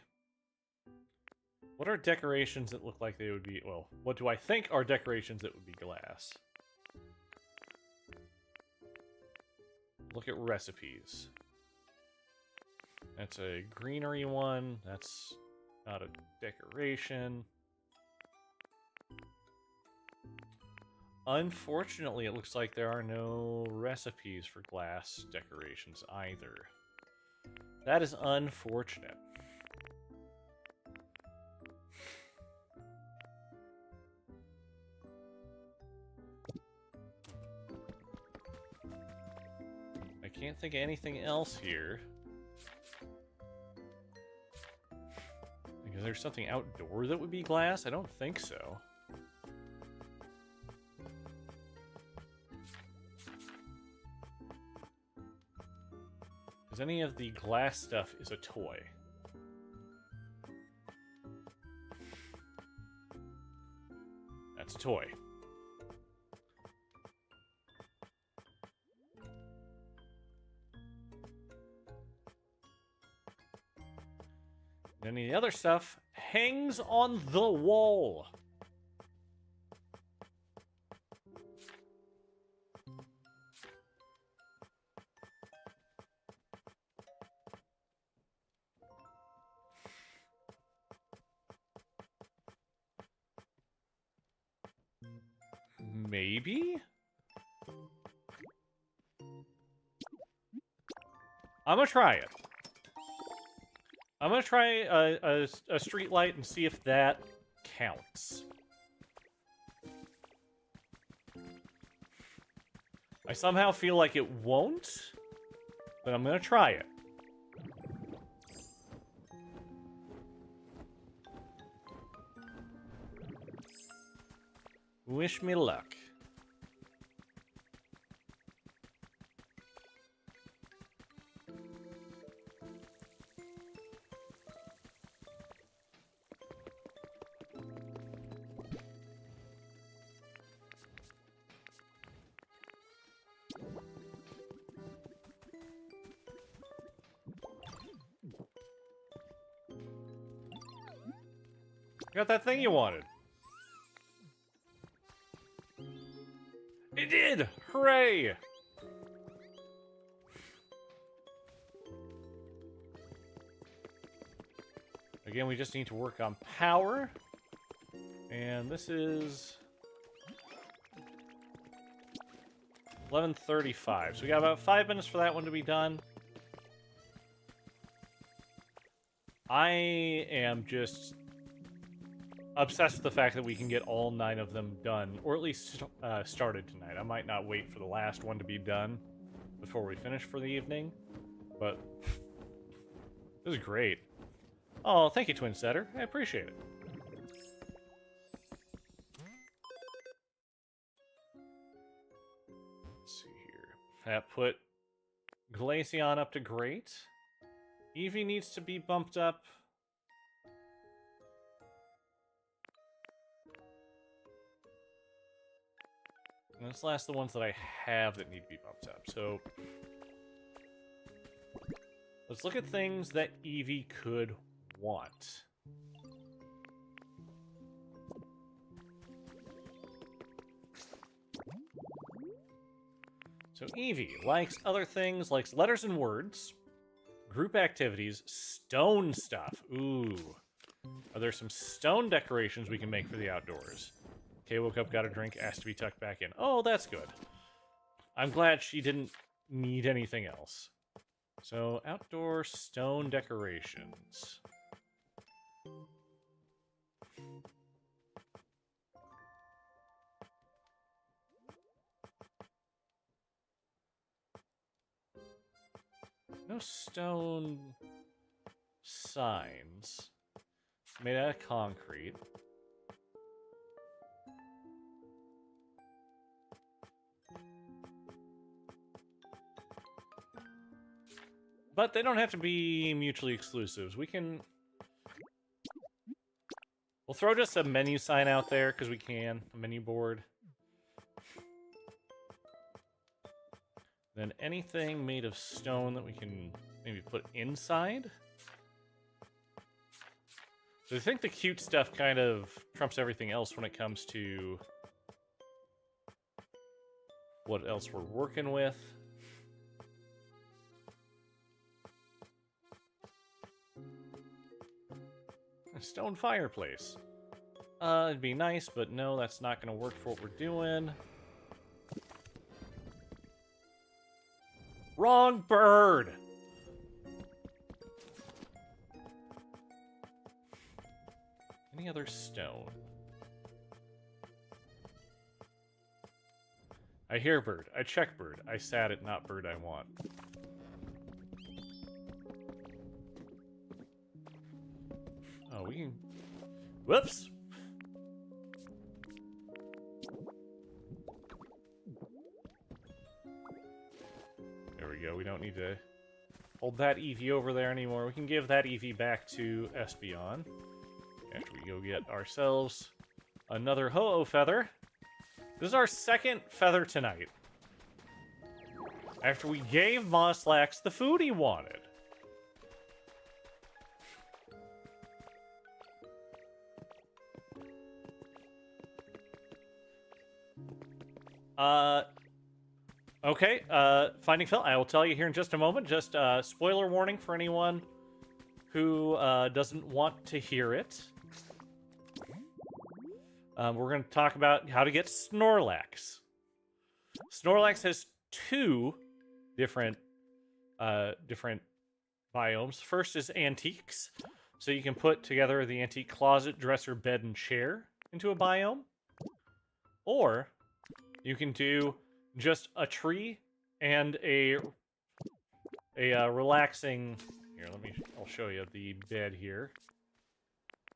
What are decorations that look like they would be... Well, what do I think are decorations that would be glass? Look at recipes. That's a greenery one. That's not a decoration. Unfortunately, it looks like there are no recipes for glass decorations either. That is unfortunate. I can't think of anything else here. Is there something outdoor that would be glass? I don't think so. Because any of the glass stuff is a toy. That's a toy. Any of the other stuff hangs on the wall. Maybe? I'm gonna try it. I'm gonna try a street light and see if that counts. I somehow feel like it won't, but I'm gonna try it. Wish me luck. Got that thing you wanted. It did! Hooray! Again, we just need to work on power. And this is 11:35. So we got about 5 minutes for that one to be done. I am just obsessed with the fact that we can get all 9 of them done, or at least started tonight. I might not wait for the last one to be done before we finish for the evening, but this is great. Oh, thank you, Twin Setter. I appreciate it. Let's see here. That put Glaceon up to great. Eevee needs to be bumped up. And this last the ones that I have that need to be bumped up. So let's look at things that Eevee could want. So Eevee likes other things, likes letters and words, group activities, stone stuff. Ooh. Are there some stone decorations we can make for the outdoors? Kay woke up, got a drink, asked to be tucked back in. Oh, that's good. I'm glad she didn't need anything else. So, outdoor stone decorations. No stone signs. Made out of concrete. But they don't have to be mutually exclusive. We can... We'll throw just a menu sign out there, because we can. A menu board. Then anything made of stone that we can maybe put inside. So I think the cute stuff kind of trumps everything else when it comes to what else we're working with. A stone fireplace. It'd be nice, but no, that's not going to work for what we're doing. Wrong bird! Any other stone? I hear bird. I check bird. I sat it, not bird I want. Oh, we can... Whoops! There we go. We don't need to hold that Eevee over there anymore. We can give that Eevee back to Espeon. After we go get ourselves another Ho-Oh feather. This is our second feather tonight. After we gave Moslax the food he wanted. Okay, Finding Phil, I will tell you here in just a moment. Just spoiler warning for anyone who doesn't want to hear it. We're going to talk about how to get Snorlax. Snorlax has two different biomes. First is antiques. So you can put together the antique closet, dresser, bed, and chair into a biome. Or you can do just a tree and a relaxing... Here, I'll show you the bed here.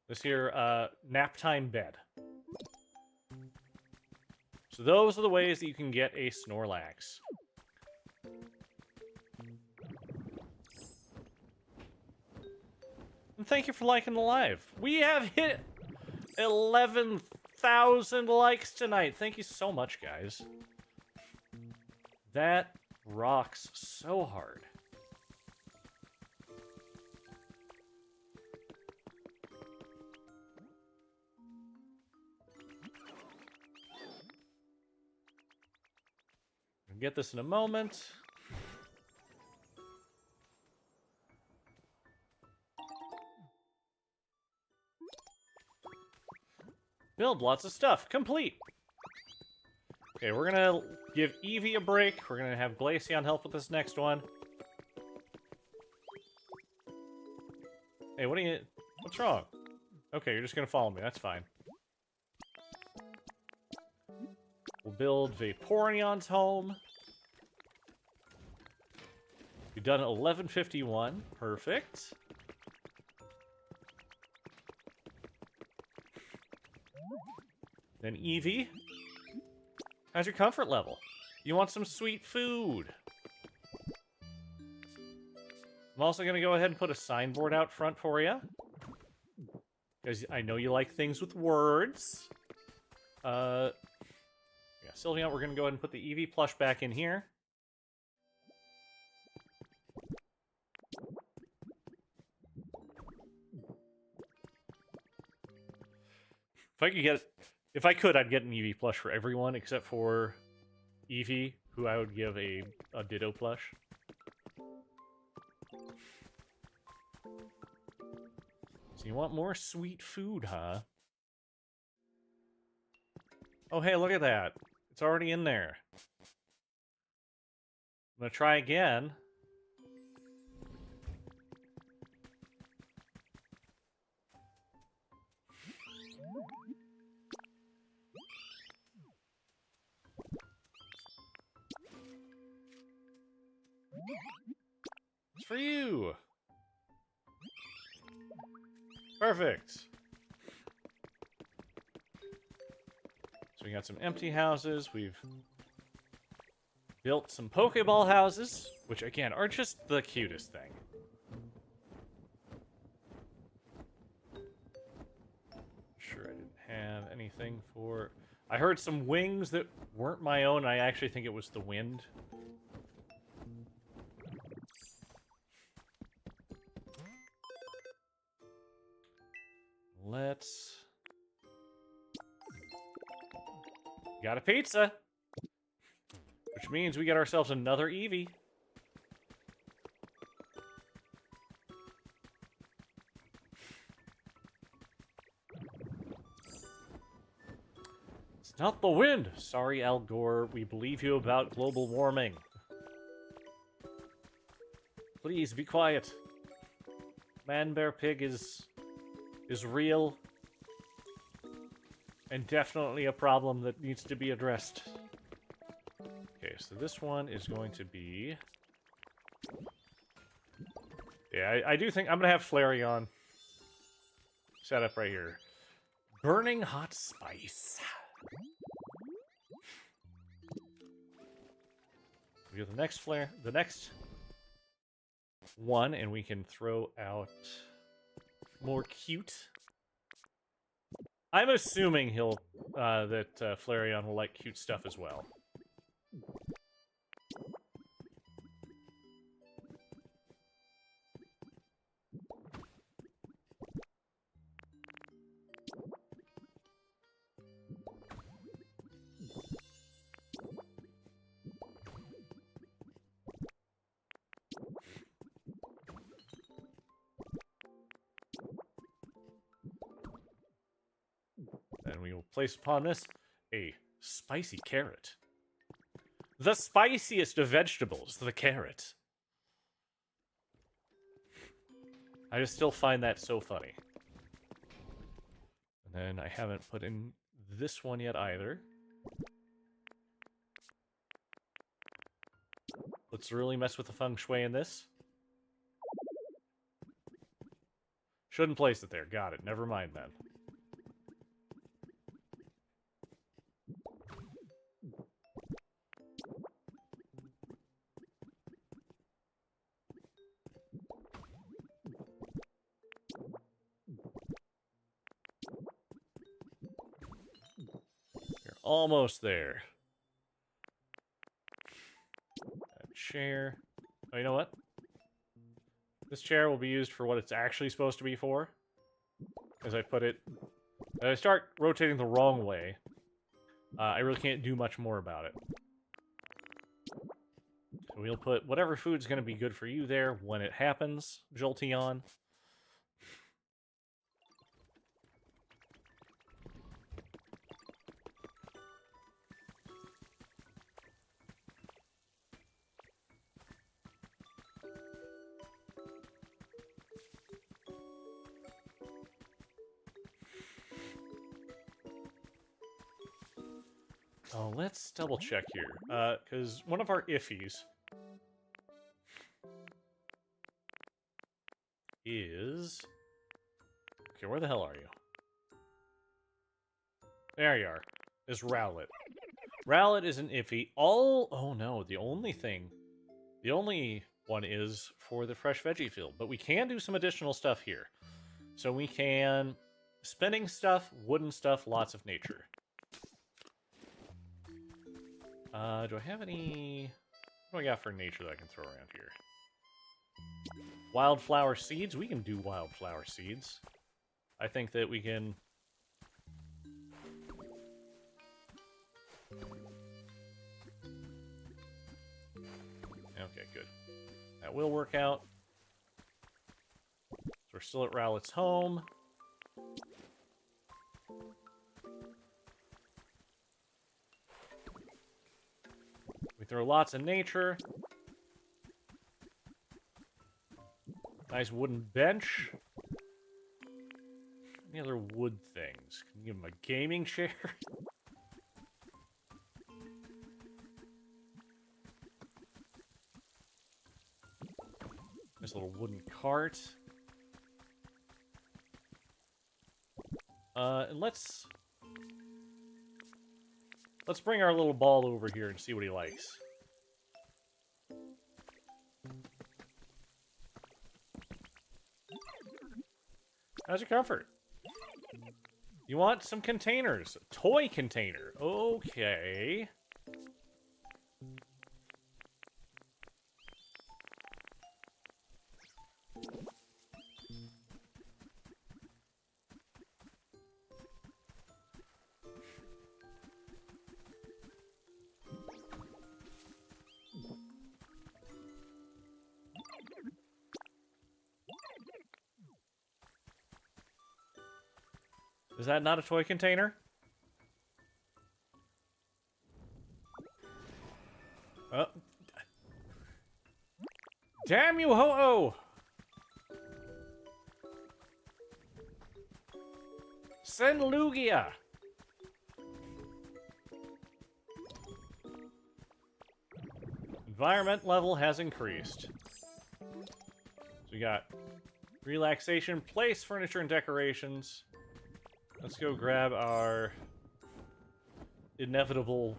This here, nap time bed. So those are the ways that you can get a Snorlax. And thank you for liking the live. We have hit 11,000 likes tonight. Thank you so much, guys. That rocks so hard. I'll get this in a moment. Build lots of stuff. Complete. Okay, we're gonna give Eevee a break. We're gonna have Glaceon help with this next one. Hey, what's wrong? Okay, you're just gonna follow me. That's fine. We'll build Vaporeon's home. We've done 1151. Perfect. Then Eevee. How's your comfort level? You want some sweet food? I'm also going to go ahead and put a signboard out front for you. Because I know you like things with words. Yeah, Sylveon, we're going to go ahead and put the Eevee plush back in here. If I could, I'd get an Eevee plush for everyone except for Eevee, who I would give a Ditto plush. So So you want more sweet food, huh? Oh, hey, look at that. It's already in there. I'm gonna try again. It's for you. Perfect. So we got some empty houses. We've built some Pokeball houses, which again are just the cutest thing. Sure, I didn't have anything for. I heard some wings that weren't my own. I actually think it was the wind. Let's. Got a pizza, which means we get ourselves another Eevee. It's not the wind. Sorry, Al Gore. We believe you about global warming. Please be quiet. Man Bear Pig is real and definitely a problem that needs to be addressed. Okay, so this one is going to be... Yeah, I do think I'm going to have Flareon set up right here. Burning Hot Spice. We have the next flare, the next one, and we can throw out more cute. I'm assuming he'll that Flareon will like cute stuff as well. Then we will place upon this a spicy carrot. The spiciest of vegetables, the carrot. I just still find that so funny. And then I haven't put in this one yet either. Let's really mess with the feng shui in this. Shouldn't place it there. Got it. Never mind then. You're almost there. That chair. Oh, you know what? This chair will be used for what it's actually supposed to be for. As I put it, as I start rotating the wrong way, I really can't do much more about it. So we'll put whatever food's going to be good for you there when it happens, Jolteon. Oh, let's double check here, because one of our iffies is... Okay, where the hell are you? There you are. Is Rowlet. Rowlet is an iffy. Oh no, the only one is for the fresh veggie field, but we can do some additional stuff here. So we can... Spinning stuff, wooden stuff, lots of nature. Do I have any... What do I got for nature that I can throw around here? Wildflower seeds? We can do wildflower seeds. I think that we can... Okay, good. That will work out. So we're still at Rowlet's home. We throw lots of nature. Nice wooden bench. Any other wood things? Can you give him a gaming chair? Nice little wooden cart. And let's bring our little ball over here and see what he likes. How's your comfort? You want some containers. Toy container. Okay. Is that not a toy container? Oh. Damn you, ho-oh! Send Lugia! Environment level has increased. So we got relaxation, place, furniture, and decorations. Let's go grab our inevitable...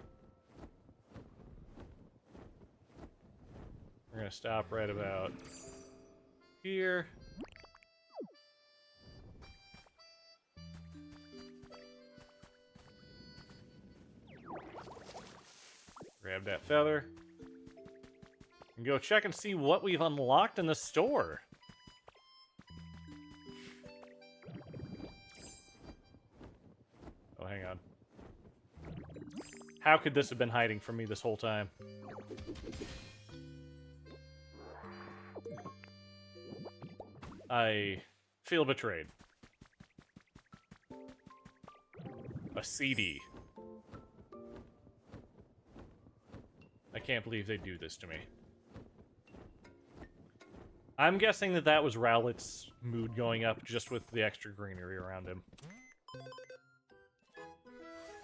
We're gonna stop right about here. Grab that feather. And go check and see what we've unlocked in the store. Oh, hang on. How could this have been hiding from me this whole time? I feel betrayed. A CD. I can't believe they do this to me. I'm guessing that that was Rowlet's mood going up just with the extra greenery around him.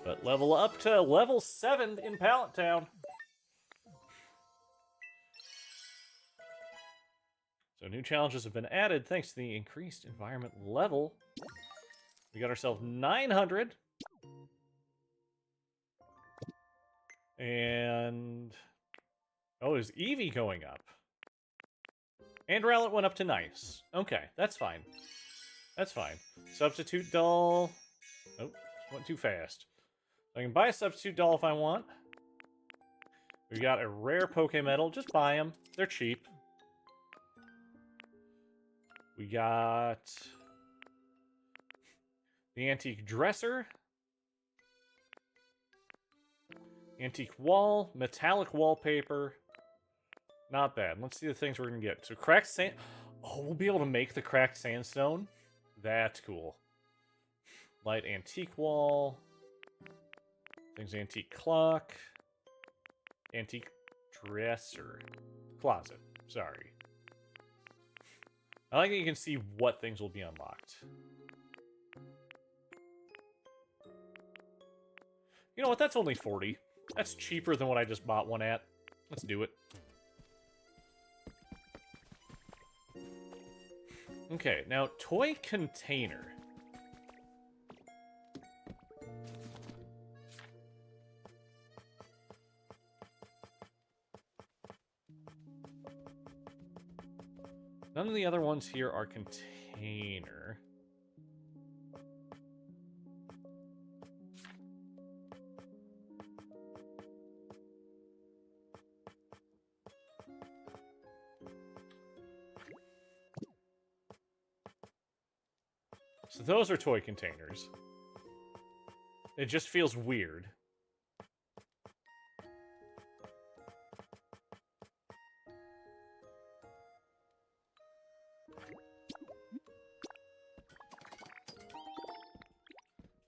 But level up to level 7 in Pallet Town. So new challenges have been added thanks to the increased environment level. We got ourselves 900. And... oh, is Eevee going up? And Rowlet went up to nice. Okay, that's fine. That's fine. Substitute doll. Oh, went too fast. I can buy a substitute doll if I want. We got a rare Pokémetal. Just buy them. They're cheap. We got the antique dresser. Antique wall. Metallic wallpaper. Not bad. Let's see the things we're going to get. So cracked sand... oh, we'll be able to make the cracked sandstone? That's cool. Light antique wall. Things antique clock. Antique dresser. Closet. Sorry. I like that you can see what things will be unlocked. You know what? That's only 40. That's cheaper than what I just bought one at. Let's do it. Okay, now, toy container. None of the other ones here are container. So those are toy containers. It just feels weird.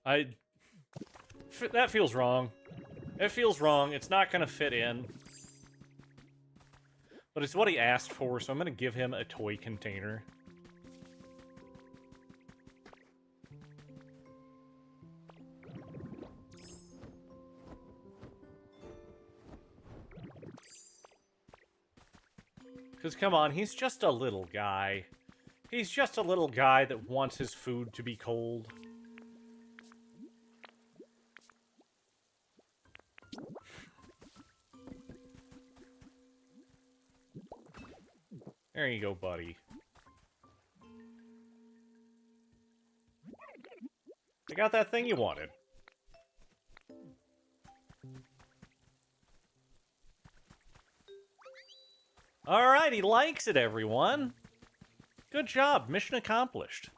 That feels wrong. It feels wrong. It's not going to fit in. But it's what he asked for, so I'm going to give him a toy container. Because, come on, he's just a little guy. He's just a little guy that wants his food to be cold. There you go, buddy. I got that thing you wanted. Alright, he likes it, everyone. Good job. Mission accomplished.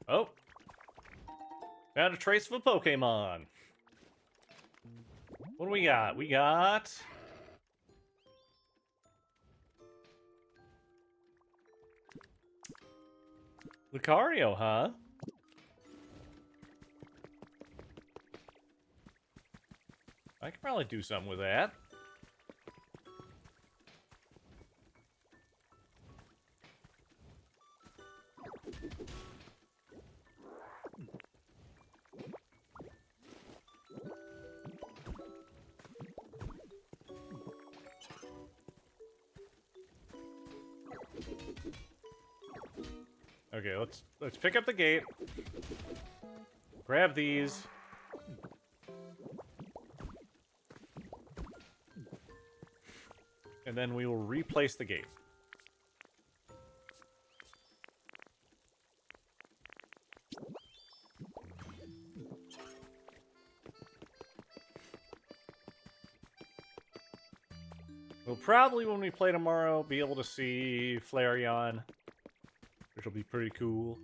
Oh. Found a trace of a Pokemon. What do we got? We got... Lucario, huh? I could probably do something with that. Okay, let's pick up the gate. Grab these. And then we will replace the gate. We'll probably, when we play tomorrow, be able to see Flareon, which will be pretty cool.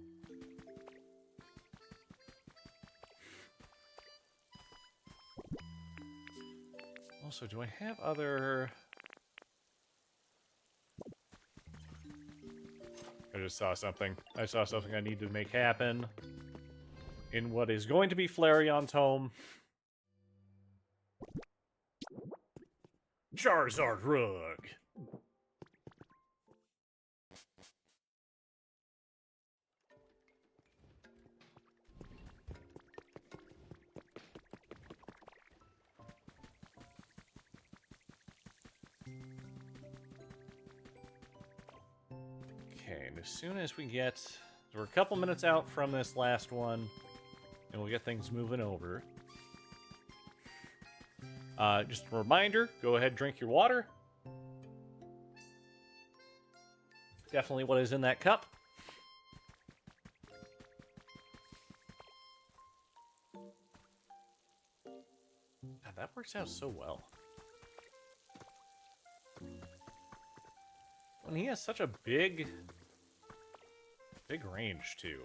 Also, do I have other... I just saw something. I saw something I need to make happen in what is going to be Flareon's home. Charizard Rug. Okay, and as soon as we get... We're a couple minutes out from this last one, and we'll get things moving over. Just a reminder, go ahead and drink your water. Definitely what is in that cup. God, that works out so well. And he has such a big range, too.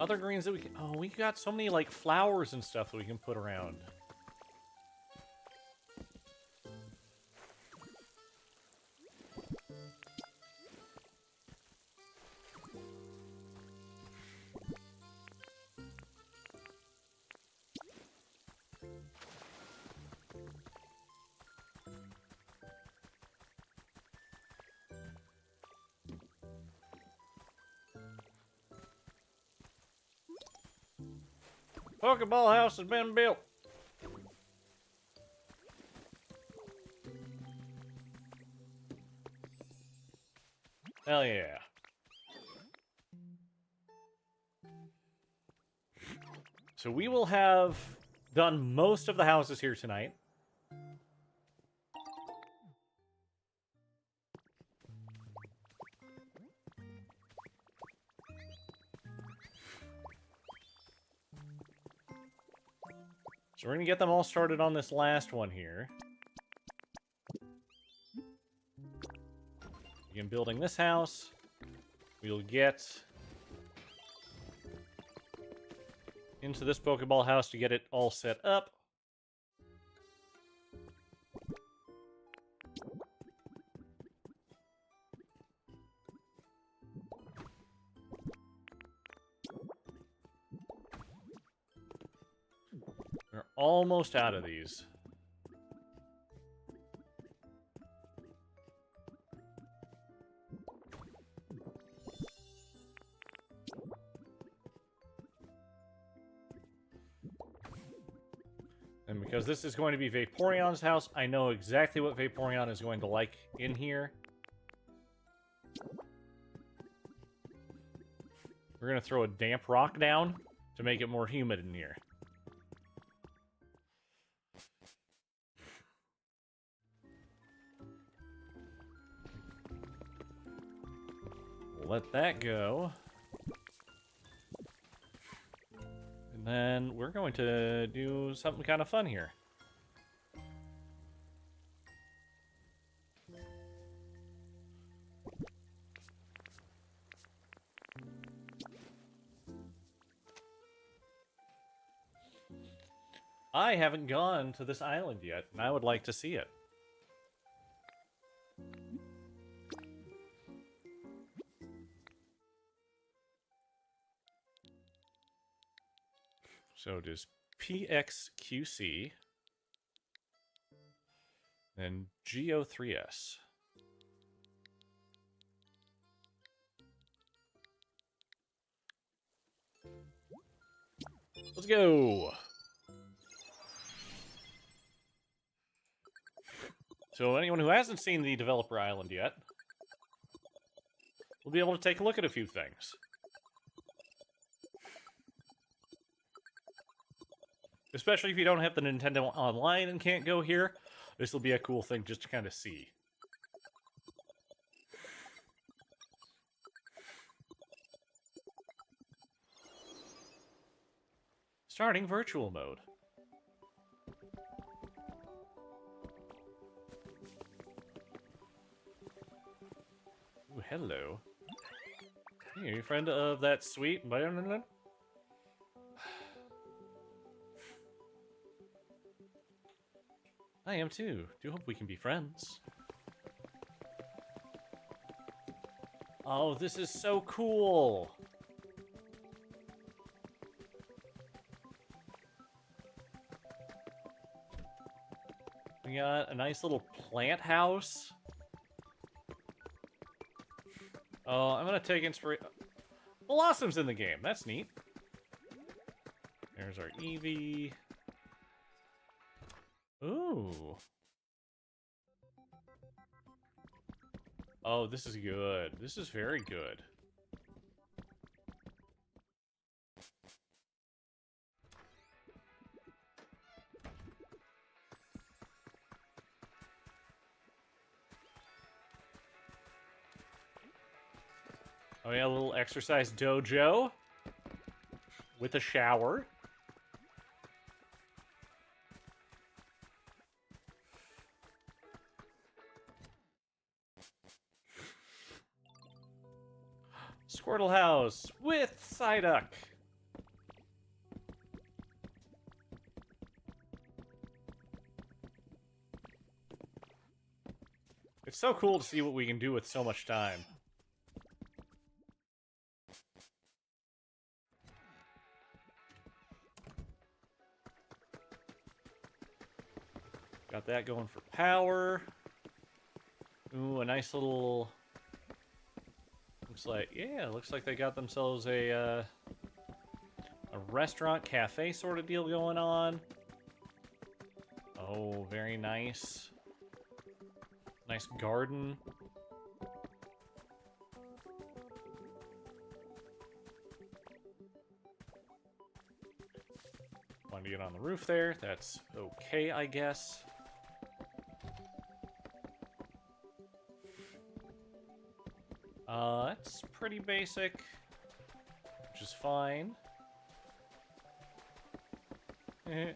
Other greens that we can... Oh, we got so many, like, flowers and stuff that we can put around. Pokeball house has been built. Hell yeah. So we will have done most of the houses here tonight. So we're going to get them all started on this last one here. Begin building this house. We'll get into this Pokeball house to get it all set up. almost out of these. And because this is going to be Vaporeon's house, I know exactly what Vaporeon is going to like in here. We're going to throw a damp rock down to make it more humid in here. We'll let that go. And then we're going to do something kind of fun here. I haven't gone to this island yet, and I would like to see it. So it is PXQC, and GO3S. Let's go! So anyone who hasn't seen the developer island yet will be able to take a look at a few things. Especially if you don't have the Nintendo Online and can't go here, this will be a cool thing just to kind of see. Starting virtual mode. Ooh, hello. Hey, are you a friend of that sweet? I am too. Do hope we can be friends. Oh, this is so cool! We got a nice little plant house. Oh, I'm gonna take inspiration. Blossom's in the game. That's neat. There's our Eevee. Ooh. Oh, this is good. This is very good. Oh yeah, a little exercise dojo with a shower. Squirtle house with Psyduck. It's so cool to see what we can do with so much time. Got that going for power. Ooh, a nice little... looks like they got themselves a restaurant, cafe sort of deal going on. Oh, very nice. Nice garden. Wanted to get on the roof there. That's okay, I guess. It's pretty basic, which is fine. Nice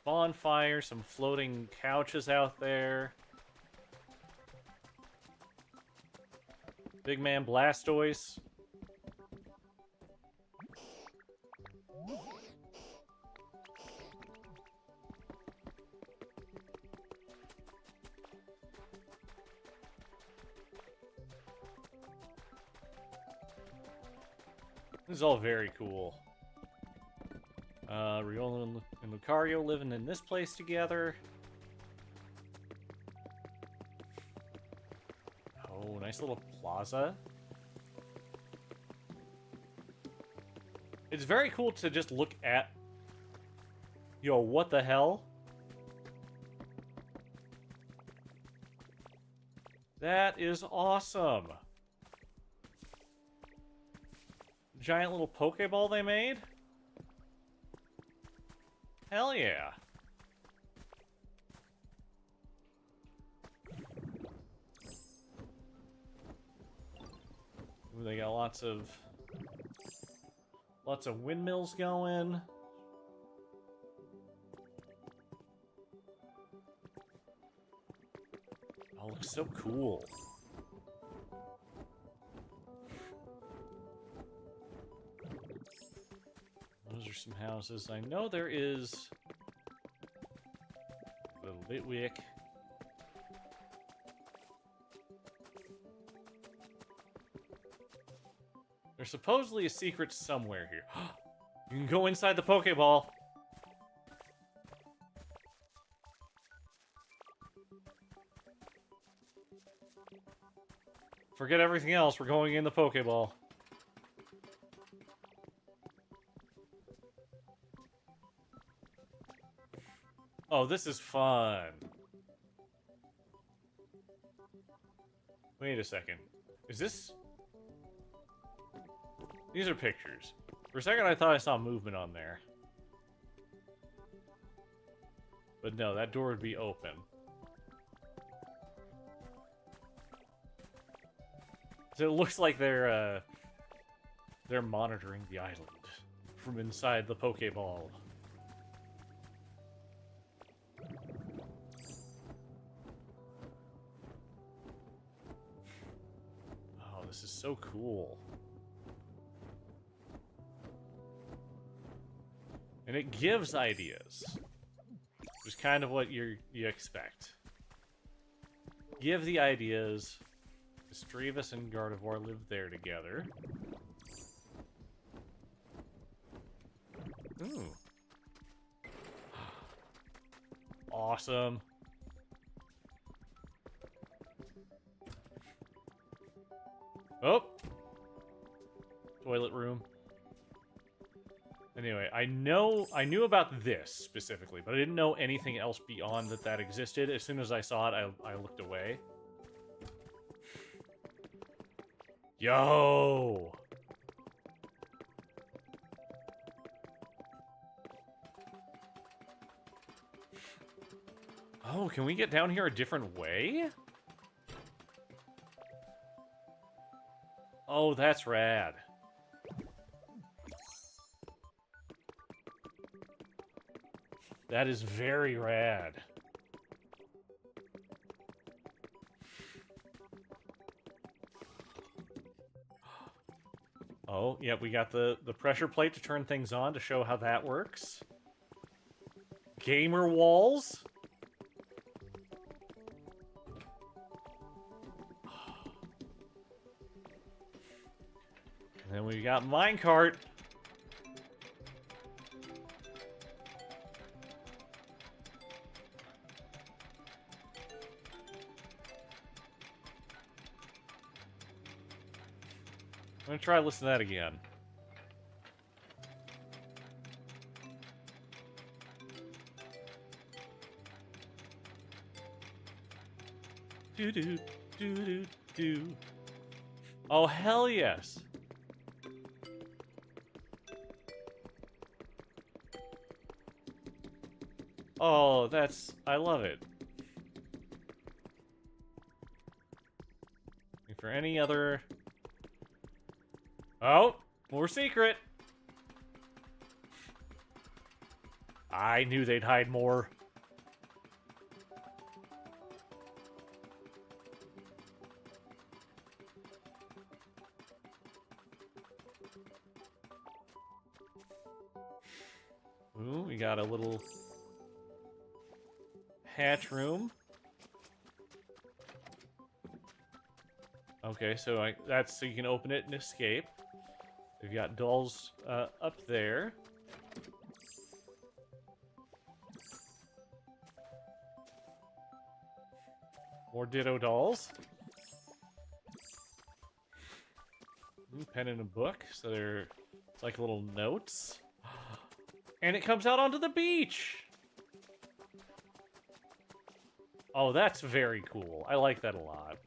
bonfire, some floating couches out there. Big man Blastoise. This is all very cool. Riolo and Lucario living in this place together. Oh, nice little plaza. It's very cool to just look at... Yo, what the hell? That is awesome. Giant little Pokeball they made? Hell yeah. Ooh, they got lots of windmills going. Oh, looks so cool. Those are some houses. I know there is a little Litwick. There's supposedly a secret somewhere here. You can go inside the Pokeball. Forget everything else, we're going in the Pokeball. Oh, this is fun. Wait a second. Is this... These are pictures. For a second I thought I saw movement on there. But no, that door would be open. So it looks like they're monitoring the island from inside the Pokeball. Oh, this is so cool. And it gives ideas. Which is kind of what you expect. Give the ideas. Stravus and Gardevoir live there together. Ooh. Awesome. Oh! Toilet room. Anyway, I knew about this specifically, but I didn't know anything else beyond that existed. As soon as I saw it, I looked away. Yo! Oh, can we get down here a different way? Oh, that's rad. That is very rad. Oh, yeah, we got the pressure plate to turn things on to show how that works. Gamer walls. And then we got minecart. I'm gonna try to listen to that again. Do do do do do. Oh hell yes! Oh, I love it. And for any other... Oh, more secret. I knew they'd hide more. Ooh, we got a little hatch room. Okay, so that's so you can open it and escape. We've got dolls up there. More Ditto dolls. Ooh, pen and a book. So it's like little notes. And it comes out onto the beach! Oh, that's very cool. I like that a lot.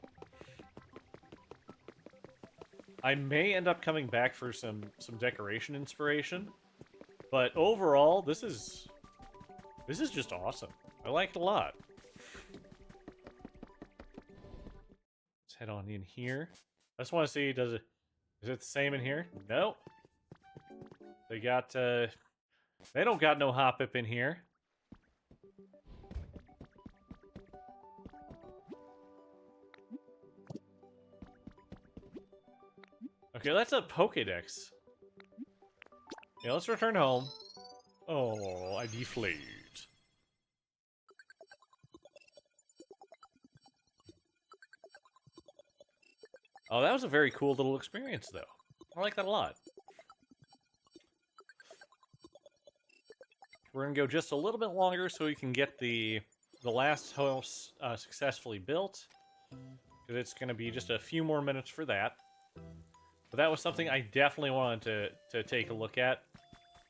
I may end up coming back for some decoration inspiration. But overall, this is just awesome. I like it a lot. Let's head on in here. I just want to see, is it the same in here? No. They got, they don't got no Hoppip in here. Okay, that's a Pokédex. Yeah, let's return home. Oh, I deflate. Oh, that was a very cool little experience, though. I like that a lot. We're gonna go just a little bit longer so we can get the last house successfully built. Because it's gonna be just a few more minutes for that. But that was something I definitely wanted to take a look at.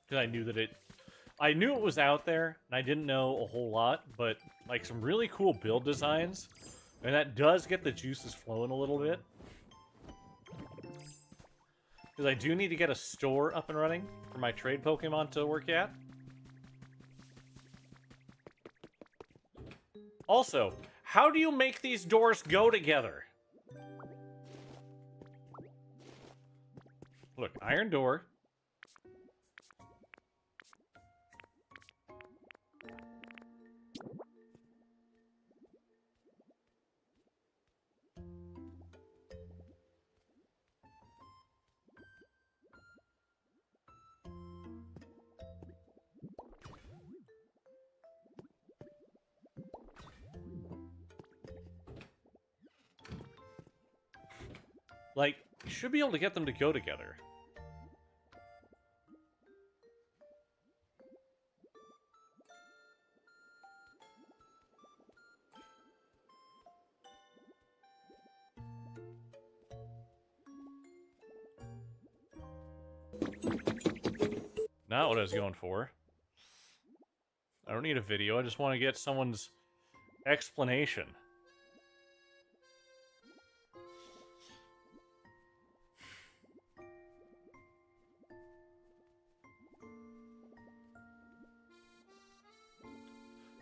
Because I knew it was out there, and I didn't know a whole lot, but like some really cool build designs. And that does get the juices flowing a little bit. Because I do need to get a store up and running for my trade Pokemon to work at. Also, how do you make these doors go together? Look, iron door. Like, you should be able to get them to go together. Not what I was going for. I don't need a video, I just want to get someone's explanation.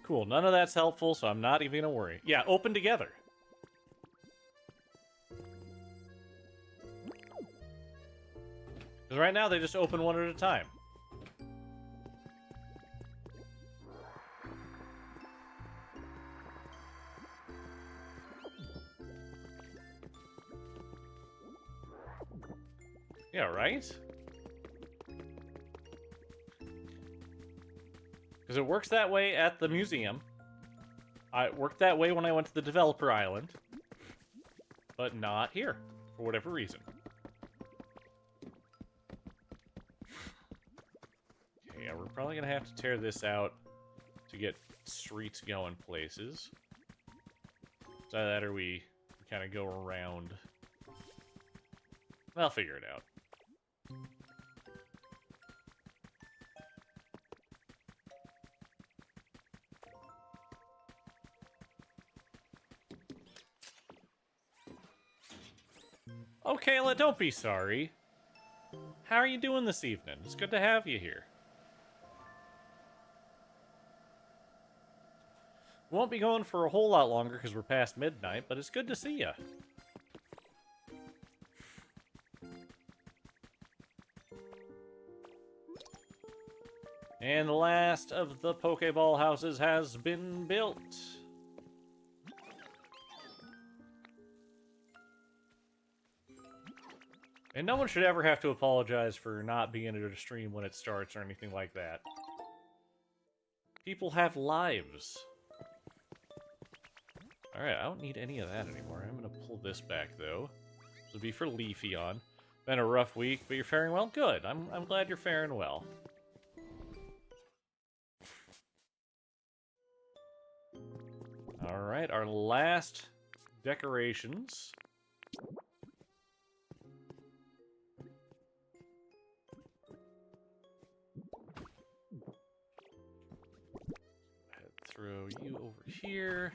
Cool, none of that's helpful, so I'm not even gonna worry. Yeah, open together. Because right now they just open one at a time. Yeah, right? Because it works that way at the museum. It worked that way when I went to the developer island. But not here, for whatever reason. Okay, yeah, we're probably going to have to tear this out to get streets going places. So that or we kind of go around. I'll figure it out. Oh, Kayla, don't be sorry. How are you doing this evening? It's good to have you here. We won't be going for a whole lot longer because we're past midnight, but it's good to see you. And the last of the Pokeball houses has been built. And no one should ever have to apologize for not being able to stream when it starts or anything like that. People have lives. Alright, I don't need any of that anymore. I'm going to pull this back, though. This will be for Leafeon. Been a rough week, but you're faring well? Good. I'm glad you're faring well. Alright, our last decorations. Throw you over here.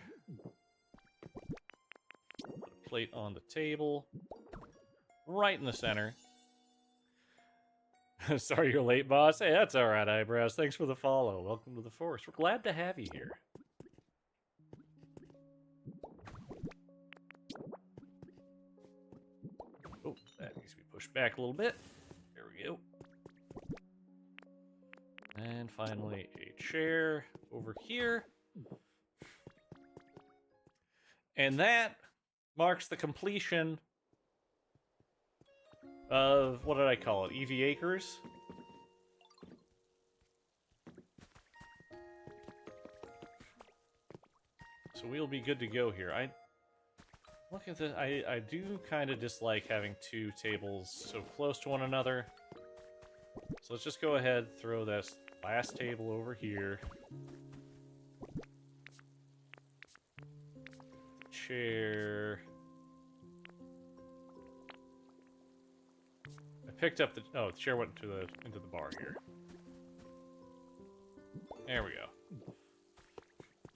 Put a plate on the table. Right in the center. Sorry you're late, boss. Hey, that's alright, Eyebrows. Thanks for the follow. Welcome to the forest. We're glad to have you here. Oh, that needs to be pushed back a little bit. There we go. And finally, a chair over here. And that marks the completion of, what did I call it? EV Acres? So we'll be good to go here. Look at this. I do kind of dislike having two tables so close to one another. So let's just go ahead, throw this last table over here. Chair. I picked up the... Oh, the chair went into the bar here. There we go.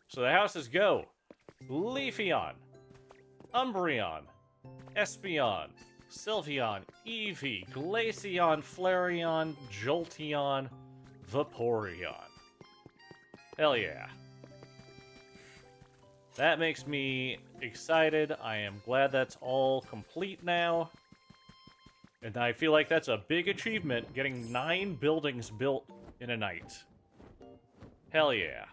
So the houses go. Leafeon. Umbreon. Espeon. Sylveon. Eevee. Glaceon. Flareon. Jolteon. Vaporeon. Hell yeah. That makes me excited. I am glad that's all complete now. And I feel like that's a big achievement, getting 9 buildings built in a night. Hell yeah.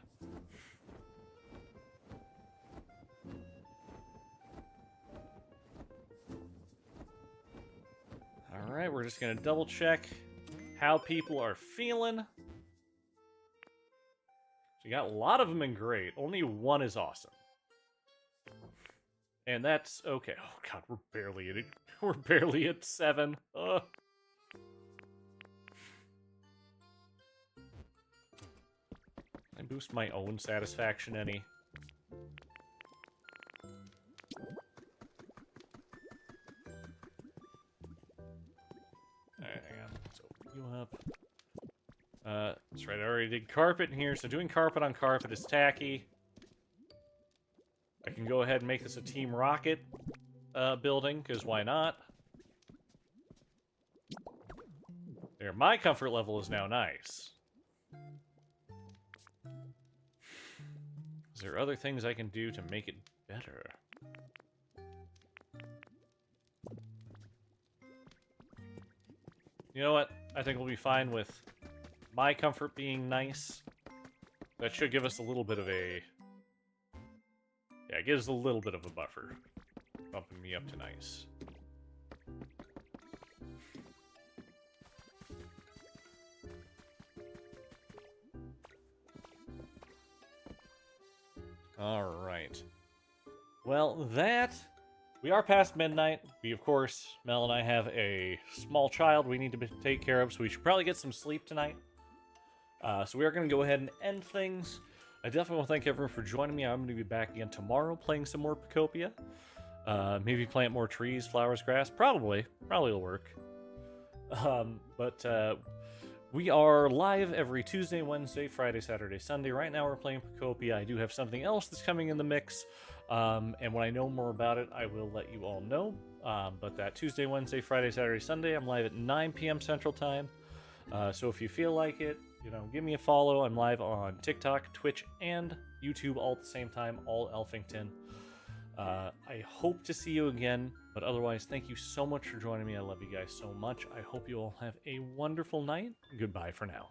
Alright, we're just gonna double check how people are feeling. So you got a lot of them in great. Only one is awesome. And that's okay. Oh god, we're barely at it. We're barely at 7. Ugh. I boost my own satisfaction any. Alright, hang on. Let's open you up. That's right, I already did carpet in here, so doing carpet on carpet is tacky. I can go ahead and make this a Team Rocket building, because why not? There, my comfort level is now nice. Is there other things I can do to make it better? You know what? I think we'll be fine with my comfort being nice. That should give us a little bit of a... Yeah, it gives a little bit of a buffer. Bumping me up to nice. Alright. Well, we are past midnight. We, of course, Mel and I have a small child we need to take care of, so we should probably get some sleep tonight. So we are going to go ahead and end things. I definitely want to thank everyone for joining me. I'm going to be back again tomorrow playing some more Pokopia. Maybe plant more trees, flowers, grass. Probably will work. We are live every Tuesday, Wednesday, Friday, Saturday, Sunday. Right now we're playing Pokopia. I do have something else that's coming in the mix. And when I know more about it, I will let you all know. But that Tuesday, Wednesday, Friday, Saturday, Sunday, I'm live at 9 p.m. Central Time. So if you feel like it, give me a follow. I'm live on TikTok, Twitch, and YouTube all at the same time, all Elfington. I hope to see you again, but otherwise, thank you so much for joining me. I love you guys so much. I hope you all have a wonderful night. Goodbye for now.